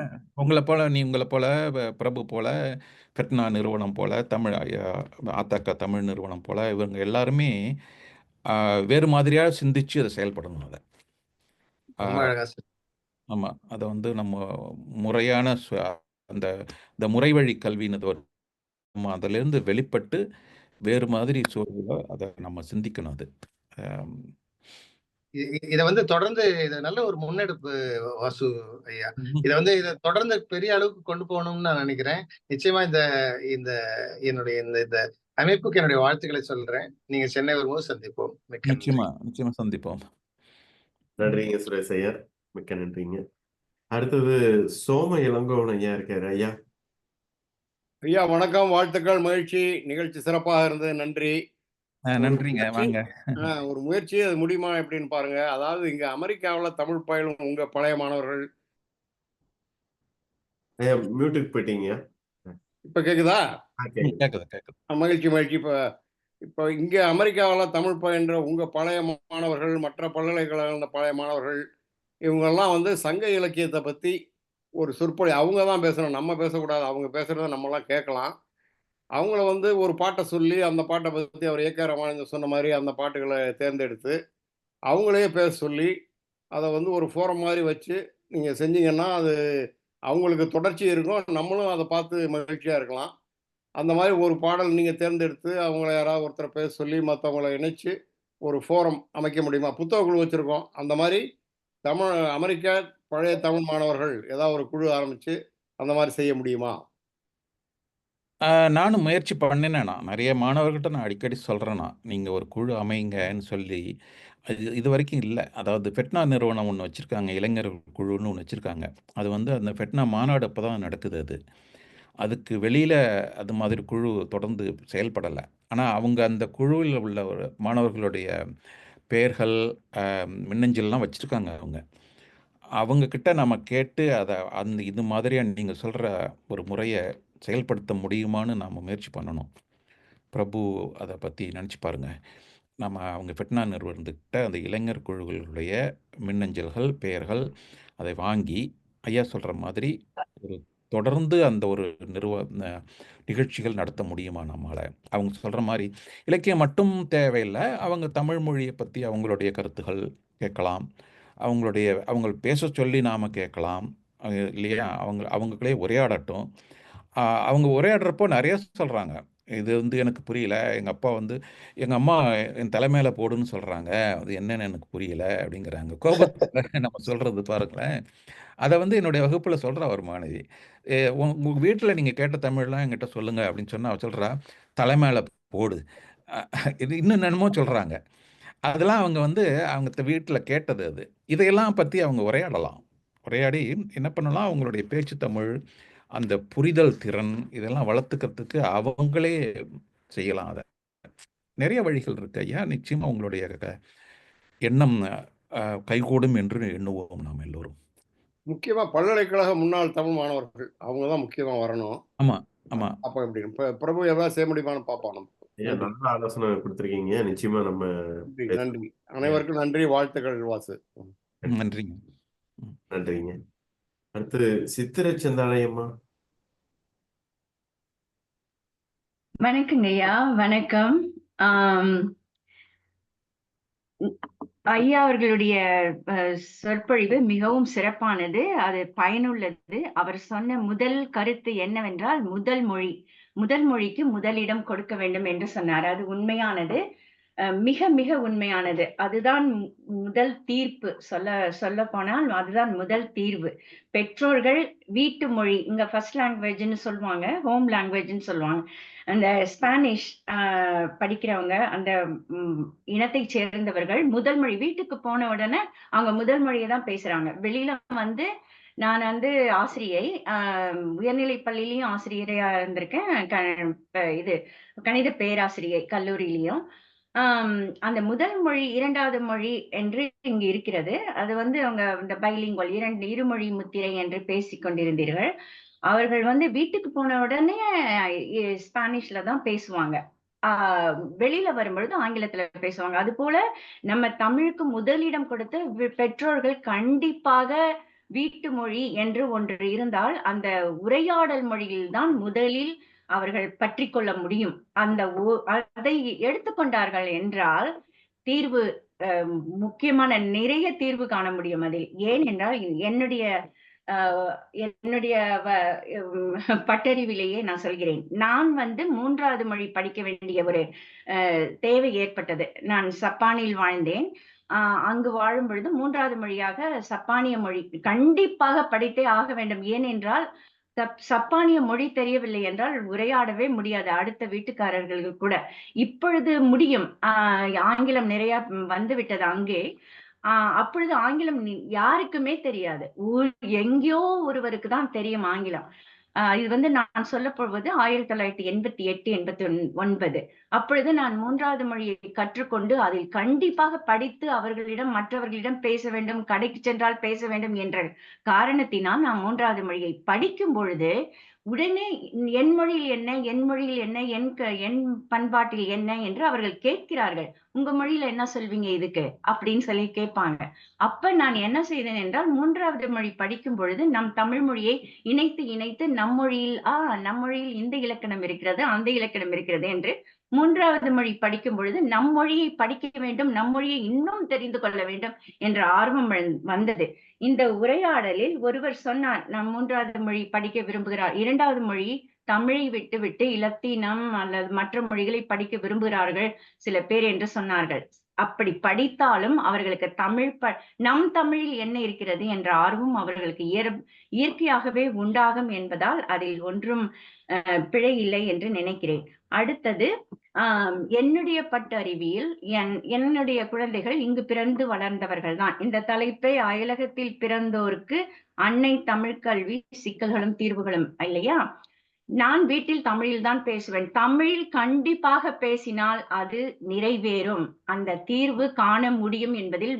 S3: உங்களை போல பிரபு போல, ஃபெட்னா நிறுவனம் போல, ஆத்தாக்கா தமிழ் நிறுவனம் போல இவங்க எல்லாருமே வேறு மாதிரியா சிந்திச்சு அதை செயல்படணும். அதை
S7: ரொம்ப அழகா சொல்லி
S3: ஆமா, அதை வந்து நம்ம முறையான அந்த இந்த முறைவழி கல்வின்னு ஒரு நம்ம அதிலிருந்து வெளிப்பட்டு வேறு மாதிரி சூழல அதை நம்ம சிந்திக்கணும். அது ஆம்,
S7: இதை வந்து தொடர்ந்து இதை நல்ல ஒரு முன்னெடுப்பு வாசு ஐயா.
S3: ம்ஹும்.
S7: இதை தொடர்ந்து பெரிய அளவுக்கு கொண்டு போகணும்னு நான் நினைக்கிறேன். நிச்சயமா இந்த இந்த என்னுடைய இந்த இந்த அமைப்புக்கு என்னுடைய வாழ்த்துக்களை சொல்றேன். நீங்க சென்னை வரும்போது சந்திப்போம். மிக்க நன்றி.
S3: நிச்சயமா சந்திப்போம்.
S2: நன்றிங்க சுரேஷ் ஐயா, மிக்க நன்றிங்க. அடுத்தது சோம இளங்கோவன் ஐயா இருக்காரு. ஐயா
S8: ஐயா வணக்கம், வாழ்த்துக்கள், மகிழ்ச்சி. நிகழ்ச்சி சிறப்பாக இருந்தது, நன்றி.
S3: நன்றிங்க, வாங்க.
S8: ஒரு முயற்சி, அது முடியுமா எப்படின்னு பாருங்க. அதாவது இங்க அமெரிக்காவில் தமிழ் பயிலும் உங்க பழைய மாணவர்கள்
S2: ஐயா மியூட்டுக்கு போயிட்டீங்க.
S8: இப்ப கேக்குதா?
S3: கேக்குது.
S8: மகிழ்ச்சி. இப்போ இங்க அமெரிக்காவில் தமிழ் பயின்ற உங்க பழைய மாணவர்கள், மற்ற பல்கலைக்கழக பழைய மாணவர்கள், இவங்கெல்லாம் வந்து சங்க இலக்கியத்தை பத்தி ஒரு சொற்பொழி அவங்க தான் பேசணும், நம்ம பேசக்கூடாது. அவங்க பேசுறத நம்மலாம் கேட்கலாம். அவங்கள வந்து ஒரு பாட்டை சொல்லி, அந்த பாட்டை பற்றி அவர் ஏ.கே. ராமானுஜன் சொன்ன மாதிரி அந்த பாட்டுகளை தேர்ந்தெடுத்து அவங்களே பேச சொல்லி அதை வந்து ஒரு ஃபோரம் மாதிரி வச்சு நீங்கள் செஞ்சீங்கன்னா அது அவங்களுக்கு தொடர்ச்சி இருக்கும், நம்மளும் அதை பார்த்து மகிழ்ச்சியாக இருக்கலாம். அந்த மாதிரி ஒரு பாடல் நீங்கள் தேர்ந்தெடுத்து அவங்கள யாராவது ஒருத்தரை பேச சொல்லி மற்றவங்கள இணைச்சு ஒரு ஃபோரம் அமைக்க முடியுமா? புத்தக குழு வச்சுருக்கோம். அந்த மாதிரி அமெரிக்கா பழைய தமிழ் மாணவர்கள் ஏதாவது ஒரு குழு ஆரம்பித்து அந்த மாதிரி செய்ய முடியுமா?
S3: நானும் முயற்சி பண்ணினேன். நான் நிறைய மாணவர்கிட்ட நான் அடிக்கடி சொல்கிறேன். நீங்கள் ஒரு குழு அமைங்கன்னு சொல்லி இது வரைக்கும் இல்லை. அதாவது ஃபெட்னா நிறுவனம் ஒன்று வச்சுருக்காங்க, இளைஞர் குழுன்னு ஒன்று வச்சுருக்காங்க. அது வந்து அந்த ஃபெட்னா மாநாடு அப்போ தான் நடக்குது. அதுக்கு வெளியில் அது மாதிரி குழு தொடர்ந்து செயல்படலை. ஆனால் அவங்க அந்த குழுவில் உள்ள ஒரு மாணவர்களுடைய பெயர்கள், மின்னஞ்சல்லாம் வச்சுருக்காங்க. அவங்கக்கிட்ட நம்ம கேட்டு அதை இது மாதிரியாக நீங்கள் சொல்கிற ஒரு முறையை செயல்படுத்த முடியுமான்னு நாம் முயற்சி பண்ணணும். பிரபு அதை பற்றி நினச்சி பாருங்கள். நம்ம அவங்க ஃபெட்னா நிறுவனத்துக்கிட்ட அந்த இளைஞர் குழுக்களுடைய மின்னஞ்சல்கள், பெயர்கள் அதை வாங்கி ஐயா சொல்கிற மாதிரி ஒரு தொடர்ந்து அந்த ஒரு நிகழ்ச்சிகள் நடத்த முடியுமா நம்மளால்? அவங்க சொல்கிற மாதிரி இலக்கியம் மட்டும் தேவையில்லை, அவங்க தமிழ் மொழியை பற்றி அவங்களுடைய கருத்துகள் கேட்கலாம். அவங்க பேச சொல்லி நாம் கேட்கலாம் இல்லையா? அவங்களே உரையாடட்டும். அவங்க உரையாடுறப்போ நிறைய சொல்கிறாங்க. இது வந்து எனக்கு புரியல, எங்கள் அப்பா வந்து எங்கள் அம்மா என் தலைமையில போடுன்னு சொல்கிறாங்க, அது என்னன்னு எனக்கு புரியல அப்படிங்கிறாங்க. கோபத்தில் நம்ம சொல்கிறது பாருங்களேன். அதை வந்து என்னுடைய வகுப்பில் சொல்கிறா ஒரு மாணவி, உங்கள் வீட்டில் நீங்கள் கேட்ட தமிழ்லாம் என்கிட்ட சொல்லுங்கள் அப்படின்னு சொன்னால் அவள் சொல்கிறா, தலைமையில போடு. இது இன்னும் என்னென்னமோ சொல்கிறாங்க. அதெல்லாம் அவங்க வந்து அவங்க வீட்டில் கேட்டது. இதையெல்லாம் பற்றி அவங்க உரையாடி என்ன பண்ணலாம், அவங்களுடைய பேச்சு தமிழ், அந்த புரிதல் திறன் இதெல்லாம் வளர்த்துக்கிறதுக்கு அவங்களே செய்யலாம். அதை நிறைய வழிகள் இருக்கு ஐயா. நிச்சயமா உங்களுடைய எண்ணம் கைகூடும் என்று எண்ணுவோம் நாம் எல்லோரும்.
S8: முக்கியமா பல்கலைக்கழக முன்னாள் தமிழ் மாணவர்கள் அவங்க தான் முக்கியமா வரணும்.
S3: ஆமா.
S8: அப்ப எப்படி பிரபு ஏதாவது செய்ய முடியுமான்னு பார்ப்போம்.
S2: நல்ல ஆலோசனை கொடுத்துருக்கீங்க. நிச்சயமா நம்ம
S8: நன்றி. அனைவருக்கும் நன்றி, வாழ்த்துக்கள் வாசு.
S3: நன்றிங்க.
S2: நன்றிங்க. அடுத்து சித்திரை செந்தாழையம்மா.
S9: வணக்கங்க ஐயா, வணக்கம். ஐயா அவர்களுடைய சொற்பொழிவு மிகவும் சிறப்பானது, அது பயனுள்ளது. அவர் சொன்ன முதல் கருத்து என்னவென்றால், முதல் மொழிக்கு முதலிடம் கொடுக்க வேண்டும் என்று சொன்னார். அது உண்மையானது, மிக மிக உண்மையானது. அதுதான் முதல் தீர்ப்பு. சொல்ல போனால் அதுதான் முதல் தீர்வு. பெற்றோர்கள் வீட்டு மொழி, இங்க ஃபர்ஸ்ட் லாங்குவேஜ்னு சொல்லுவாங்க, ஹோம் லாங்குவேஜ்னு சொல்லுவாங்க. அந்த ஸ்பானிஷ் படிக்கிறவங்க, அந்த இனத்தை சேர்ந்தவர்கள் முதல் மொழி, வீட்டுக்கு போன உடனே அவங்க முதல் மொழியை தான் பேசுறாங்க. வெளியில வந்து நான் வந்து ஆசிரியை, உயர்நிலை பள்ளியிலயும் ஆசிரியரையா இருந்திருக்கேன், இது கணித பேராசிரியை கல்லூரியிலையும். அந்த முதல் மொழி, இரண்டாவது மொழி என்று இங்கு இருக்கிறது. அது வந்து அவங்க இந்த பைலிங்குவல், இருமொழி முத்திரை என்று பேசிக் கொண்டிருந்தீர்கள். அவர்கள் வந்து வீட்டுக்கு போன உடனே ஸ்பானிஷ்ல தான் பேசுவாங்க. வெளியில வரும்பொழுது ஆங்கிலத்துல பேசுவாங்க. அது போல நம்ம தமிழுக்கு முதலிடம் கொடுத்து பெற்றோர்கள் கண்டிப்பாக வீட்டு மொழி என்று ஒன்று இருந்தால் அந்த உரையாடல் மொழியில் தான் முதலில் அவர்கள் பற்றி கொள்ள முடியும். அதை எடுத்துக்கொண்டார்கள் என்றால் தீர்வு, முக்கியமான நிறைய தீர்வு காண முடியும் அதில். ஏனென்றால் என்னுடைய பட்டறிவிலேயே நான் சொல்கிறேன், நான் வந்து 3வது மொழி படிக்க வேண்டிய ஒரு தேவை ஏற்பட்டது. நான் சப்பானில் வாழ்ந்தேன். அங்கு வாழும் பொழுது 3வது மொழியாக சப்பானிய மொழி கண்டிப்பாக படித்தே ஆக வேண்டும். ஏனென்றால் சப்பானிய மொழி தெரியவில்லை என்றால் உரையாடவே முடியாது அடுத்த வீட்டுக்காரர்களுக்கு கூட. இப்பொழுது முடியும், ஆங்கிலம் நிறைய வந்து விட்டது அங்கே. அப்பொழுது ஆங்கிலம் யாருக்குமே தெரியாது, எங்கேயோ ஒருவருக்கு தான் தெரியும் ஆங்கிலம். இது வந்து நான் சொல்ல போவது 1988, 89. அப்பொழுது நான் 3வது மொழியை கற்றுக்கொண்டு அதில் கண்டிப்பாக படித்து மற்றவர்களிடம் பேச வேண்டும், கடைக்கு சென்றால் பேச வேண்டும் என்ற காரணத்தினால் நான் 3வது மொழியை படிக்கும் பொழுது உடனே என் மொழியில் என்ன, என் பண்பாட்டில் என்ன என்று அவர்கள் கேட்கிறார்கள். உங்க மொழியில என்ன சொல்வீங்க இதுக்கு அப்படின்னு சொல்லி கேட்பாங்க. அப்ப நான் என்ன செய்தேன் என்றால் 3வது மொழி படிக்கும் பொழுது நம் தமிழ் மொழியை இணைத்து நம் மொழியில் இந்த இலக்கணம் இருக்கிறது, அந்த இலக்கணம் இருக்கிறது என்று 3வது மொழி படிக்கும் பொழுது நம் மொழியை படிக்க வேண்டும், நம் மொழியை இன்னும் தெரிந்து கொள்ள வேண்டும் என்ற ஆர்வம் வந்தது. இந்த உரையாடலில் ஒருவர் சொன்னார், நான் 3வது மொழி படிக்க விரும்புகிறார், 2வது மொழி தமிழை விட்டு இலத்தீனம் அல்லது மற்ற மொழிகளை படிக்க விரும்புகிறார்கள் சில பேர் என்று சொன்னார்கள். அப்படி படித்தாலும் அவர்களுக்கு நம் தமிழில் என்ன இருக்கிறது என்ற ஆர்வம் அவர்களுக்கு இயற்கையாகவே உண்டாகும் என்பதால் அதில் ஒன்றும் பிழை இல்லை என்று நினைக்கிறேன். அடுத்தது, என்னுடைய பட்டறிவியல் என்னுடைய குழந்தைகள் இங்கு பிறந்து வளர்ந்தவர்கள் தான். இந்த தலைப்பை அயலகத்தில் பிறந்தோருக்கு அன்னை தமிழ் கல்வி சிக்கல்களும் தீர்வுகளும் இல்லையா? நான் வீட்டில் தமிழில் தான் பேசுவேன். தமிழில் கண்டிப்பாக பேசினால் அது நிறைவேறும், அந்த தீர்வு காண முடியும் என்பதில்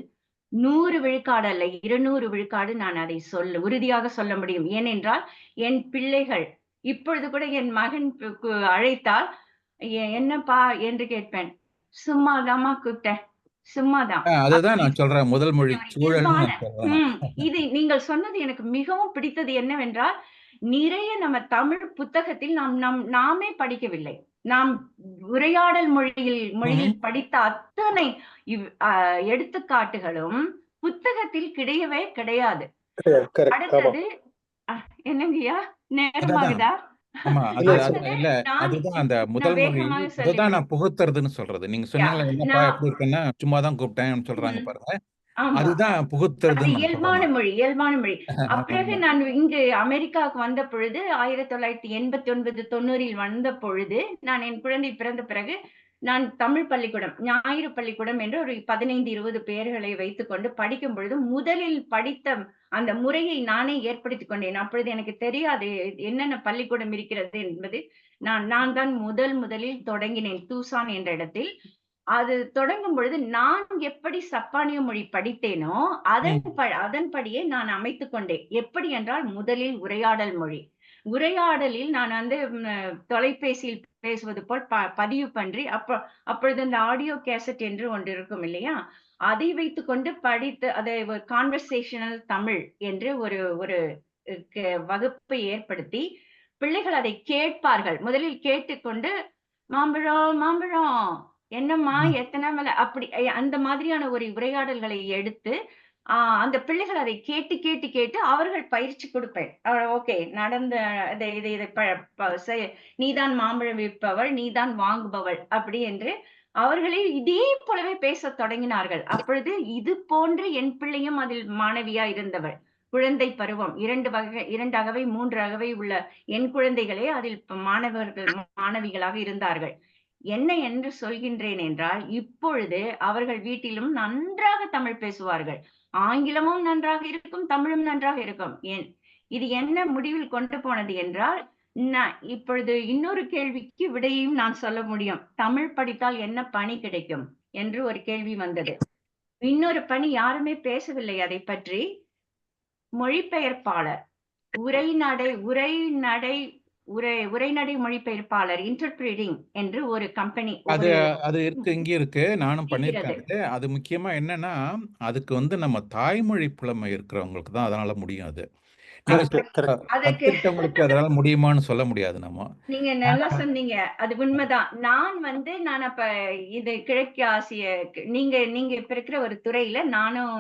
S9: 100 விழுக்காடு அல்ல 200 விழுக்காடு நான் அதை உறுதியாக சொல்ல முடியும். ஏனென்றால் என் பிள்ளைகள் இப்பொழுது கூட என் மகன் அழைத்தால் என்னப்பா என்று கேட்பேன், சும்மாதாம்மா கூப்பிட்டேன், சும்மாதான்.
S3: அதுதான் நான் சொல்றேன், முதல் மொழி சூழல்.
S9: இது நீங்கள் சொன்னது எனக்கு மிகவும் பிடித்தது. என்னவென்றால் நிறைய நம்ம தமிழ் புத்தகத்தில் நாமே படிக்கவில்லை. நாம் உரையாடல் மொழியில் படித்த அத்தனை எடுத்துக்காட்டுகளும் புத்தகத்தில் கிடையவே கிடையாது. அடுத்தது என்னங்கய்யா, நேரமாகுதா?
S3: ஆமா, அதுதான் அந்த முதல் மொழி, அதுதான் நான் புகுத்துறதுன்னு சொல்றது. நீங்க சொன்னீங்களா, என்னப்பா எப்படி இருக்குன்னா சும்மாதான் கூப்பிட்டேன் சொல்றாங்க பாருங்க, அதுதான் புகுத்துறது.
S9: இயல்பான மொழி. அப்பிறகு நான் இங்கு அமெரிக்காவுக்கு வந்த பொழுது 1989, 90 வந்த பொழுது நான் என் குழந்தை பிறந்த பிறகு நான் தமிழ் பள்ளிக்கூடம், ஞாயிறு பள்ளிக்கூடம் என்று ஒரு 15-20 பேர்களை வைத்துக்கொண்டு படிக்கும் பொழுது முதலில் படித்த அந்த முறையை நானே ஏற்படுத்திக் கொண்டேன். அப்பொழுது எனக்கு தெரியாது என்னென்ன பள்ளிக்கூடம் இருக்கிறது என்பது. நான் தான் முதலில் தொடங்கினேன் தூசான் என்ற இடத்தில். அது தொடங்கும் பொழுது நான் எப்படி சப்பானிய மொழி படித்தேனோ அதன்படியே நான் அமைத்துக் கொண்டேன். எப்படி என்றால், முதலில் உரையாடல் மொழி. உரையாடலில் நான் வந்து தொலைபேசியில் பேசுவது போல் பதிவு பண்ணி அப்பொழுது அந்த ஆடியோ கேசட் என்று ஒன்று இருக்கும் இல்லையா, அதை வைத்துக்கொண்டு படித்து அதை கான்வர்சேஷனல் தமிழ் என்று ஒரு வகுப்பை ஏற்படுத்தி பிள்ளைகள் அதை கேட்பார்கள். முதலில் கேட்டுக்கொண்டு மாம்பழம் என்னம்மா எத்தனை மேல அப்படி அந்த மாதிரியான ஒரு உரையாடல்களை எடுத்து அந்த பிள்ளைகள் அதை கேட்டு கேட்டு கேட்டு அவர்கள் பயிற்சி கொடுப்பேன். ஓகே நடந்த நீதான் மாம்பழம் விற்பவள், நீதான் வாங்குபவள் அப்படி என்று அவர்களே இதே போலவே பேசத் தொடங்கினார்கள். அப்பொழுது இது போன்று என் பிள்ளையும் அதில் மாணவியா இருந்தவள். குழந்தை பருவம் 2 அகவை 3 அகவை உள்ள என் குழந்தைகளே அதில் மாணவிகளாக இருந்தார்கள். என்ன என்று சொல்கின்றேன் என்றால், இப்பொழுது அவர்கள் வீட்டிலும் நன்றாக தமிழ் பேசுவார்கள். ஆங்கிலமும் நன்றாக இருக்கும், தமிழும் நன்றாக இருக்கும். இது என்ன முடிவில் கொண்டு போனது என்றால், இப்பொழுது இன்னொரு கேள்விக்கு விடையையும் நான் சொல்ல முடியும். தமிழ் படித்தால் என்ன பணி கிடைக்கும் என்று ஒரு கேள்வி வந்தது. இன்னொரு பணி யாருமே பேசவில்லை அதை பற்றி. மொழிபெயர்ப்பாளர், உரைநடை மொழிபெயர்ப்பாளர், இன்டர்பிரீட்டிங் என்று ஒரு கம்பெனி
S3: அது இருக்கு, இங்கே இருக்கு, நானும் பண்ணியிருக்கேன். அது முக்கியமா என்னன்னா, அதுக்கு நம்ம தாய்மொழி புலமை இருக்கிறவங்களுக்கு தான் அதனால முடியும். அது கத்துக்கிட்டவங்களுக்கு அதனால முடியுமான்னு சொல்ல முடியாது.
S9: நீங்க நல்லா சொன்னீங்க, அது உண்மைதான். நான் அப்ப இது கிழக்கு ஆசிய நீங்க இப்ப இருக்கிற ஒரு துறையில நானும்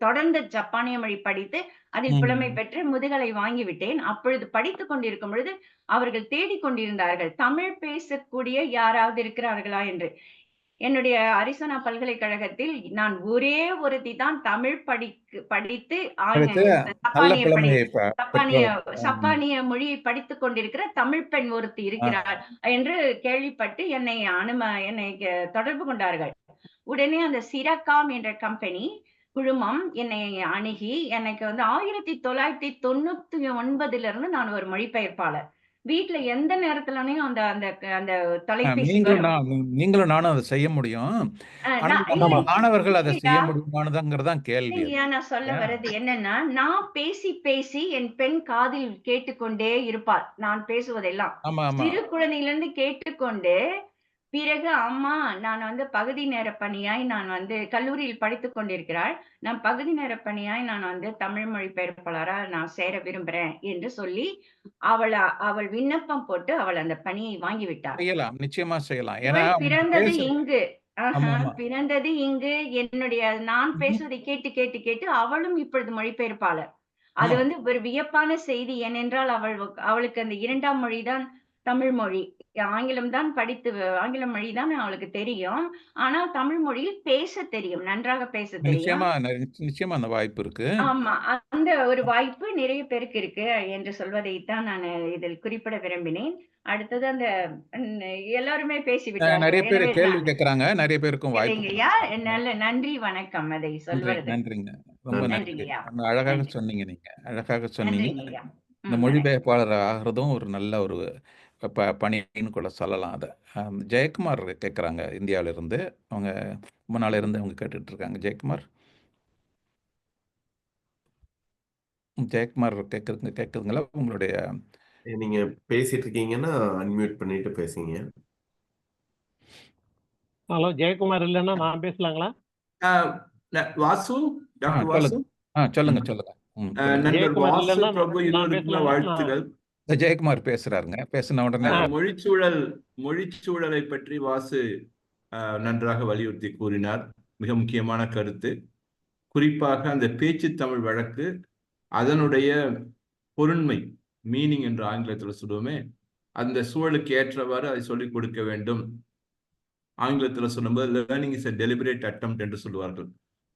S9: தொடர்ந்து ஜப்பானிய மொழி படித்து அதில் புலமை பெற்று முதுகலை வாங்கிவிட்டேன். அப்பொழுது படித்துக் கொண்டிருக்கும் பொழுது அவர்கள் தேடிக்கொண்டிருந்தார்கள் தமிழ் பேசக்கூடிய யாராவது இருக்கிறார்களா என்று. என்னுடைய அரிசோனா பல்கலைக்கழகத்தில் நான் ஒரே ஒருத்தி தான் தமிழ் படித்து சப்பானிய மொழியை படித்துக் கொண்டிருக்கிற தமிழ் பெண் ஒருத்தி இருக்கிறார் என்று கேள்விப்பட்டு என்னை தொடர்பு கொண்டார்கள். உடனே அந்த சிரகாம் என்ற கம்பெனி குழுமம் என்னை அணுகி எனக்கு 1999 இருந்து நான் ஒரு மொழிபெயர்ப்பாளர். வீட்டுல எந்த நேரத்துலயும் அந்த தொலைபேசி
S3: நீங்களும் நானும் அதை செய்ய முடியும். மாணவர்கள் அதை செய்ய முடியுமானதுங்கிறதான் கேள்வி.
S9: நான் சொல்ல வர்றது என்னன்னா, நான் பேசி என் பெண் காதில் கேட்டுக்கொண்டே இருப்பாள். நான் பேசுவதெல்லாம் சிறு குழந்தையிலிருந்து கேட்டுக்கொண்டு, பிறகு அம்மா நான் பகுதி நேர பணியாய் நான் கல்லூரியில் படித்துக் கொண்டிருக்கிறாள். நான் பகுதி நேர பணியாய் நான் தமிழ் மொழிபெயர்ப்பாளரா நான் சேர விரும்புறேன் என்று சொல்லி அவள் விண்ணப்பம் போட்டு அவள் அந்த பணியை வாங்கிவிட்டாள்.
S3: செய்யலாம், நிச்சயமா செய்யலாம்.
S9: பிறந்தது இங்கு என்னுடைய நான் பேசுவதை கேட்டு கேட்டு கேட்டு அவளும் இப்பொழுது மொழிபெயர்ப்பாளர். அது ஒரு வியப்பான செய்தி. ஏனென்றால் அவளுக்கு அந்த 2ஆம் மொழிதான் தமிழ் மொழி. ஆங்கிலம் மொழி தான் அவளுக்கு தெரியும். ஆனால் தமிழ் மொழியில் பேச தெரியும், நன்றாக பேச தெரியும்.
S3: நிச்சயமா அந்த வாய்ப்பு இருக்கு.
S9: ஆமா, அந்த ஒரு வாய்ப்பு நிறைய பேருக்கு இருக்கு என்று சொல்வதைத்தான் நான் இதில் குறிப்பிட விரும்பினேன். அடுத்தது அந்த எல்லாருமே பேசிவிட்டாங்க.
S3: நிறைய பேர் கேள்வி கேட்கறாங்க, நிறைய பேருக்கும் வாய்ப்பு.
S9: நல்ல நன்றி, வணக்கம். அதை சொல்வது
S3: நன்றிங்க, ரொம்ப நன்றி. அழகாக சொன்னீங்க, நீங்க அழகாக சொன்னீங்க. இந்த மொழிபெயர்ப்பாளர் ஆகிறதும் ஒரு நல்ல ஒரு பணின்னு கூட சொல்லலாம். அதை ஜெயக்குமார் கேட்குறாங்க, இந்தியாவிலிருந்து. அவங்க ரொம்ப நாள் இருந்து அவங்க கேட்டுட்டு இருக்காங்க. ஜெயக்குமார் கேட்குதுங்களா? உங்களுடைய
S2: நீங்க பேசிட்டு இருக்கீங்கன்னா அன்மியூட் பண்ணிட்டு பேசுங்க.
S10: ஹலோ, ஜெயக்குமார் இல்லைன்னா நான் பேசலாங்களா?
S8: வாசு, டாக்டர் வாசு
S3: சொல்லுங்க.
S8: நண்பர் வாசு பிரபு இருவருக்குமே வாழ்த்துக்கள்.
S3: ஜெயக்குமார் பேசுறாருங்க. பேசின உடனே
S8: மொழிச்சூழலை பற்றி வாசு நன்றாக வலியுறுத்தி கூறினார். மிக முக்கியமான கருத்து. குறிப்பாக அந்த பேச்சு தமிழ் வழக்கு, அதனுடைய பொருண்மை, மீனிங் என்று ஆங்கிலத்தில் சொல்லுவோமே, அந்த சூழலுக்கு ஏற்றவாறு அதை சொல்லிக் கொடுக்க வேண்டும். ஆங்கிலத்தில் சொல்லும்போது learning is a deliberate attempt என்று சொல்லுவார்கள்.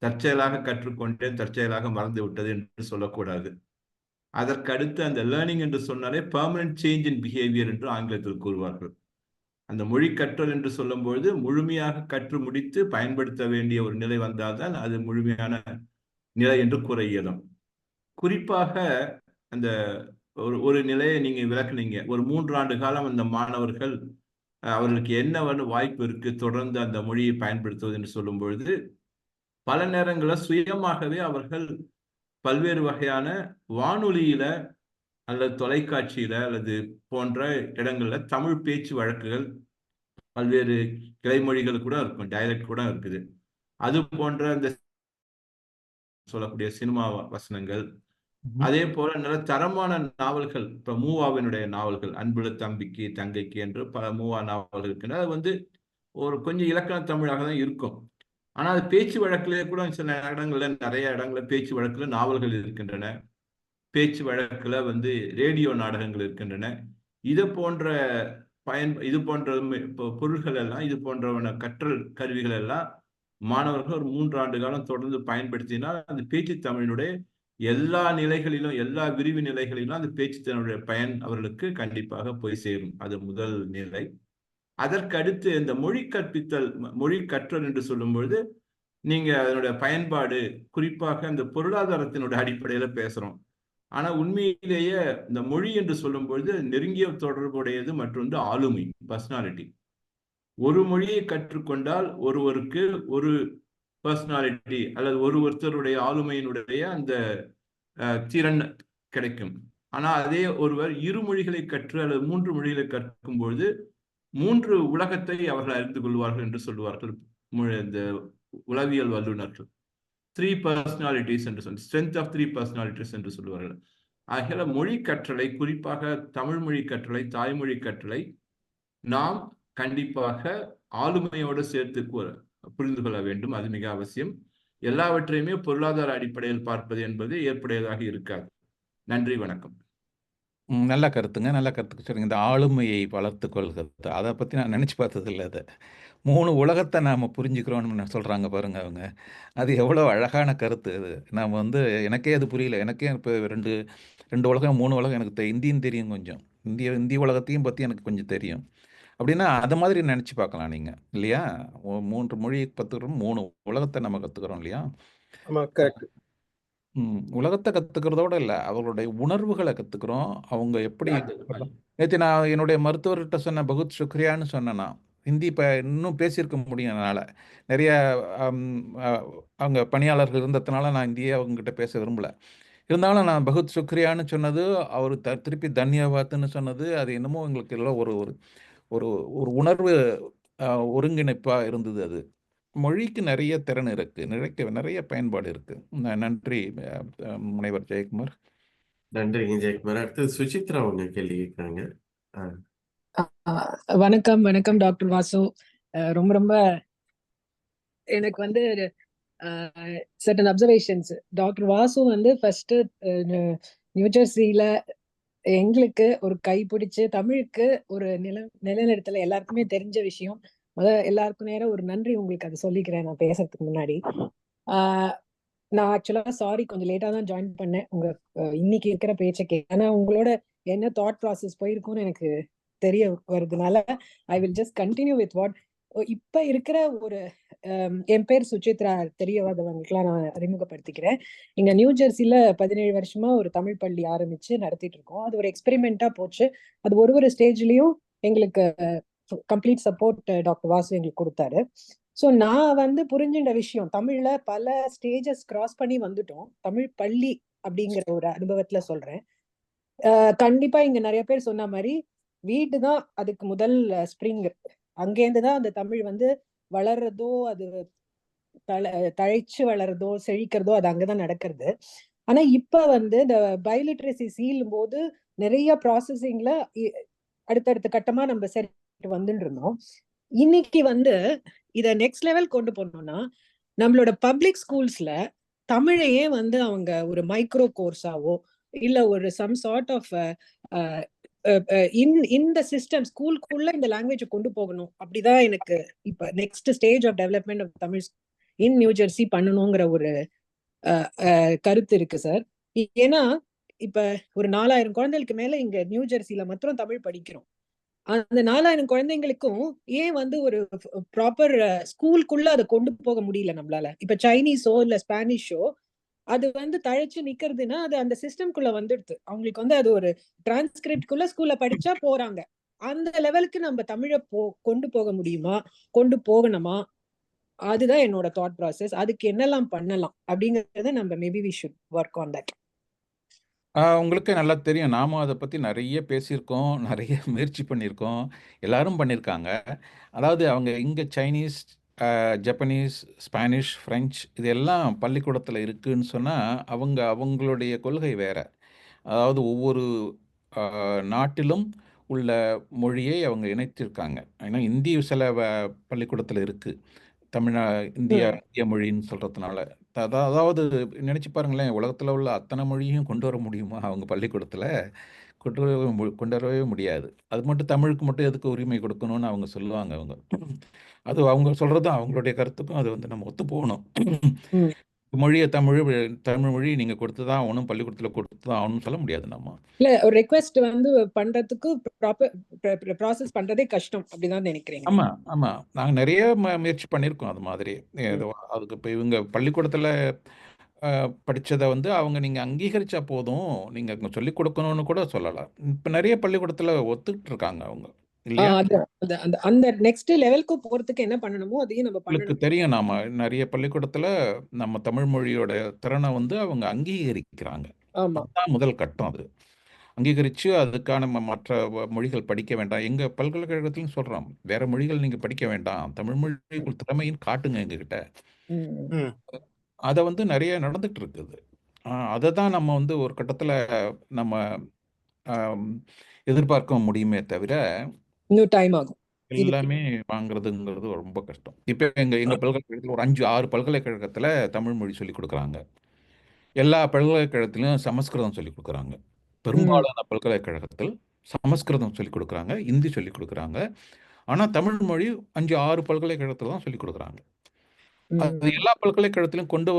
S8: தற்செயலாக கற்றுக்கொண்டேன், தற்செயலாக மறந்து விட்டது என்று சொல்லக்கூடாது. அதற்கடுத்து அந்த லேர்னிங் என்று சொன்னாலே பெர்மனன்ட் சேஞ்ச் இன் பிஹேவியர் என்று ஆங்கிலத்தில் கூறுவார்கள். அந்த மொழி கற்றல் என்று சொல்லும்பொழுது முழுமையாக கற்று முடித்து பயன்படுத்த வேண்டிய ஒரு நிலை வந்தால்தான் அது முழுமையான நிலை என்று கூற இயலும். குறிப்பாக அந்த ஒரு நிலையை நீங்க விளக்குனீங்க. ஒரு 3 ஆண்டு காலம் அந்த மாணவர்கள் அவர்களுக்கு என்ன வாய்ப்பு இருக்கு தொடர்ந்து அந்த மொழியை பயன்படுத்துவது என்று சொல்லும் பொழுது, பல நேரங்களில் சுயமாகவே அவர்கள் பல்வேறு வகையான வானொலியில அல்லது தொலைக்காட்சியில அல்லது போன்ற இடங்கள்ல தமிழ் பேச்சு வழக்குகள், பல்வேறு கிளைமொழிகள் கூட இருக்கும், டைலக்ட் கூட இருக்குது. அது போன்ற அந்த சொல்லக்கூடிய சினிமா வசனங்கள், அதே போல நல்ல தரமான நாவல்கள். இப்ப மூவாவினுடைய நாவல்கள், அன்புள்ள தம்பிக்கு தங்கைக்கு என்று பல மூவா நாவல்கள் இருக்கின்றன. அது
S3: கொஞ்சம் இலக்கண தமிழாக தான் இருக்கும். ஆனால் அது பேச்சு வழக்கிலே கூட சில இடங்கள்ல, நிறைய இடங்கள்ல பேச்சு வழக்கில் நாவல்கள் இருக்கின்றன, பேச்சு வழக்கில் ரேடியோ நாடகங்கள் இருக்கின்றன. இது போன்ற பொருள்கள் எல்லாம், இது போன்ற கற்றல் கருவிகள் எல்லாம் மாணவர்கள் ஒரு 3 ஆண்டு காலம் தொடர்ந்து பயன்படுத்தினால் அந்த பேச்சு தமிழினுடைய எல்லா நிலைகளிலும், எல்லா விரிவு நிலைகளிலும் அந்த பேச்சு தமிழுடைய பயன் அவர்களுக்கு கண்டிப்பாக போய் சேரும். அது முதல் நிலை. அதற்கு அடுத்து இந்த மொழி கற்பித்தல், மொழி கற்றல் என்று சொல்லும் பொழுது நீங்க அதனுடைய பயன்பாடு குறிப்பாக இந்த பொருளாதாரத்தினுடைய அடிப்படையில பேசுறோம். ஆனா உண்மையிலேயே இந்த மொழி என்று சொல்லும் பொழுது நெருங்கிய தொடர்புடையது மற்றொன்று ஆளுமை, பர்சனாலிட்டி. ஒரு மொழியை கற்றுக்கொண்டால் ஒருவருக்கு ஒரு பர்சனாலிட்டி அல்லது ஒருத்தருடைய ஆளுமையினுடைய அந்த திறன் கிடைக்கும். ஆனா அதே ஒருவர் 2 மொழிகளை கற்று அல்லது 3 மொழிகளை கற்கும் பொழுது 3 உலகத்தை அவர்கள் அறிந்து கொள்வார்கள் என்று சொல்வார்கள் இந்த உளவியல் வல்லுநர்கள். 3 பர்சனாலிட்டிஸ் என்று சொல்லி, ஸ்ட்ரென்த் ஆஃப் 3 பர்சனாலிட்டிஸ் என்று சொல்வார்கள். ஆகிய மொழி கற்றலை, குறிப்பாக தமிழ் மொழி கற்றலை, தாய்மொழி கற்றலை நாம் கண்டிப்பாக ஆளுமையோடு சேர்த்து புரிந்து கொள்ள வேண்டும். அது மிக அவசியம். எல்லாவற்றையுமே பொருளாதார அடிப்படையில் பார்ப்பது என்பது ஏற்புடையதாக இருக்காது. நன்றி, வணக்கம்.
S11: நல்ல கருத்துங்க, நல்ல கருத்துக்கு சொல்லுங்க. இந்த ஆளுமையை வளர்த்து கொள்கிறது, அதை பற்றி நான் நினச்சி பார்த்தது இல்லை. அதை 3 உலகத்தை நாம் புரிஞ்சுக்கிறோம்னு சொல்கிறாங்க பாருங்க அவங்க. அது எவ்வளோ அழகான கருத்து அது. நாம் எனக்கே அது புரியல. எனக்கே இப்போ ரெண்டு உலகம் 3 உலகம் எனக்கு இந்தியும் தெரியும், கொஞ்சம் இந்திய உலகத்தையும் பற்றி எனக்கு கொஞ்சம் தெரியும். அப்படின்னா அது மாதிரி நினச்சி பார்க்கலாம் நீங்கள், இல்லையா? 3 மொழி கற்றுக்கிறோம், 3 உலகத்தை நம்ம கற்றுக்கிறோம், இல்லையா?
S5: ஆமாம், கரெக்ட்.
S11: உலகத்தை கற்றுக்கிறதோட இல்லை, அவர்களுடைய உணர்வுகளை கற்றுக்கிறோம். அவங்க எப்படி நேற்று நான் என்னுடைய மருத்துவர்கிட்ட சொன்ன பகுத் சுக்ரியான்னு சொன்னேன்னா, ஹிந்தி இப்போ இன்னும் பேசியிருக்க முடியும். அதனால் நிறைய அவங்க பணியாளர்கள் இருந்ததுனால நான் ஹிந்தியே அவங்ககிட்ட பேச விரும்பலை. இருந்தாலும் நான் பகுத் சுக்ரியான்னு சொன்னது, அவர் திருப்பி தன்யவாத்துன்னு சொன்னது, அது என்னமோ எங்களுக்கு எல்லாம் ஒரு ஒரு ஒரு உணர்வு ஒருங்கிணைப்பாக இருந்தது. அது மொழிக்கு நிறைய திறன் இருக்குது, நிறைய பயன்பாடு இருக்குது. நன்றி முனைவர் ஜெயக்குமார்.
S2: நன்றிங்க ஜெயக்குமார். அடுத்தது சுசித்ரா அவங்க கேள்வி கேட்குறாங்க.
S12: வணக்கம் டாக்டர் வாசு. ரொம்ப ரொம்ப எனக்கு certain observations. Doctor Vasu first நியூஜெர்சியில எங்களுக்கு ஒரு கை பிடிச்சு தமிழுக்கு ஒரு நிலைநிறுத்தல எல்லாருக்குமே தெரிஞ்ச விஷயம். எல்லாருக்கும் நேரம் ஒரு நன்றி உங்களுக்கு அதை சொல்லிக்கிறேன் நான் பேசுறதுக்கு முன்னாடி. நான் ஆக்சுவலா சாரி, கொஞ்சம் லேட்டா தான் ஜாயின் பண்ணேன் உங்க இன்னைக்கு இருக்கிற பேச்சை. ஆனா உங்களோட என்ன தாட் ப்ராசஸ் போயிருக்கும்னு எனக்கு தெரிய வருதுனால I will just continue with what இப்ப இருக்கிற ஒரு என் பேர் சுசித்ரா, தெரியவாதவங்களுக்குலாம் நான் அறிமுகப்படுத்திக்கிறேன். இங்க நியூ ஜெர்சில 17 வருஷமா ஒரு தமிழ் பள்ளி ஆரம்பிச்சு நடத்திட்டு இருக்கோம். அது ஒரு எக்ஸ்பெரிமெண்டா போச்சு. அது ஒரு ஸ்டேஜ்லயும் எங்களுக்கு கம்ப்ளீட் சப்போர்ட் டாக்டர் வாசு எங்களுக்கு கொடுத்தாரு. ஸோ நான் புரிஞ்சுட்ட விஷயம், தமிழ்ல பல ஸ்டேஜஸ் கிராஸ் பண்ணி வந்துட்டோம். தமிழ் பள்ளி அப்படிங்கிற ஒரு அனுபவத்துல சொல்றேன். கண்டிப்பா இங்க நிறைய பேர் சொன்ன மாதிரி வீடு தான் அதுக்கு முதல் ஸ்ப்ரிங். அங்கேருந்துதான் அந்த தமிழ் வளர்றதோ, அது தழைச்சு வளர்றதோ, செழிக்கிறதோ, அது அங்கதான் நடக்கிறது. ஆனா இப்ப இந்த பயோலிட்ரசி சீலும் போது நிறைய ப்ராசஸிங்ல அடுத்தடுத்த கட்டமா நம்ம சரி வந்துட்டு இருந்தோம். இன்னைக்கு இத நெக்ஸ்ட் லெவல் கொண்டு போனோம்னா, நம்மளோட பப்ளிக் ஸ்கூல்ஸ்ல தமிழையே அவங்க ஒரு மைக்ரோ கோர்ஸாவோ இல்ல ஒரு சம் சார்ட் ஆஃப் இந்த சிஸ்டம் ஸ்கூலுக்குள்ள இந்த லாங்குவேஜை கொண்டு போகணும். அப்படிதான் எனக்கு இப்ப next stage of development of Tamil in New Jersey பண்ணணுங்கிற ஒரு கருத்து இருக்கு சார். ஏன்னா இப்ப ஒரு 4000 குழந்தைகளுக்கு மேல இங்க நியூ ஜெர்சில மாத்திரம் தமிழ் படிக்கிறோம். அந்த 4000 குழந்தைங்களுக்கும் ஏன் ஒரு ப்ராப்பர் ஸ்கூலுக்குள்ள அதை கொண்டு போக முடியல நம்மளால? இப்ப சைனீஸோ இல்ல ஸ்பானிஷோ அது தழைச்சு நிக்கிறதுன்னா அது அந்த சிஸ்டம்குள்ள வந்துடுது. அவங்களுக்கு அது ஒரு டிரான்ஸ்கிரிப்ட்குள்ள ஸ்கூல்ல படிச்சா போறாங்க. அந்த லெவலுக்கு நம்ம தமிழை கொண்டு போக முடியுமா, கொண்டு போகணுமா? அதுதான் என்னோட தாட் ப்ராசஸ். அதுக்கு என்னெல்லாம் பண்ணலாம் அப்படிங்கறத நம்ம maybe we should work on that.
S11: உங்களுக்கு நல்லா தெரியும், நாமும் அதை பற்றி நிறைய பேசியிருக்கோம், நிறைய முயற்சி பண்ணியிருக்கோம், எல்லாரும் பண்ணியிருக்காங்க. அதாவது அவங்க இங்கே சைனீஸ், ஜப்பனீஸ், ஸ்பானிஷ், ஃப்ரெஞ்ச் இதெல்லாம் பள்ளிக்கூடத்தில் இருக்குதுன்னு சொன்னால் அவங்களுடைய கொள்கை வேறு. அதாவது ஒவ்வொரு நாட்டிலும் உள்ள மொழியை அவங்க இணைத்திருக்காங்க. ஏன்னா இந்தி சில பள்ளிக்கூடத்தில் இருக்குது. இந்திய மொழின்னு சொல்கிறதுனால. அதாவது நினச்சி பாருங்களேன், உலகத்தில் உள்ள அத்தனை மொழியும் கொண்டு வர முடியுமா அவங்க பள்ளிக்கூடத்தில்? கொண்டு வரவே முடியாது. அது மட்டும் தமிழுக்கு மட்டும் எதுக்கு உரிமை கொடுக்கணும்னு அவங்க சொல்லுவாங்க அவங்க. அது அவங்க சொல்கிறதும் அவங்களுடைய கருத்துக்கும் அது வந்து நம்ம ஒத்து போகணும். மொழியை தமிழ் மொழி நீங்கள் கொடுத்து தான் ஆகணும், பள்ளிக்கூடத்தில் கொடுத்து தான் ஆகணும்னு சொல்ல முடியாது நம்ம.
S12: இல்ல ஒரு ரெக்வெஸ்ட் வந்து பண்றதுக்கு ப்ராசஸ் பண்றதே கஷ்டம் அப்படிதான் நினைக்கிறீங்க?
S11: ஆமா ஆமா, நாங்க நிறைய முயற்சி பண்ணியிருக்கோம் அது மாதிரி. அதுக்கு இப்போ இவங்க பள்ளிக்கூடத்துல படிச்சதை வந்து அவங்க நீங்க அங்கீகரிச்சா போதும், நீங்க அங்க சொல்லிக் கொடுக்கணும்னு கூட சொல்லலாம். இப்ப நிறைய பள்ளிக்கூடத்துல ஒத்துக்கிட்டு இருக்காங்க அவங்க, இல்லையா?
S12: அந்த நெக்ஸ்ட் லெவலுக்கு போறதுக்கு என்ன பண்ணணுமோ அதையும் நம்ம
S11: உங்களுக்கு
S12: பண்ணணும்.
S11: தெரியும், நாம நிறைய பள்ளிக்கூடத்துல நம்ம தமிழ் மொழியோட திறனை வந்து அவங்க அங்கீகரிக்கிறாங்க.
S12: ஆமா.
S11: அதுதான் முதல் கட்டம். அது அங்கீகரித்து அதுக்கான மற்ற மொழிகள் படிக்க வேண்டாம். எங்கள் பல்கலைக்கழகத்திலும் சொல்கிறோம், வேற மொழிகள் நீங்கள் படிக்க வேண்டாம், தமிழ் மொழிக்குள் திறமையும் காட்டுங்க எங்ககிட்ட. அதை வந்து நிறைய நடந்துகிட்டு இருக்குது. அதை தான் நம்ம வந்து ஒரு கட்டத்தில் நம்ம எதிர்பார்க்க முடியுமே தவிர
S12: இன்னும் டைம் ஆகும்.
S11: எல்லாமே வாங்குறதுங்கிறது ரொம்ப கஷ்டம். இப்போ எங்கள் பல்கலைக்கழகத்தில் ஒரு 5-6 பல்கலைக்கழகத்தில் தமிழ் மொழி சொல்லிக் கொடுக்குறாங்க. எல்லா பல்கலைக்கழகத்திலும் சமஸ்கிருதம் சொல்லிக் கொடுக்குறாங்க. பெரும்பாலான பல்கலைக்கழகத்தில் சமஸ்கிருதம் சொல்லிக் கொடுக்குறாங்க, இந்தி சொல்லிக் கொடுக்குறாங்க. ஆனால் தமிழ் மொழி 5-6 பல்கலைக்கழகத்தில் தான் சொல்லிக் கொடுக்குறாங்க. அது எல்லா பல்கலைக்கழகத்திலும் கொண்டு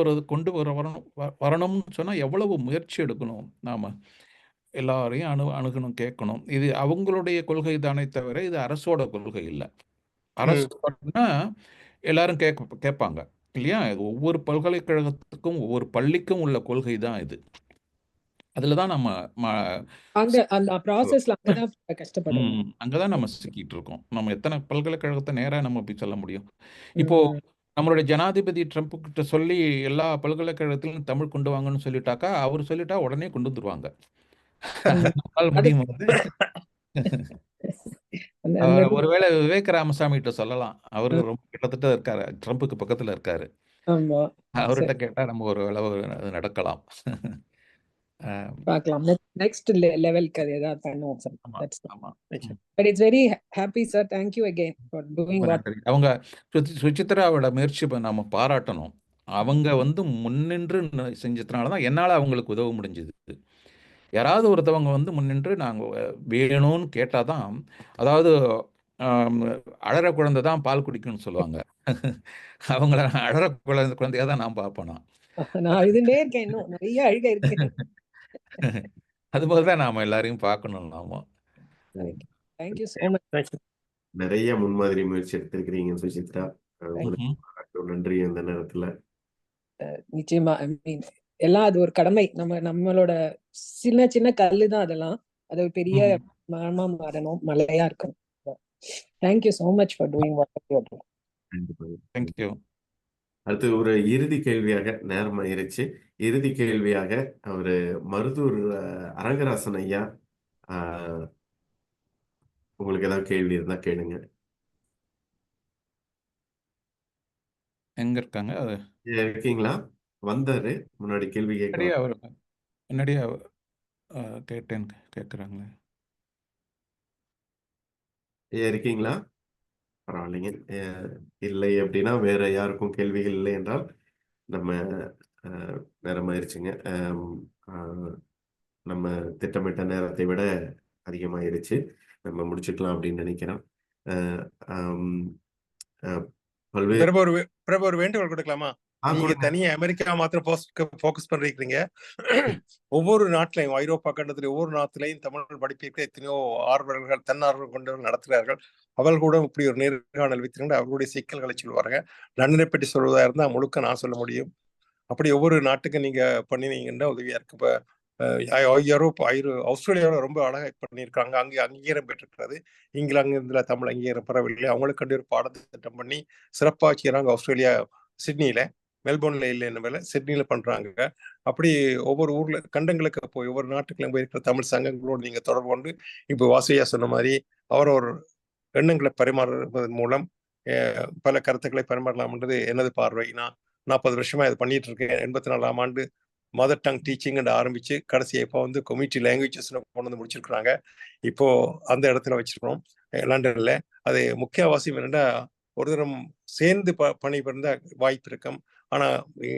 S11: வரணும்னு சொன்னால் எவ்வளவு முயற்சி எடுக்கணும். நாம் எல்லாரையும் அணுகணும், கேட்கணும். இது அவங்களுடைய கொள்கை தானே தவிர இது அரசோட கொள்கை இல்லை. அரசு பண்ணா எல்லாரும் கேட்பாங்க, இல்லையா? இது ஒவ்வொரு பல்கலைக்கழகத்துக்கும் ஒவ்வொரு பள்ளிக்கும் உள்ள கொள்கை தான் இது. அதில் தான் நம்ம அங்கதான் நம்ம சிக்கிட்டு இருக்கோம். நம்ம எத்தனை பல்கலைக்கழகத்தை நேராக நம்ம போய் சொல்ல முடியும்? இப்போ நம்மளுடைய ஜனாதிபதி ட்ரம்ப் கிட்ட சொல்லி எல்லா பல்கலைக்கழகத்திலும் தமிழ் கொண்டு வாங்கன்னு சொல்லிட்டாக்கா, அவர் சொல்லிட்டா உடனே கொண்டு வந்துருவாங்க. முடியும். ஒருவேளை விவேக் ராமசாமி கிட்ட சொல்லலாம், அவரு ரொம்ப கிட்டத்தட்ட இருக்காரு, ட்ரம்புக்கு பக்கத்துல இருக்காரு. அவர்கிட்ட கேட்டா நம்ம ஒரு அளவு அது நடக்கலாம்.
S12: பார்க்கலாம். நெக்ஸ்ட் லெவலுக்கு அது ஏதாவது பண்ணுவோம் sir. That's but it's very happy sir. Thank you again for doing what.
S11: அவங்க சுசித்ராவோட முயற்சி நம்ம பாராட்டணும். அவங்க வந்து முன்னின்று செஞ்சதுனால தான் என்னால் அவங்களுக்கு உதவ முடிஞ்சது. யாராவது ஒருத்தவங்க வந்து முன்னின்று நாங்கள் வேணும்னு கேட்டால் தான், அதாவது அழற குழந்தை தான் பால் குடிக்கும்னு சொல்லுவாங்க. அவங்கள அழற குழந்தையா தான் நான் பார்ப்பேன்.
S12: நான் இதுலயே இருக்கேன், இன்னும் நிறைய அழுகை இருக்கு.
S11: அதுபோலதான் நாம எல்லாரையும் பார்க்கணும். நாம
S12: தேங்க் யூ so much.
S2: நிறைய முன்மாதிரி முயற்சி எடுத்திருக்கிறீங்க சுசித்ரா, நன்றி. அந்த நேரத்துல
S12: நிச்சயமா ஐ மீன் எல்லாம் அது ஒரு கடமை. நம்மளோட சின்ன சின்ன கல்லு தான் அதெல்லாம். அது ஒரு பெரிய மரமா மாறணும், மலையா இருக்கணும். Thank you so much for doing what you are doing.
S11: Thank you.
S2: அடுத்து ஒரு இறுதி கேள்வியாக, நேரம் ஆயிருச்சு, இறுதி கேள்வியாக அவரு மருதூர் அரங்கராசன் ஐயா, உங்களுக்கு ஏதாவது கேள்வி இருந்தா கேளுங்க.
S11: எங்க இருக்காங்க?
S2: இருக்கீங்களா? வந்தாரு முன்னாடி கேள்வி கேட்க.
S11: முன்னாடியே கேட்டேன், கேட்குறாங்களே.
S2: இருக்கீங்களா? பரவாயில்லைங்க. இல்லை அப்படின்னா வேற யாருக்கும் கேள்விகள் இல்லை என்றால் நம்ம நேரம் ஆயிடுச்சுங்க. நம்ம திட்டமிட்ட நேரத்தை விட அதிகமாயிருச்சு. நம்ம முடிச்சுக்கலாம் அப்படின்னு நினைக்கிறேன்.
S5: ஒரு வேண்டுகோள் கொடுக்கலாமா? நீங்க தனியா அமெரிக்கா மாத்திரம் போக்கஸ் பண்றீங்க. ஒவ்வொரு நாட்டிலையும், ஐரோப்பா கண்டத்துல ஒவ்வொரு நாட்டிலையும் தமிழ் படிப்பிற்கு எத்தனையோ ஆர்வலர்கள், தன்னார்வம் கொண்டவர்கள் நடத்துகிறார்கள். அவர்கள் கூட இப்படி ஒரு நேர்காணல் வைத்திருக்கின்ற அவர்களுடைய சிக்கல்களை சொல்லுவாங்க. லண்டனை பற்றி சொல்வதா இருந்தா முழுக்க நான் சொல்ல முடியும். அப்படி ஒவ்வொரு நாட்டுக்கு நீங்க பண்ணினீங்கன்னா உதவியா இருக்கு. இப்ப ஆஸ்திரேலியாவில் ரொம்ப அழகா பண்ணியிருக்காங்க. அங்கே அங்கீகாரம் பெற்றிருக்கிறது. இங்கிலாந்துல தமிழ் அங்கீகாரம் பெறவில்லை. அவங்களுக்கு கண்டு ஒரு பாடத்திட்டம் பண்ணி சிறப்பாக செய்யறாங்க. ஆஸ்திரேலியா சிட்னியில, மெல்போர்ன்ல இல்லை என்ன சிட்னியில பண்றாங்க. அப்படி ஒவ்வொரு ஊர்ல கண்டங்களுக்கு போய் ஒவ்வொரு நாட்டுக்குள்ள போய் இருக்கிற தமிழ் சங்கங்களோடு நீங்க தொடர்பு கொண்டு இப்போ வாசையா சொன்ன மாதிரி அவரோட எண்ணங்களை பரிமாறுவதன் மூலம் பல கருத்துக்களை பரிமாறலாம்ன்றது எனது பார்வை. நான் 40 வருஷமா இது பண்ணிட்டு இருக்கேன். 84ஆம் ஆண்டு மதர் டங் டீச்சிங் ஆரம்பிச்சு கடைசியாக இப்போ வந்து கம்யூனிட்டி லாங்குவேஜஸ் கொண்டு வந்து முடிச்சிருக்கிறாங்க. இப்போ அந்த இடத்துல வச்சிருக்கிறோம் லண்டன்ல. அது முக்கிய அவசியம் என்னன்னா ஒரு தரம் சேர்ந்து பணிபுரிந்த வாய்ப்பு இருக்கும். ஆனா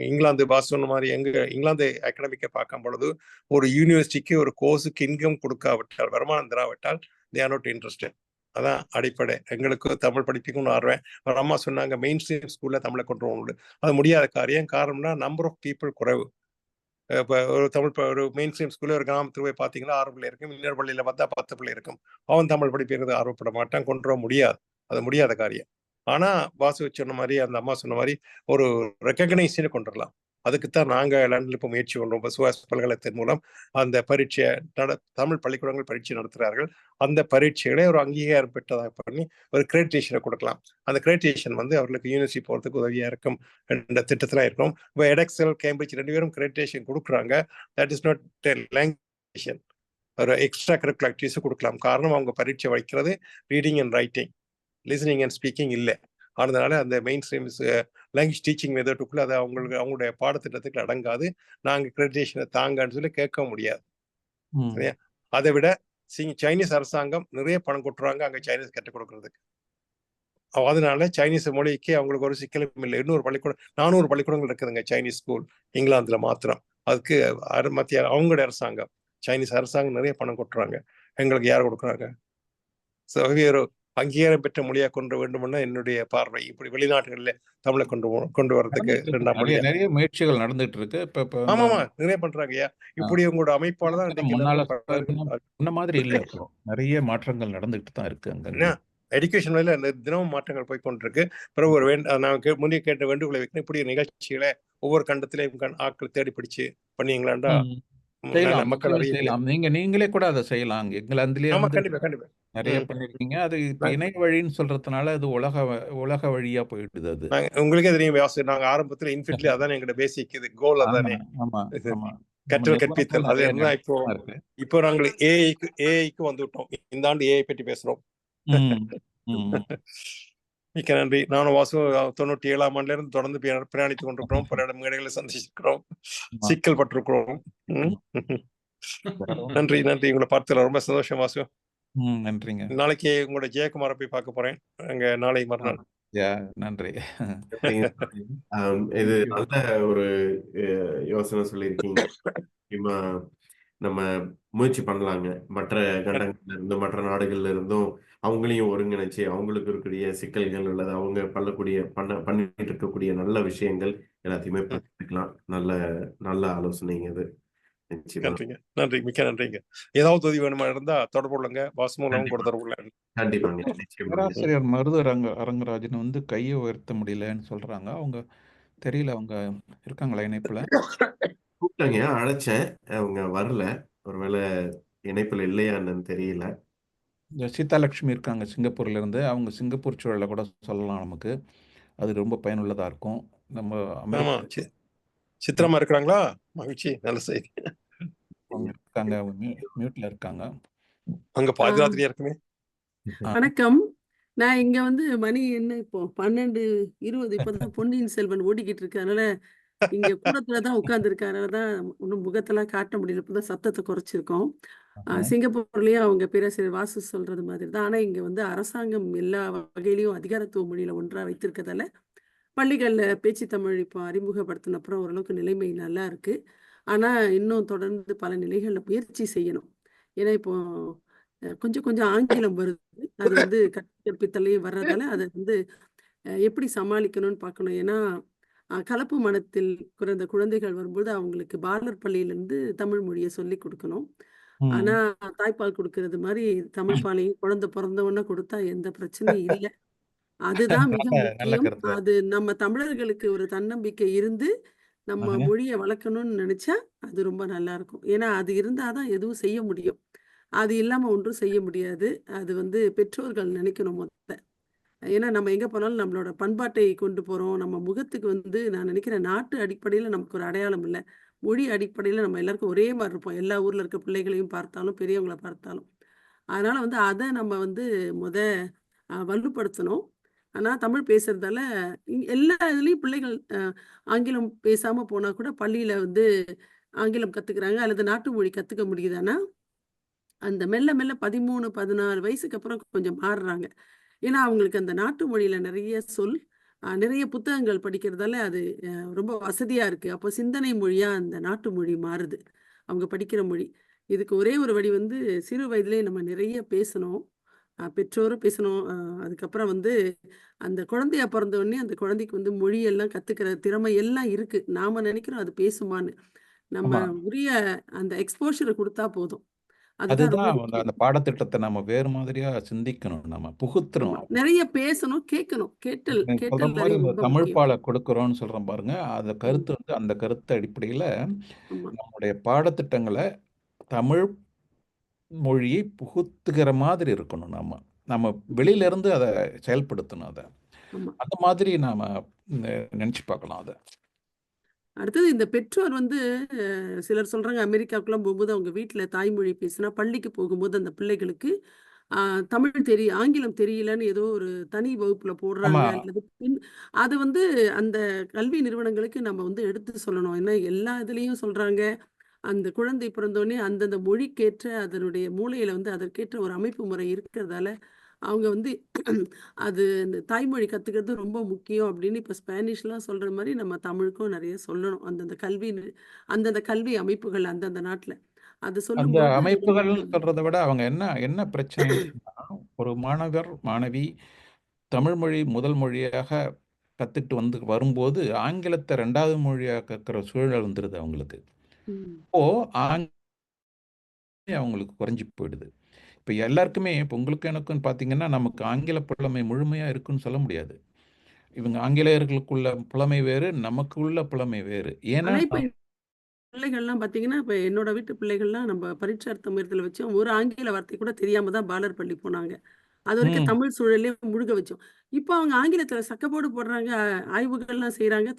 S5: இங்கிலாந்து பாஸ் சொன்ன மாதிரி இங்கிலாந்து அகாடமிக்கை பார்க்கும் பொழுது ஒரு யூனிவர்சிட்டிக்கு ஒரு கோர்ஸுக்கு இன்கம் கொடுக்காவிட்டால், வருமானம் தராவிட்டால் தே ஆர் நாட் இன்ட்ரெஸ்டட். அதான் அடிப்படை. எங்களுக்கு தமிழ் படிப்புக்குன்னு ஆர்வம். ஒரு அம்மா சொன்னாங்க மெயின் ஸ்ட்ரீம் ஸ்கூல்ல தமிழை கொண்டு வரணும். அது முடியாத காரணம்னா நம்பர் ஆஃப் பீப்புள் குறைவு. இப்போ ஒரு ஒரு மெயின் ஸ்ட்ரீம் ஸ்கூல்ல ஒரு கிராமத்தில் போய் பார்த்தீங்கன்னா 6 பிள்ளை இருக்கும், இன்னொரு பள்ளியில் பார்த்தா 10 பிள்ளை இருக்கும். அவன் தமிழ் படிப்புறது ஆர்வப்பட மாட்டான், கொண்டு வர முடியாது. அது முடியாத காரியம். ஆனா வாசு சொன்ன மாதிரி அந்த அம்மா சொன்ன மாதிரி ஒரு ரெக்கக்னைசேஷன் கொண்டு வரலாம். அதுக்குத்தான் நாங்க லண்டன்ல இப்போ முயற்சி பண்றோம். சுவாஸ் பல்கலைக்கழகத்தின் மூலம் அந்த பரீட்சை தமிழ் பள்ளிக்கூடங்கள் பரீட்சை நடத்துகிறார்கள். அந்த பரீட்சைகளை ஒரு அங்கீகாரம் பெற்றதாக பண்ணி ஒரு கிரெடிட்டேஷனை கொடுக்கலாம். அந்த கிரெடிட்டேஷன் வந்து அவர்களுக்கு யூனிவர்சிட்டி போகிறதுக்கு உதவியா இருக்கும் என்ற திட்டத்தில் இருக்கும். இப்போ எடெக்ஸல் கேம்பிரிட்ஜ் 2 பேரும் கிரெடிட்டேஷன் கொடுக்குறாங்க. தட் இஸ் நாட் லாங்குவேஜ், ஒரு எக்ஸ்ட்ரா கரிக்குலர் ஆக்டிவிட்டிஸ் கொடுக்கலாம். காரணம் அவங்க பரீட்சை வைக்கிறது reading and writing, listening and speaking இல்லை. அதனால அந்த மெயின் ஸ்ட்ரீம் லாங்குவேஜ் டீச்சிங் மெத்தடுக்குள்ள அது அவங்களுடைய பாடத்திட்டத்துக்கு அடங்காது. நாங்கள் கிரெடிட்டேஷனை தாங்கன்னு சொல்லி கேட்க முடியாது. சரியா? அதை விட சைனீஸ் அரசாங்கம் நிறைய பணம் கொட்டுறாங்க அங்கே சைனீஸ் கற்றுக் கொடுக்கறதுக்கு. அதனால சைனீஸ் மொழிக்கு அவங்களுக்கு ஒரு சிக்கலும் இல்லை. 200 பள்ளிக்கூடம் 400 பள்ளிக்கூடங்கள் இருக்குதுங்க சைனீஸ் ஸ்கூல் இங்கிலாந்துல மாத்திரம். அதுக்கு மத்திய அவங்களுடைய அரசாங்கம் சைனீஸ் அரசாங்கம் நிறைய பணம் கொட்டுறாங்க. எங்களுக்கு யார் கொடுக்குறாங்க? ஒரு அங்கீகாரம் பெற்ற மொழியா கொண்டு வேண்டும்னா என்னுடைய பார்வை. இப்படி வெளிநாட்டுகளில் தமிழை கொண்டு வர்றதுக்கு 2ஆம் மொழியா
S11: நிறைய முயற்சிகள் நடந்துட்டு இருக்கு.
S5: ஆமாமா நிறைய பண்றாங்கய்யா. இப்படி உங்களோட அமைப்பால தான்
S11: முன்ன மாதிரி இல்ல, இப்போ நிறைய மாற்றங்கள் நடந்துட்டு தான் இருக்கு. அங்க
S5: எஜுகேஷன் வழியில தினமும் மாற்றங்கள் போய் கொண்டிருக்கு. பிறகு ஒரு நான் முன்னே கேட்ட வேண்டுகோளை வைக்கணும். இப்படி நிகழ்ச்சிகளை ஒவ்வொரு கண்டத்திலையும் ஆட்கள் தேடி பிடிச்சு பண்ணீங்களாண்டா மக்கள்
S11: செய்யலாம். நீங்களே கூட அதை செய்யலாம். இங்கிலாந்துலயே
S5: கண்டிப்பா
S11: நிறைய பண்ணிருக்கீங்க. அது இப்ப இணைய வழின்னு சொல்றதுனால அது உலக வழியா போயிடுது. அது
S5: உங்களுக்கே தெரியும். நாங்க ஆரம்பத்துல இன்ஃபிட்லி அதான் எங்களோட பேசிக் இது கோல் அதானே. கற்றல் கற்பித்தல் அது இருந்தா இப்போ நாங்கள் ஏஐக்கு வந்துவிட்டோம். இந்த ஆண்டு ஏஐ பற்றி பேசுறோம். மிக்க நன்றி. நானும் வாசு 97ஆம் ஆண்டுல இருந்து தொடர்ந்து பிரயாணித்துக் கொண்டிருக்கிறோம். பல மேடைகளை சந்திச்சிருக்கிறோம், சிக்கல் பட்டிருக்கிறோம். நன்றி. உங்களை பார்த்ததுல ரொம்ப சந்தோஷம் வாசு.
S11: நன்றிங்க.
S5: நாளைக்கு உங்களோட ஜெயக்குமாரை போய் பார்க்க போறேன் அங்க நாளை மறுநாள்.
S11: நன்றி.
S2: இது நல்ல ஒரு யோசனை சொல்லியிருக்கீங்க. நம்ம முயற்சி பண்ணலாங்க. மற்ற கண்டங்கள்ல இருந்தும் மற்ற நாடுகள்ல இருந்தும் அவங்களையும் ஒருங்கிணைச்சு அவங்களுக்கு இருக்கக்கூடிய சிக்கல்கள் உள்ளது, அவங்க பண்ணிட்டு இருக்கக்கூடிய நல்ல விஷயங்கள் எல்லாத்தையுமே பார்த்துக்கலாம். நல்ல ஆலோசனைங்க இது.
S5: நன்றி, மிக்க நன்றிங்க. ஏதாவது உதவி வேணுமா இருந்தா தொடர்பு கொள்ளுங்க. வாசுமூலம் கூட தொடர்பு கொள்ளுங்க.
S2: கண்டிப்பாங்க.
S11: பேராசிரியர் மருது அரங்கராஜன் வந்து கையை உயர்த்த முடியலன்னு சொல்றாங்க. அவங்க தெரியல, அவங்க இருக்காங்களா இணைப்புல?
S2: கூப்பிட்டங்க, அழைச்சேன், அவங்க வரல. ஒருவேளை இணைப்புல இல்லையா என்னன்னு தெரியல.
S11: சீதாலட்சுமி இருக்காங்க சிங்கப்பூர்ல இருந்து. அவங்க சிங்கப்பூர் சூழலை கூட சொல்லலாம், நமக்கு அது ரொம்ப பயனுள்ளதா இருக்கும். நம்ம
S5: சித்திரமா இருக்கிறாங்களா? மகிழ்ச்சி, நல்ல செய்தி.
S11: இருக்காங்க, மியூட்ல இருக்காங்க.
S5: அங்க பாதுகாத்திரியா இருக்குமே.
S13: வணக்கம். நான் இங்க வந்து மணி என்ன இப்போ 12:20. இப்பதான் பொன்னியின் செல்வன் ஓடிக்கிட்டு இருக்கு. அதனால இங்க கூடத்துலதான் உட்கார்ந்துருக்கேன். அதனாலதான் ஒன்னும் முகத்தெல்லாம் காட்ட முடியல. இப்பதான் சத்தத்தை குறைச்சிருக்கோம். சிங்கப்பூர்லயும் அவங்க பேராசிரியர் வாசு சொல்றது மாதிரி தான். ஆனா இங்க வந்து அரசாங்கம் எல்லா வகையிலையும் அதிகாரத்துவ மொழியில ஒன்றா வைத்திருக்கதால பள்ளிகள்ல பேச்சு தமிழ் இப்போ அறிமுகப்படுத்தின அப்புறம் ஓரளவுக்கு நிலைமை நல்லா இருக்கு. ஆனா இன்னும் தொடர்ந்து பல நிலைகள்ல முயற்சி செய்யணும். ஏன்னா இப்போ கொஞ்சம் ஆங்கிலம் வருது. அது வந்து கற்பித்தலையும் வர்றதால அதை வந்து எப்படி சமாளிக்கணும்னு பார்க்கணும். ஏன்னா கலப்பு மனத்தில் பிறந்த குழந்தைகள் வரும்போது அவங்களுக்கு பாலர் பள்ளியிலேருந்து தமிழ் மொழியை சொல்லி கொடுக்கணும். ஆனா தாய்ப்பால் கொடுக்கறது மாதிரி தமிழ் பாலையும் குழந்தை பிறந்தவொன்னே கொடுத்தா எந்த பிரச்சனையும் இல்லை. அதுதான் மிக முக்கியம். அது நம்ம தமிழர்களுக்கு ஒரு தன்னம்பிக்கை இருந்து நம்ம மொழியை வளர்க்கணும்னு நினைச்சா அது ரொம்ப நல்லா இருக்கும். ஏன்னா அது இருந்தாதான் எதுவும் செய்ய முடியும். அது இல்லாம ஒன்றும் செய்ய முடியாது. அது வந்து பெற்றோர்கள் நினைக்கணும் மொத்த. ஏன்னா நம்ம எங்க போனாலும் நம்மளோட பண்பாட்டை கொண்டு போறோம். நம்ம முகத்துக்கு வந்து நான் நினைக்கிறேன் நாட்டு அடிப்படையில நமக்கு ஒரு அடையாளம் இல்லை. மொழி அடிப்படையில நம்ம எல்லாருக்கும் ஒரே மாதிரி இருப்போம். எல்லா ஊர்ல இருக்க பிள்ளைகளையும் பார்த்தாலும் பெரியவங்களை பார்த்தாலும். அதனால வந்து அதை நம்ம வந்து வலுப்படுத்தணும். ஆனா தமிழ் பேசுறதால எல்லா இதுலயும் பிள்ளைகள் ஆங்கிலம் பேசாம போனா கூட பள்ளியில வந்து ஆங்கிலம் கத்துக்கிறாங்க அல்லது நாட்டு மொழி கத்துக்க முடியுதான்னா அந்த மெல்ல மெல்ல 13, 14 வயசுக்கு அப்புறம் கொஞ்சம் மாறுறாங்க. ஏன்னா அவங்களுக்கு அந்த நாட்டு மொழியில நிறைய சொல் நிறைய புத்தகங்கள் படிக்கிறதால அது ரொம்ப வசதியா இருக்கு. அப்போ சிந்தனை மொழியா அந்த நாட்டு மொழி மாறுது அவங்க படிக்கிற மொழி. இதுக்கு ஒரே ஒரு வழி வந்து சிறு வயதிலே நம்ம நிறைய பேசணும். பெற்றோரும் பேசணும். அதுக்கப்புறம் வந்து அந்த குழந்தையா பிறந்த உடனே அந்த குழந்தைக்கு வந்து மொழியெல்லாம் கத்துக்கிற திறமை எல்லாம் இருக்கு. நாம நினைக்கிறோம் அது பேசுமான்னு. நம்ம
S11: ஆமா.
S13: உரிய அந்த எக்ஸ்போஷரை கொடுத்தா போதும். அதுதான் ரொம்ப
S11: அதுதான் அந்த
S13: முக்கியம்.
S11: அந்த பாடத்திட்டத்தை நம்ம வேறு மாதிரியா சிந்திக்கணும். நம்ம
S13: ஆமா.
S11: புகுத்துறோம்.
S13: நிறைய பேசணும், கேட்கணும். கேட்டல்
S11: நீங்க சொல்ற
S13: கேட்டல்
S11: மாதிரி
S13: அறிவு
S11: இந்த
S13: ரொம்ப
S11: தமிழ்
S13: முக்கியம்.
S11: பாலை கொடுக்குறோம்னு சொல்றோம் பாருங்க. அந்த
S13: ம்.
S11: கருத்து வந்து அந்த கருத்து அடிப்படையில
S13: ஆமா.
S11: நம்முடைய பாடத்திட்டங்களை தமிழ் மொழியை புகுத்துகிற மாதிரி இருக்கணும். நம்ம நம்ம வெளியில இருந்து அதை செயல்படுத்தணும். அதை
S13: ஆமா.
S11: அந்த மாதிரி நாம நினைச்சு பார்க்கலாம் அதை.
S13: அடுத்தது இந்த பெற்றோர் வந்து சிலர் சொல்றாங்க அமெரிக்காவுக்குலாம் போகும்போது அவங்க வீட்டுல தாய்மொழி பேசினா பள்ளிக்கு போகும்போது அந்த பிள்ளைகளுக்கு தமிழ் ஆங்கிலம் தெரியலன்னு ஏதோ ஒரு தனி வகுப்புல
S11: ஆமா.
S13: போடுறாங்க அல்லது அது வந்து அந்த கல்வி நிறுவனங்களுக்கு நம்ம வந்து எடுத்து சொல்லணும். ஏன்னா எல்லா இதுலயும் சொல்றாங்க அந்த குழந்தை பிறந்தோடனே அந்தந்த மொழிக்கேற்ற அதனுடைய மூளையில வந்து அதற்கேற்ற ஒரு அமைப்பு முறை இருக்கிறதால அவங்க வந்து அது இந்த தாய்மொழி கத்துக்கிறது ரொம்ப முக்கியம் அப்படின்னு இப்ப ஸ்பானிஷ்லாம் சொல்ற மாதிரி நம்ம தமிழுக்கும் நிறைய சொல்லணும். அந்தந்த கல்வி அமைப்புகள் அந்தந்த நாட்டுல அது
S11: அந்த
S13: சொல்லும்போது ரொம்ப
S11: அமைப்புகள்னு சொல்றதை விட அவங்க என்ன என்ன பிரச்சனைன்னு சொன்னா, ஒரு மாணவி தமிழ் மொழி முதல் மொழியாக கத்துக்கிட்டு வரும்போது ஆங்கிலத்தை 2வது மொழியாக கற்கிற சூழல் வந்துடுது அவங்களுக்கு.
S13: ம்.
S11: இப்போ அவங்களுக்கு குறைஞ்சி போயிடுது. இப்போ எல்லாருக்குமே இப்போ உங்களுக்கு எனக்கும் பார்த்தீங்கன்னா நமக்கு ஆங்கில புலமை முழுமையா இருக்குன்னு சொல்ல முடியாது. இவங்க ஆங்கிலேயர்களுக்குள்ள புலமை வேறு, நமக்கு உள்ள புலமை வேறு. ஏன்னா
S13: ஆனா இப்ப பிள்ளைகள்லாம் பாத்தீங்கன்னா இப்ப என்னோட வீட்டு பிள்ளைகள்லாம் நம்ம பரீட்சார்த்த முயற்சியில வச்சோம் ஒரு ஆங்கில வார்த்தை கூட தெரியாம தான் பாலர் பள்ளி போனாங்க. அது வரைக்கும்
S11: ம்.
S13: தமிழ் சூழலே முழுக வச்சோம். இப்போ அவங்க ஆங்கிலத்துல சக்கப்போடு போடுறாங்க, ஆய்வுகள்லாம் செய்றாங்க.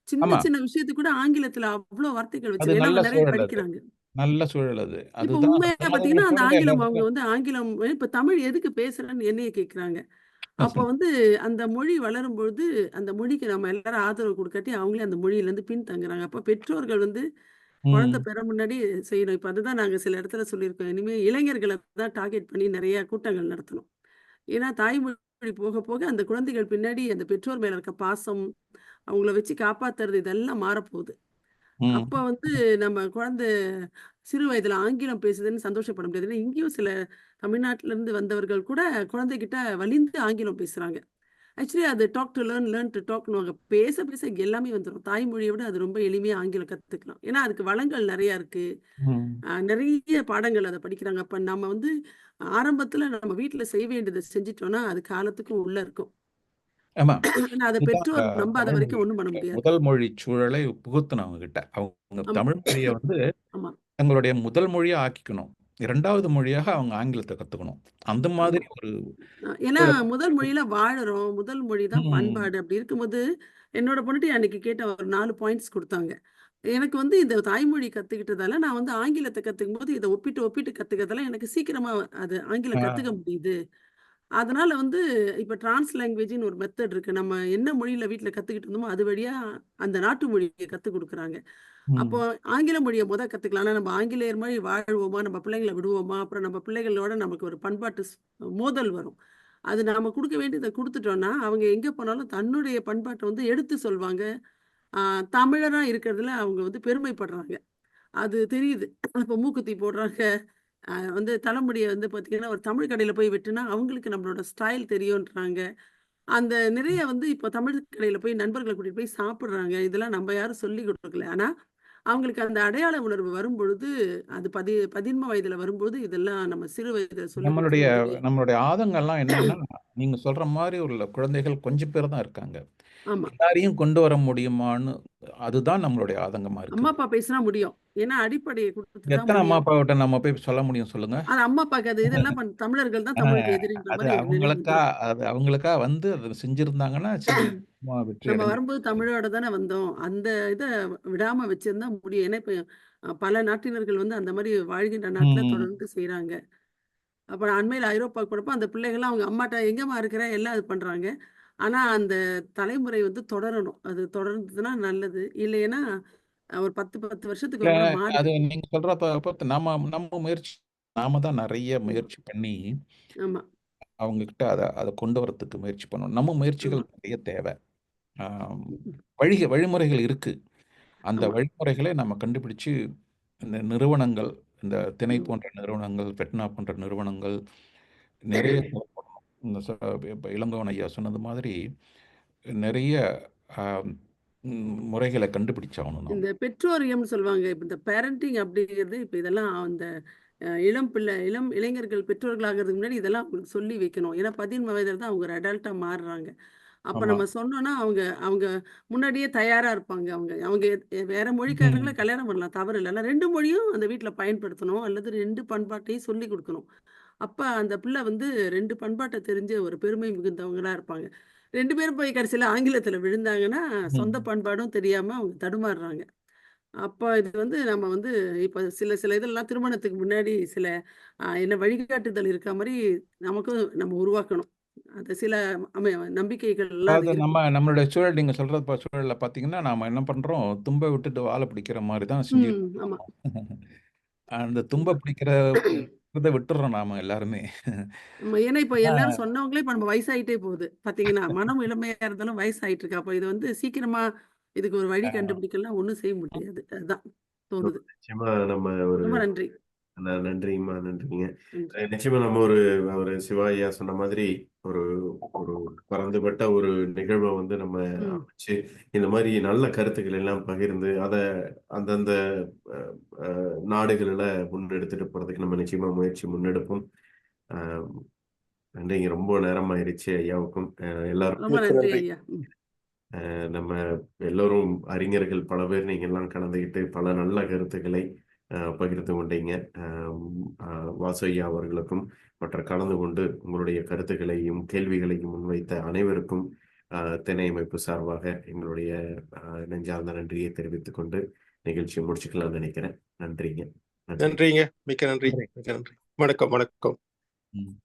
S13: சின்ன
S11: ஆமா.
S13: சின்ன விஷயத்துக்கு கூட ஆங்கிலத்துல அவ்வளோ வார்த்தைகள்
S11: அது
S13: வச்சிருக்காங்க. ஏன்னா
S11: நல்ல
S13: அவங்க நிறைய
S11: சூழல் அது.
S13: படிக்கிறாங்க.
S11: நல்ல சூழல் அது.
S13: இப்ப
S11: அதுதான்
S13: உண்மையா
S11: அந்த மாதிரி
S13: பாத்தீங்கன்னா அந்த
S11: சூழல்
S13: ஆங்கிலம் அவங்க
S11: எல்லாருக்கும்
S13: வந்து ஆங்கிலம் இப்ப தமிழ் எதுக்கு பேசுறேன்னு என்னைய கேட்குறாங்க. அப்போ வந்து அந்த மொழி வளரும்பொழுது அந்த மொழிக்கு நம்ம எல்லாரும் ஆதரவு கொடுக்காட்டி அவங்களே அந்த மொழியிலேருந்து பின்தங்குறாங்க. அப்போ பெற்றோர்கள் வந்து குழந்தை
S11: ம்.
S13: பெற முன்னாடி செய்யணும். இப்போ அதுதான் நாங்கள் சில இடத்துல சொல்லியிருக்கோம். இனிமேல் இளைஞர்களை தான் டார்கெட் பண்ணி நிறைய கூட்டங்கள் நடத்தணும். ஏன்னா தாய்மொழி போக போக அந்த குழந்தைகள் பின்னாடி அந்த பெற்றோர் மேல இருக்க பாசம், அவங்கள வச்சு காப்பாத்துறது இதெல்லாம் மாறப்போகுது.
S11: ம்.
S13: அப்ப வந்து நம்ம குழந்தை சிறு வயதுல ஆங்கிலம் பேசுதுன்னு சந்தோஷப்பட முடியாது. ஏன்னா இங்கேயும் சில தமிழ்நாட்டுல இருந்து வந்தவர்கள் கூட குழந்தைகிட்ட வலிந்து ஆங்கிலம் பேசுறாங்க. ஆக்சுவலி அது talk to learn, learn to டாக்னுவாங்க. பேச பேச எல்லாமே வந்துரும். தாய்மொழிய விட அது ரொம்ப எளிமையா ஆங்கிலம் கத்துக்கலாம். ஏன்னா அதுக்கு வளங்கள் நெறைய இருக்கு.
S11: ம்.
S13: நெறைய பாடங்கள் அத படிக்கிறாங்க. அப்ப நம்ம வந்து ஆரம்பத்துல நம்ம வீட்ல செய்ய வேண்டியத செஞ்சுட்டோம்னா, அது காலத்துக்கும் உள்ள இருக்கும்.
S11: ஆமா.
S13: ஏன்னா அத
S11: இதுதான்
S13: பெற்றோர் நம்பாத
S11: தமிழ்
S13: வரைக்கும்
S11: மொழி
S13: ஒண்ணும் பண்ண முடியாது.
S11: முதல் மொழி சூழலை புகுத்தணும் அவங்க கிட்ட. அவங்க
S13: ஆமா.
S11: தமிழ் மொழியை வந்து
S13: ஆமா.
S11: தங்களுடைய முதல் மொழியா ஆக்கிக்கணும். 2வது மொழியாக அவங்க ஆங்கிலத்தை கத்துக்கணும். அந்த
S13: ஆமா.
S11: மாதிரி ஒரு
S13: ஏன்னா
S11: சூழல்.
S13: முதல் மொழியில வாழுறோம். முதல் மொழி தான்
S11: ம்.
S13: பண்பாடு. அப்படி இருக்கும்போது, என்னோட பொண்ணுட்ட அன்னைக்கு கேட்ட ஒரு 4 பாயிண்ட்ஸ் குடுத்தாங்க. எனக்கு வந்து இந்த தாய்மொழி கத்துக்கிட்டதால, நான் வந்து ஆங்கிலத்த கத்துக்கும்போது, இத ஒப்பிட்டு ஒப்பிட்டு கத்துக்கிறதால எனக்கு சீக்கிரமா அது ஆங்கிலம்
S11: ஆ.
S13: கத்துக்க முடியுது. அதனால வந்து இப்ப டிரான்ஸ் லாங்குவேஜ்ன்னு ஒரு மெத்தட் இருக்கு. நம்ம என்ன மொழியில வீட்ல கத்துக்கிட்டு இருந்தோமோ, அது வழியா அந்த நாட்டு மொழிய கத்துக் குடுக்குறாங்க. அப்போ
S11: ம்.
S13: ஆங்கில மொழிய கத்துக்கலாம். ஆனா நம்ம ஆங்கிலேயர் மாரி வாழ்வோமா? நம்ம பிள்ளைங்கள விடுவோமா? அப்புறம் நம்ம பிள்ளைகளோட நமக்கு ஒரு பண்பாட்டு மோதல் வரும். அது நாம குடுக்க வேண்டியத குடுத்துட்டோம்னா, அவங்க எங்க போனாலும் தன்னுடைய பண்பாட்ட வந்து எடுத்து சொல்வாங்க. ஆ தமிழரா இருக்கிறதுல அவங்க வந்து பெருமைப்படுறாங்க. அது தெரியுது. இப்ப மூக்குத்தி போடுறாங்க. வந்து தலைமுடிய வந்து பார்த்தீங்கன்னா, ஒரு தமிழ் கடையில போய் வெட்டுனா, அவங்களுக்கு நம்மளோட ஸ்டைல் தெரியுன்றாங்க. அந்த நிறைய வந்து இப்போ தமிழ் கடையில போய் நண்பர்கள கூட்டிட்டு போய் சாப்பிடுறாங்க. இதெல்லாம் நம்ம யாரும் சொல்லிக் குடுக்கல. ஆனா, அவங்களுக்கு அந்த அடையாள உணர்வு வரும்பொழுது, அது 15 வயதுல வரும்போது, இதெல்லாம் நம்ம சிறு வயதில சொல்லிக்
S11: நம்மளுடைய
S13: குடுக்கும்போது
S11: நம்மளுடைய ஆதங்கம்லாம் என்னன்னா, நீங்க சொல்ற மாரி உள்ள குழந்தைகள் கொஞ்சம் பேர் தான் இருக்காங்க.
S13: ஆமா.
S11: எல்லாரையும் கொண்டு வர முடியுமான்னு அதுதான் நம்மளுடைய ஆதங்கமா
S13: அம்மா,
S11: இருக்குது.
S13: அப்பா பேசினா முடியும். ஏன்னா அடிப்படைய குடுத்துட்டா
S11: எத்தனை அம்மா
S13: முடியும்.
S11: அப்பாவிட்ட நம்ம போய் சொல்ல முடியும் சொல்லுங்க?
S13: அது அம்மா, அப்பாக்கு அது இதெல்லாம் தமிழர்கள் தான்
S11: ஆ,
S13: தமிழுக்கு எதிரின்ற
S11: அது
S13: மாரி ஒரு நினைவு வந்துரும்.
S11: அவங்களுக்கா வந்து அத செஞ்சிருந்தாங்கன்னா, சரி சும்மா வெற்றி
S13: நம்ம வரும்போது
S11: அடைஞ்சிருப்பாங்க.
S13: தமிழோட தானே வந்தோம். அந்த இத விடாம வச்சிருந்தா முடியும். ஏன்னா, இப்ப பல நாட்டினர்கள் வந்து அந்த மாரி வாழ்கின்ற நாட்ல
S11: ம்.
S13: தொடர்ந்து செய்றாங்க. அப்ப நான் அண்மையில ஐரோப்பாவுக்கு போனப்போ, அந்த பிள்ளைகள்லாம் அவங்க அம்மாட்ட எங்கேம்மா இருக்கிற? எல்லாம் இது பண்றாங்க. ஆனா, அந்த தலைமுறை வந்து தொடரணும். அது தொடர்ந்ததுன்னா நல்லது. இல்லைன்னா, ஒரு 10 வருஷத்துக்கு
S11: இல்ல,
S13: ஒரு முறை மாறி
S11: அது நீங்க சொல்றப்ப நம்ம முயற்சி நாம தான் நிறைய
S13: ஆமா
S11: முயற்சி பண்ணி
S13: ஆமா
S11: அவங்க கிட்ட அதை கொண்டு வரதுக்கு முயற்சி பண்ணணும். நம்ம முயற்சிகள்
S13: ஆமா
S11: நிறைய தேவை. ஆம்,
S13: ம்,
S11: வழிமுறைகள் இருக்கு. அந்த
S13: ஆமா
S11: வழிமுறைகளை நம்ம கண்டுபிடிச்சு இந்த நிறுவனங்கள், இந்த திணை
S13: ம்.
S11: போன்ற நிறுவனங்கள், பெட்னா போன்ற நிறுவனங்கள் நிறைய செயல்படணும். இப்ப இளங்கோவன் ஐயா சொன்னது மாதிரி நிறைய ஆம், முறைகளை கண்டுபிடிச்சாகணும் நாம.
S13: இந்த பெற்றோரியம்னு சொல்லுவாங்க. இப்ப இந்த பேரண்டிங் அப்படிங்கிறது இப்ப இதெல்லாம் அந்த இளம் இளைஞர்கள் பெற்றோர்களாகிறதுக்கு முன்னாடி இதெல்லாம் அவங்களுக்கு சொல்லி வைக்கணும். ஏன்னா 13 வயதுல தான் அவங்க ஒரு அடல்ட்டா மாறுறாங்க. அப்ப
S11: ஆமா.
S13: நம்ம சொன்னோம்னா அவங்க அவங்க முன்னாடியே தயாரா இருப்பாங்க. அவங்க அவங்க வேற மொழிக்காரங்கள
S11: ம்.
S13: கல்யாணம் பண்ணலாம், தவறு இல்ல. ஆனா 2 மொழியும் அந்த வீட்ல பயன்படுத்தணும். அல்லது 2 பண்பாட்டையும் சொல்லிக் கொடுக்கணும். அப்ப அந்த பிள்ளை வந்து 2 பண்பாட்ட தெரிஞ்ச ஒரு பெருமை மிகுந்தவங்களா இருப்பாங்க. 2 பேரும் போய் கடைசியில ஆங்கிலத்துல விழுந்தாங்கன்னா, சொந்த
S11: ம்.
S13: பண்பாடும் தெரியாம அவங்க தடுமாறுறாங்க. அப்ப இது வந்து நம்ம வந்து இப்ப சில சில இதெல்லாம் திருமணத்துக்கு முன்னாடி சில என்ன வழிகாட்டுதல் இருக்க மாரி நமக்கும் நம்ம உருவாக்கணும். அது சில நம்பிக்கைகள்லாம் அது
S11: அதாவது
S13: இருக்கும்.
S11: நம்மளுடைய சூழல், நீங்க சொல்றது சூழல்ல பாத்தீங்கன்னா, நாம என்ன பண்றோம், தும்ப விட்டுட்டு வாலை பிடிக்கிற மாதிரி தான் செஞ்சுட்டு
S13: ஆமா.
S11: இருக்கோம். அந்த தும்ப பிடிக்கிறத விட்டுறோம் நாம எல்லாருமே.
S13: ஆமா. ஏன்னா இப்ப
S11: ஆனா,
S13: எல்லாரும் சொன்னவங்களே இப்ப நம்ம வயசாயிட்டே போகுது. பாத்தீங்கன்னா, மனம் இளமையா இருந்தாலும் வயசாயிட்டு இருக்கு. அப்ப இது வந்து சீக்கிரமா இதுக்கு ஒரு வழி கண்டுபிடிக்கலாம் ஒண்ணும் செய்ய முடியாது. அதுதான் தோணுது.
S2: நிச்சயமா நம்ம ஒரு
S13: ரொம்ப நன்றி.
S2: நன்றிங்கம்மா, நன்றிங்க.
S13: நன்றி.
S2: நிச்சயமா நம்ம ஒரு சிவா ஐயா சொன்ன மாதிரி ஒரு ஒரு பரந்துபட்ட ஒரு நிகழ்வை வந்து நம்ம
S13: ம்.
S2: அமைச்சு இந்த மாதிரி நல்ல கருத்துக்கள் எல்லாம் பகிர்ந்து அதை அந்தந்த அஹ், நாடுகளில் முன்னெடுத்துட்டு போறதுக்கு நம்ம நிச்சயமா முன்னெடுப்போம். அஹ், நன்றிங்க. ரொம்ப நேரம் ஆயிருச்சு ஐயாவுக்கும் எல்லாருக்கும்.
S13: ரொம்ப
S5: மிக்க
S13: நன்றி
S5: நன்றி.
S13: ஐயா. ம்.
S2: நம்ம எல்லோரும் அறிஞர்கள் பல பேர் நீங்க எல்லாம் கலந்துக்கிட்டு பல நல்ல கருத்துக்களை பகிர்ந்து கொண்டீங்க. வாசு ஐயா அவர்களுக்கும் மற்ற கலந்து கொண்டு உங்களுடைய கருத்துக்களையும் கேள்விகளையும் முன்வைத்த அனைவருக்கும் திணை அமைப்பு சார்பாக எங்களுடைய நெஞ்சார்ந்த நன்றியை தெரிவித்துக் கொண்டு நிகழ்ச்சியை முடிச்சுக்கலாம்னு நினைக்கிறேன். நன்றிங்க. நன்றி.
S5: நன்றிங்க. மிக்க நன்றி.
S11: நன்றி.
S5: மிக்க நன்றி. வணக்கம்.
S11: ம்.